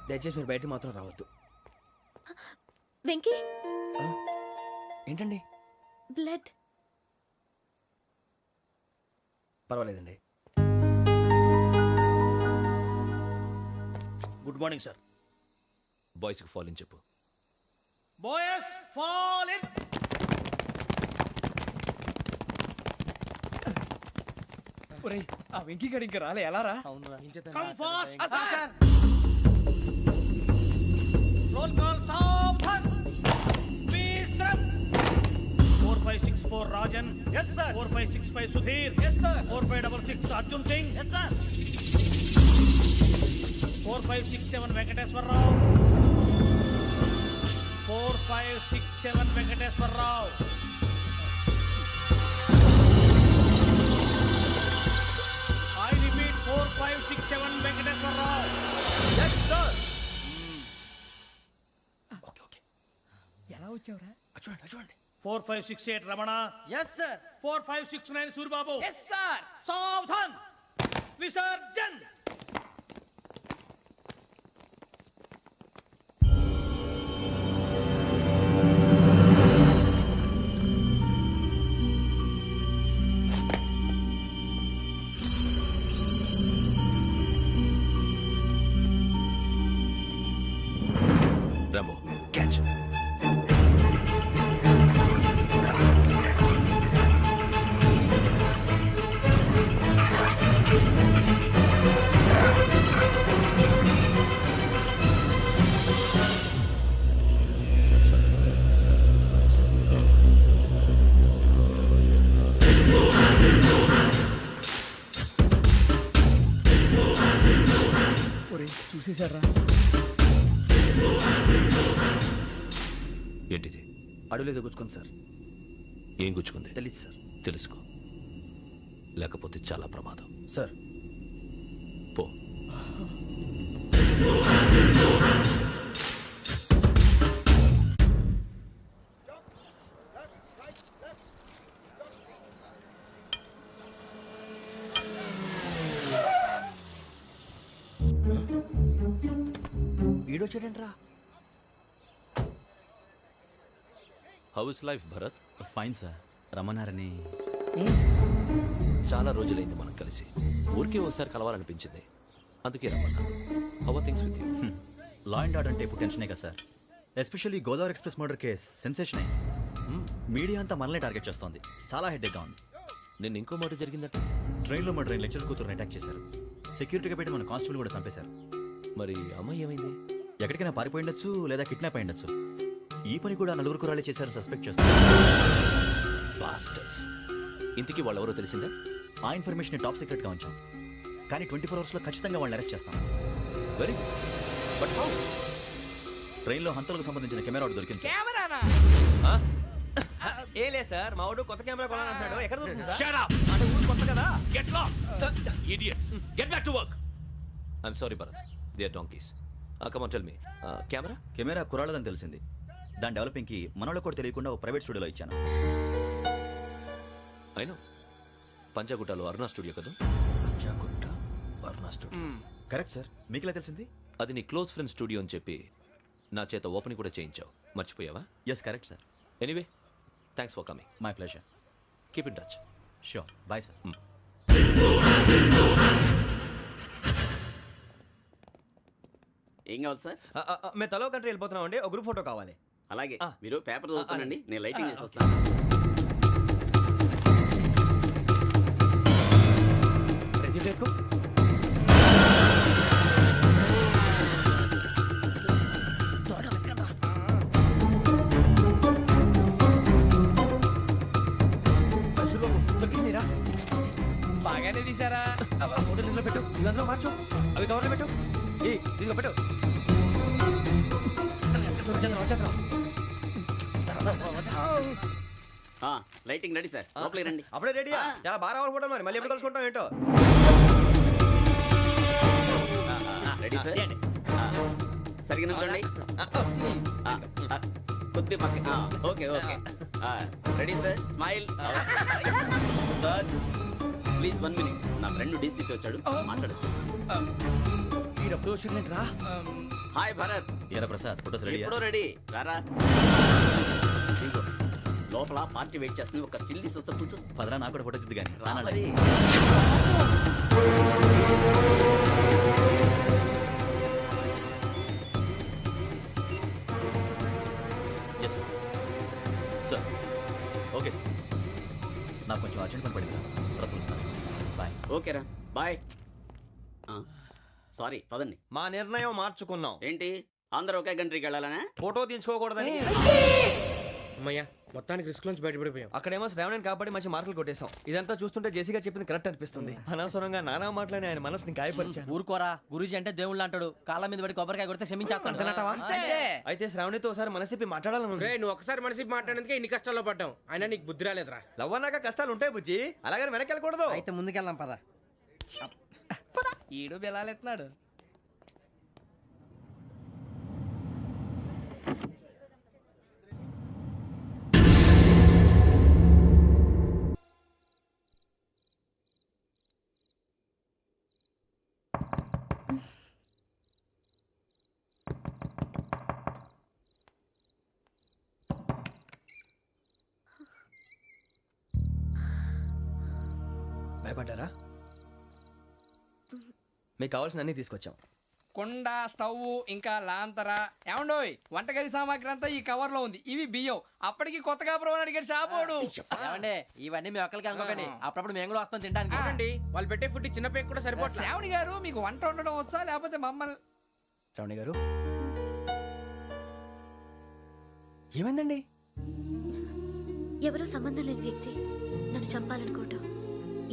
దయచేసి మీరు బయటికి మాత్రం రావద్దు. వెంకీ, ఏంటండి? బ్లడ్. పర్వాలేదండి. Good morning sir. బాయ్స్కి ఫాల్ ఇన్ చెప్పు. Boys fall in. ఒరేయ్, ఆ వెంకీ గడి ఇంకా రాలే, ఎలా రా? Come fast sir. Roll call సావధాన్. విశ్రమ్. 4564 Rajan. yes sir. 4565 Sudheer. yes sir. 4566 Arjun Singh. yes sir. 4567 Venkateswararao. 4567 Venkateswararao. I repeat 4567 Venkateswararao. Yes, sir. Okay okay. ఎలా వచ్చావురా? చూడండి. 4568 Ramana. Yes sir. 4569 Suribabu. Yes sir. సావధాన్. విసర్జన్. Rambo catch. ఒరేయ్, చూసేశారా? ఏంటిది? అడవిలో గుచ్చుకోండి సార్. ఏం గుచ్చుకుంది? తెలీదు సార్. తెలుసుకో, లేకపోతే చాలా ప్రమాదం. సార్ పో. ఈడొచ్చాడంట్రా. How is life Bharat? Fine sir. రమ్మన్నారని. చాలా రోజులైంది మనం కలిసి. ఊరికే ఒకసారి కలవాలనిపించింది, అందుకే రమ్మన్నా. How are things with you? Law and order అంటే ఇప్పుడు టెన్షనే కదా sir. Especially Godavari express murder case sensation అయింది. మీడియా అంతా మనల్ని టార్గెట్ చేస్తోంది. చాలా హెడ్ఏక్గా ఉంది. నేను ఇంకో మాట జరిగిందట. ట్రైన్లో మా ట్రైన్ లెక్చర్ కూతురుని అటాక్ చేశారు. సెక్యూరిటీగా పెట్టి మన కానిస్టేబుల్ కూడా చంపేశారు. మరి అమ్మాయి ఏమైంది? ఎక్కడికైనా పారిపోయి ఉండొచ్చు, లేదా కిడ్నాప్ అయి ఉండొచ్చు. ఈ పని కూడా నలుగురు కురాలే చేశారు సస్పెక్ట్ చేస్తారు. బాస్టర్స్. ఇంతకీ వాళ్ళెవరో తెలిసిందా? ఆ ఇన్ఫర్మేషన్ టాప్ సీక్రెట్గా ఉంచాం, కానీ 24 అవర్స్లో ఖచ్చితంగా వాళ్ళని అరెస్ట్ చేస్తాం. Very but how? ట్రైన్లో హంతలకు సంబంధించిన కెమెరా ఒకటి దొరికింది సార్. కెమెరానా? ఏలే సార్, మా వాడు కొత్త కెమెరా కొనాలంటున్నాడు. ఎక్కడ దొరుకుతుంది సార్? Shut up! అంటే ఊరు కొత్త కదా. Get lost! Idiots! Get back to work! I'm sorry, Bharat. They are donkeys. Come on, tell me. Camera? Camera కురాలదని తెలిసింది. దాని డెవలపింగ్కి మనలో కూడా తెలియకుండా ఒక ప్రైవేట్ స్టూడియోలో ఇచ్చాను. I know. పంజాగుట్టలో అరుణా స్టూడియో కదా? Panjagutta Aruna studio. Correct sir. మీకు ఎలా తెలిసింది? అది నీ క్లోజ్ ఫ్రెండ్ స్టూడియో అని చెప్పి నా చేత ఓపెనింగ్ కూడా చేయించావు. మర్చిపోయావా? Yes correct sir. Anyway, thanks for coming. My pleasure. Keep in touch. Sure. Bye sir. ఏం కావాలి సార్? మేము తలో కంట్రీ వెళ్ళిపోతున్నాం అండి. ఒక గ్రూప్ ఫోటో కావాలి. అలాగే, ఆ. మీరు పేపర్ చదువుతానండి, అలాగే. నేను లైటింగ్ ఆ, చేసి ఓకే. వస్తాను. ప్రదీప్ ఎక్కు. బాగానే తీసారా? ఫోటో ఇందులో పెట్టు, ఇవి అందులో మార్చు, అవి కవర్లో పెట్టు. ఇదిగో పెట్టు. వచ్చేద్దాం. లైటింగ్ రెడీ సార్, లోపలికి రండి. అప్పుడే రెడీ? చాలా బాగా రావాలి ఫోటో, మరి మళ్ళీ ఎప్పుడు కలుసుకుంటాం ఏంటో. రెడీ సార్, సరిగ్గా నుంచోండి. కొద్ది పక్క. Okay okay, ready sir, smile. Please 1 minute, నా ఫ్రెండ్ డీసీపీ వచ్చాడు, మాట్లాడచ్చు. ఎప్పుడు వచ్చిందంటరా? హాయ్ భరత్. ఎరా ప్రసాద్, ఫోటోస్ రెడీ? ఎప్పుడో రెడీ, రారా. ఇదిగో, లోపల పార్టీ వెయిట్ చేస్తుంది, ఒక స్టిల్ తీసి వస్తా, కూర్చో. పదరా, నాకు కూడా ఫోటో తిద్దు కానీ. మరి. Yes sir. Sir okay sir, నాకు కొంచెం అర్జెంట్ పని పడింది, తర్వాత పిలుస్తాను. బాయ్. ఓకేరా, బాయ్. సారీ, పదండి. మా నిర్ణయం మార్చుకున్నాం. ఏంటి, అందరూ ఒకే కంట్రీకి వెళ్ళాలనే? ఫోటో తీసుకోకూడదని. అమ్మయ్యా, మొత్తానికి రిస్క్ నుంచి బయటపడిపోయాం. అక్కడేమో శ్రావణిని కాబట్టి మంచి మార్కులు కొట్టేశాం. ఇదంతా చూస్తుంటే జేసీగా చెప్పింది కరెక్ట్ అనిపిస్తుంది. అనవసరంగా నానా మాటలని ఆయన మనసుని గాయపరిచాను. ఊరుకోరా, గురూజీ అంటే దేవుళ్ళు అంటాడు. కాళ్ళ మీద పడి కొబ్బరికాయ కొడితే క్షమించేస్తాను. అయితే శ్రావణితో ఒకసారి మనసిప్పి మాట్లాడాలను. నువ్వు ఒకసారి మనసి మాట్లాడేందుకే ఇన్ని కష్టాల్లో పడ్డాం. అయినా నీకు బుద్ధి రాలేదురా. లవ్ అన్నాక కష్టాలు ఉంటాయి బుజ్జి, అలాగని వెనక్కి వెళ్ళకూడదు. అయితే ముందుకెళ్దాం పద. ఈడు బెలాలెత్తున్నాడు. భయపడ్డారా? మీకు కావాల్సిన అన్ని తీసుకొచ్చాం. కుండ, స్టవ్, ఇంకా లాంతర. ఏమండోయ్, వంటగది సామాగ్రి అంతా ఈ కవర్ లో ఉంది. ఇవి బియ్యం. అప్పటికి కొత్తగా బ్రౌన్ అడిగాడు షాపోడు. ఏమండి, ఇవన్నీ మీ ఒక్కరికి అనుకోకండి, అప్పుడప్పుడు మేము కూడా వస్తాం తినడానికి. వాళ్ళు పెట్టే ఫుడ్ చిన్న పేక్ కూడా సరిపోతుంది. శ్రావణి గారు, మీకు వంట వండడం వచ్చా, లేకపోతే మమ్మల్ని? శ్రావణి గారు, ఏమైందండి? ఎవరో సంబంధం లేని వ్యక్తి నన్ను చంపాలనుకోవటం,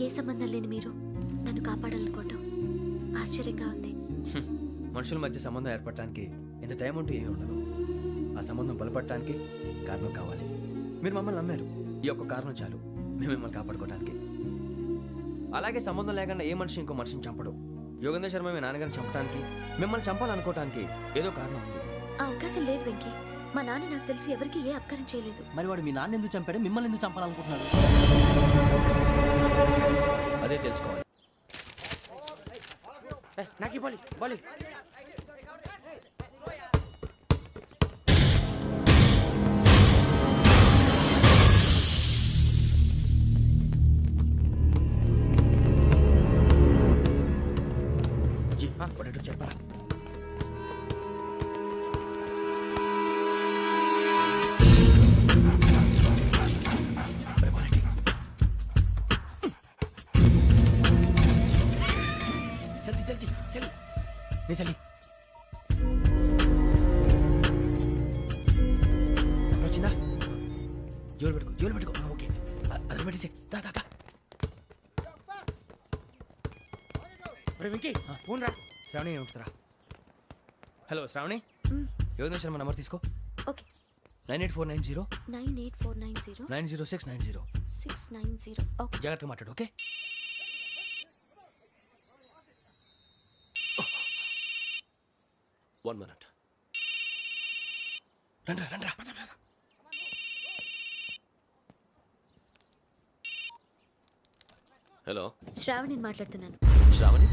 ఏ సంబంధం లేని మీరు నన్ను కాపాడాలనుకోవటం ఆశ్చర్యంగా ఉంది. మనుషుల మధ్య సంబంధం ఏర్పడటానికి ఇంత టైం ఉంటే ఏమీ ఉండదు. ఆ సంబంధం బలపడటానికి కారణం కావాలి. మీరు మమ్మల్ని నమ్మారు, ఈ ఒక్క కారణం చాలు మేము మిమ్మల్ని కాపాడుకోవడానికి. అలాగే సంబంధం లేకుండా ఏ మనిషి ఇంకో మనిషిని చంపడు. యోగేంద్ర శర్మ మీ నాన్నగారిని చంపడానికి, మిమ్మల్ని చంపాలనుకోవటానికి ఏదో కారణం ఉంది. ఆ అవకాశం లేదు వెంకీ. మా నాన్న నాకు తెలిసి ఎవరికి ఏ అపకారం చేయలేదు. మరి వాడు మీ నాన్న ఎందుకు చంపాడు, మిమ్మల్ని ఎందుకు చంపాలనుకుంటున్నాడు? అదే తెలుసుకోవాలి. నాకు బాలి బాలి. చెప్పరా? చలి వచ్చిందా? జోలు పెట్టుకో. ఓకే, అది పెట్టేసి వెంకీ, ఫోన్ రా. శ్రావణి ఏమిటిరా? హలో శ్రావణి, యోగేంద్ర శర్మ నంబర్ తీసుకో. ఓకే. 98490 98490 90690. 690. ఓకే, జాగ్రత్తగా మాట్లాడు. ఓకే. One minute. రండ్రా. హలో, శ్రావణిని మాట్లాడుతున్నాను. శ్రావణి?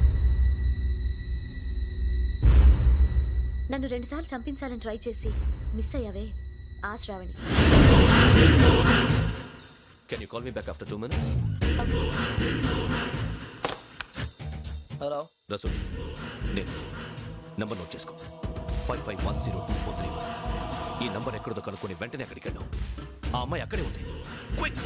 నన్ను 2 సార్లు చంపించాలని ట్రై చేసి మిస్ అయ్యావే, ఆ Sravani. Can you call me back after 2 minutes? Hello Rasool, నేను నంబర్ నోట్ చేసుకో. 55102435. ఈ నంబర్ ఎక్కడదో కనుక్కొని వెంటనే అక్కడికి వెళ్ళావు. ఆ అమ్మాయి అక్కడే ఉంది. క్విక్!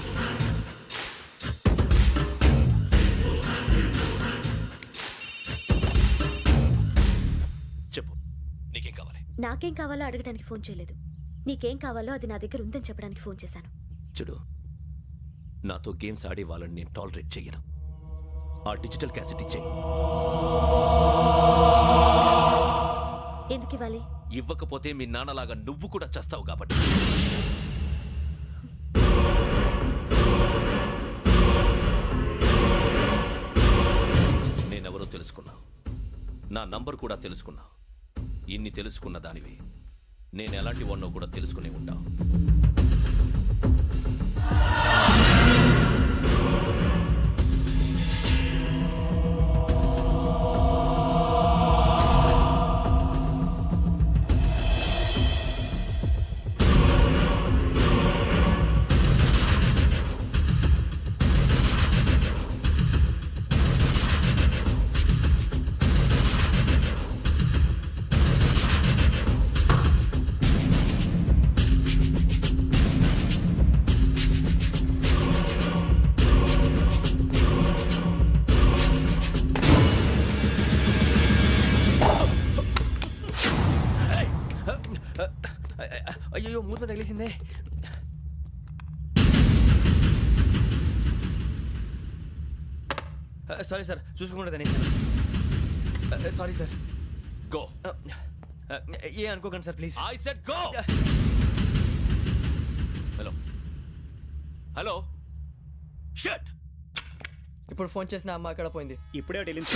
చెప్పు, నీకేం కావాలి? నాకేం కావాలో అడగడానికి ఫోన్ చేయలేదు. నీకేం కావాలో అది నా దగ్గర ఉందని చెప్పడానికి ఫోన్ చేశాను. చూడు, నాతో గేమ్స్ ఆడే వాళ్ళని నేను టాలరేట్ చెయ్యను. ఆ డిజిటల్ క్యాసెట్ ఇచ్చేయి. ఎందుకు ఇవ్వాలి? ఇవ్వకపోతే మీ నాన్నలాగా నువ్వు కూడా చస్తావు కాబట్టి. నేనెవరో తెలుసుకున్నావు, నా నంబర్ కూడా తెలుసుకున్నావు. ఇన్ని తెలుసుకున్న దానివి నేను ఎలాంటి వాడినో కూడా తెలుసుకునే ఉంటావు. అయ్యో మూత తగిలేసిందే. సారీ సార్, చూసుకోకుండా తినేసాను. Sorry sir. గో. ఏ అనుకోకండి sir please. I said go. Hello hello shut. ఇప్పుడు ఫోన్ చేసిన అమ్మ అక్కడ పోయింది. ఇప్పుడే వెళ్ళింది.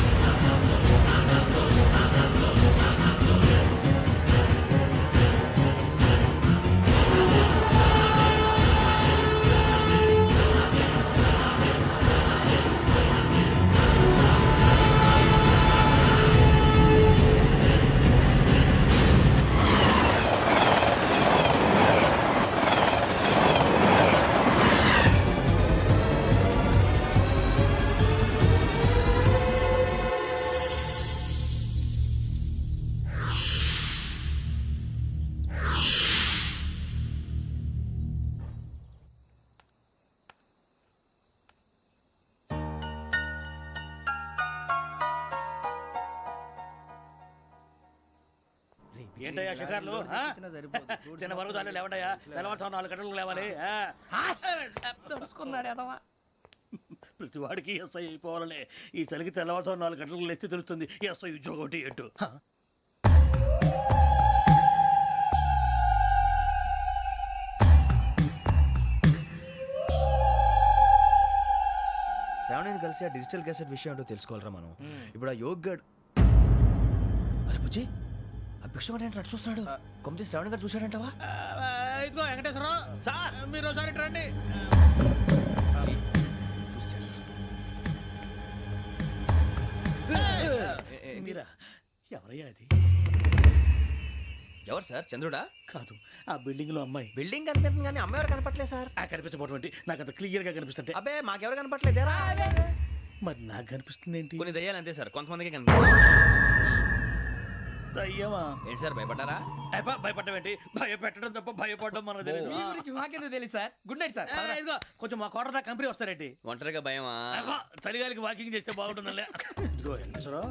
ఏంటయ్యా షికార్లు? తిన్న వరకు దాన్ని లేవండయ్యా. తెల్లవారుతో 4 గంటలకు లేవాలి. ప్రతి వాడికి ఎస్ఐ అయిపోవాలనే ఈ చలికి తెల్లవారుతో 4 గంటలకు లేస్తే తెలుస్తుంది ఎస్ఐ ఉద్యోగం ఒకటి ఎటు. శ్రావణిని కలిసి ఆ డిజిటల్ క్యాసెట్ విషయం ఏంటో తెలుసుకోవాలరా మనం. ఇప్పుడు ఆ యోగ్ గడ్. అరే బుజ్జి, ఆ భిక్షం ఏంటంటే అటు చూస్తున్నాడు. కొమ్మిది శ్రావణి గారు చూశాడంటావా? ఇదిగో వెంకటేశ్వరరావు సార్, మీరు ఒకసారి రండి. ఎవరయ్యా అది? ఎవరు సార్? చంద్రుడా? కాదు, ఆ బిల్డింగ్ లో అమ్మాయి. బిల్డింగ్ కనిపిస్తుంది కానీ అమ్మాయి ఎవరు కనపట్లేదు సార్. కనిపించబోటువంటి నాకు అంత క్లియర్ గా కనిపిస్తుంటే. అబ్బే మాకెవరు కనపట్లేదేరా? మరి నాకు కనిపిస్తుంది ఏంటి? కొన్ని దయ్యాలు అంతే సార్, కొంతమందికి కనిపిస్తుంది. దయ్యమా? ఏంటి సార్ భయపడ్డారా? భయపడడం ఏంటి? భయపెట్టడం తప్ప భయపడడం మనకు తెలియదు. మీ గురించి మాకెందుకు తెలుసు సార్? Good night sir. ఇదిగో కొంచెం మా కోట దాకా కంపెనీ వస్తారేంటి? ఒంటరిగా భయమా? చలిగాలికి వాకింగ్ చేస్తే బాగుంటుందిలే. ఇదిగో వెంకటేశ్వరరావు,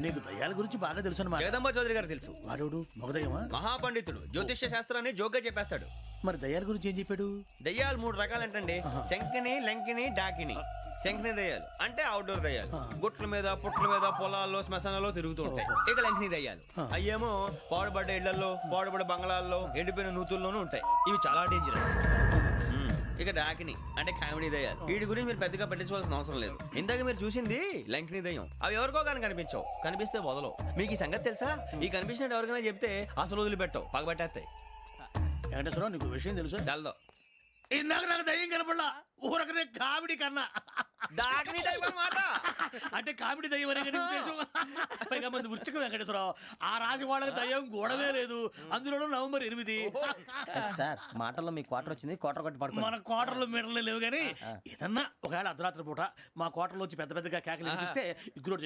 నీకు దయ్యాల గురించి బాగా తెలుసు అన్నమాట. జగదంబ చౌదరి గారు తెలుసు. వాడోడు మగదయ్యమా? మహాపండితుడు, జ్యోతిష్య శాస్త్రాన్ని జోగ్గా చెప్పేస్తాడు. మరి దయ్యాల గురించి ఏం చెప్పాడు? దయ్యాలు 3 రకాలంటండి. శంకిని, లంకిని, డాకిని. శంకిని దయ్యాలు అంటే అవుట్డోర్ దయ్యాలు, గుట్ల మీద పుట్ల మీద పొలాల్లో శ్మశానాల్లో తిరుగుతూ ఉంటాయి. ఇక లంకిని దయ్యాలు అయ్యేమో పాడుబడ్డ ఇళ్లలో, పాడుబడ్డ బంగ్లాల్లో, ఎండిపోయిన నూతుల్లోనూ ఉంటాయి. ఇవి చాలా డేంజరస్. ఇక డాకిని అంటే కామెడీ దయ్యాలు. వీటి గురించి మీరు పెద్దగా పట్టించుకోవాల్సిన అవసరం లేదు. ఇందాక మీరు చూసింది లంకిని దయ్యం. అవి ఎవరికో కానీ కనిపించవు, కనిపిస్తే వదలవు. మీకు ఈ సంగతి తెలుసా? ఈ కనిపించినట్టు ఎవరికైనా చెప్తే అసలు వదిలిపెట్టవు, పగబట్టేస్తాయి. వెంకటేశ్వరరావు, నీకు విషయం తెలుసు? తెలదో. ఇందాక నాకు దయ్యం కనపడలా, ఊరకనే కామెడీ కన్నా. డాకిని టైప్ అన్నమాట. అంటే కామెడీ దయ్యం అనే ఉద్దేశం. పైగా మంది వృచ్చికం వెంకటేశ్వరరావు. ఆ రాజు వాళ్ళకి దయ్యం గొడవే లేదు. అందులోనూ నవంబర్ 8. సార్ మాటల్లో మీ క్వార్టర్ వచ్చింది, క్వార్టర్ కొట్టి పడుకో. మన క్వార్టర్లో మీటర్లు లేవు కానీ ఏదన్నా ఒకవేళ అర్ధరాత్రి పూట మా క్వార్టర్లో వచ్చి పెద్ద పెద్దగా కేకలు వినిపిస్తే ఇగ్గురు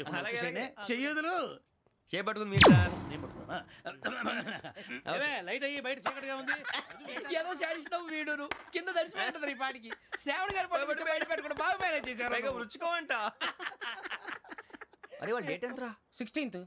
చెయ్యదులు చేపట్టుకుంది మీరు సార్. నేను పట్టుకున్నా. లైట్ అయ్యి బయట చీకటిగా ఉంది. ఏదో శాడిస్తున్నావు వీడును. కింద దర్శనం ఈ పాటికి శ్రావణి గారు పట్టుకుంటే బయట పెట్టుకుంటే బాగా మేనేజ్ చేశారు. పైగా రుచుకోమంట. అరే వాళ్ళ డేట్ ఎంతరా? 16th.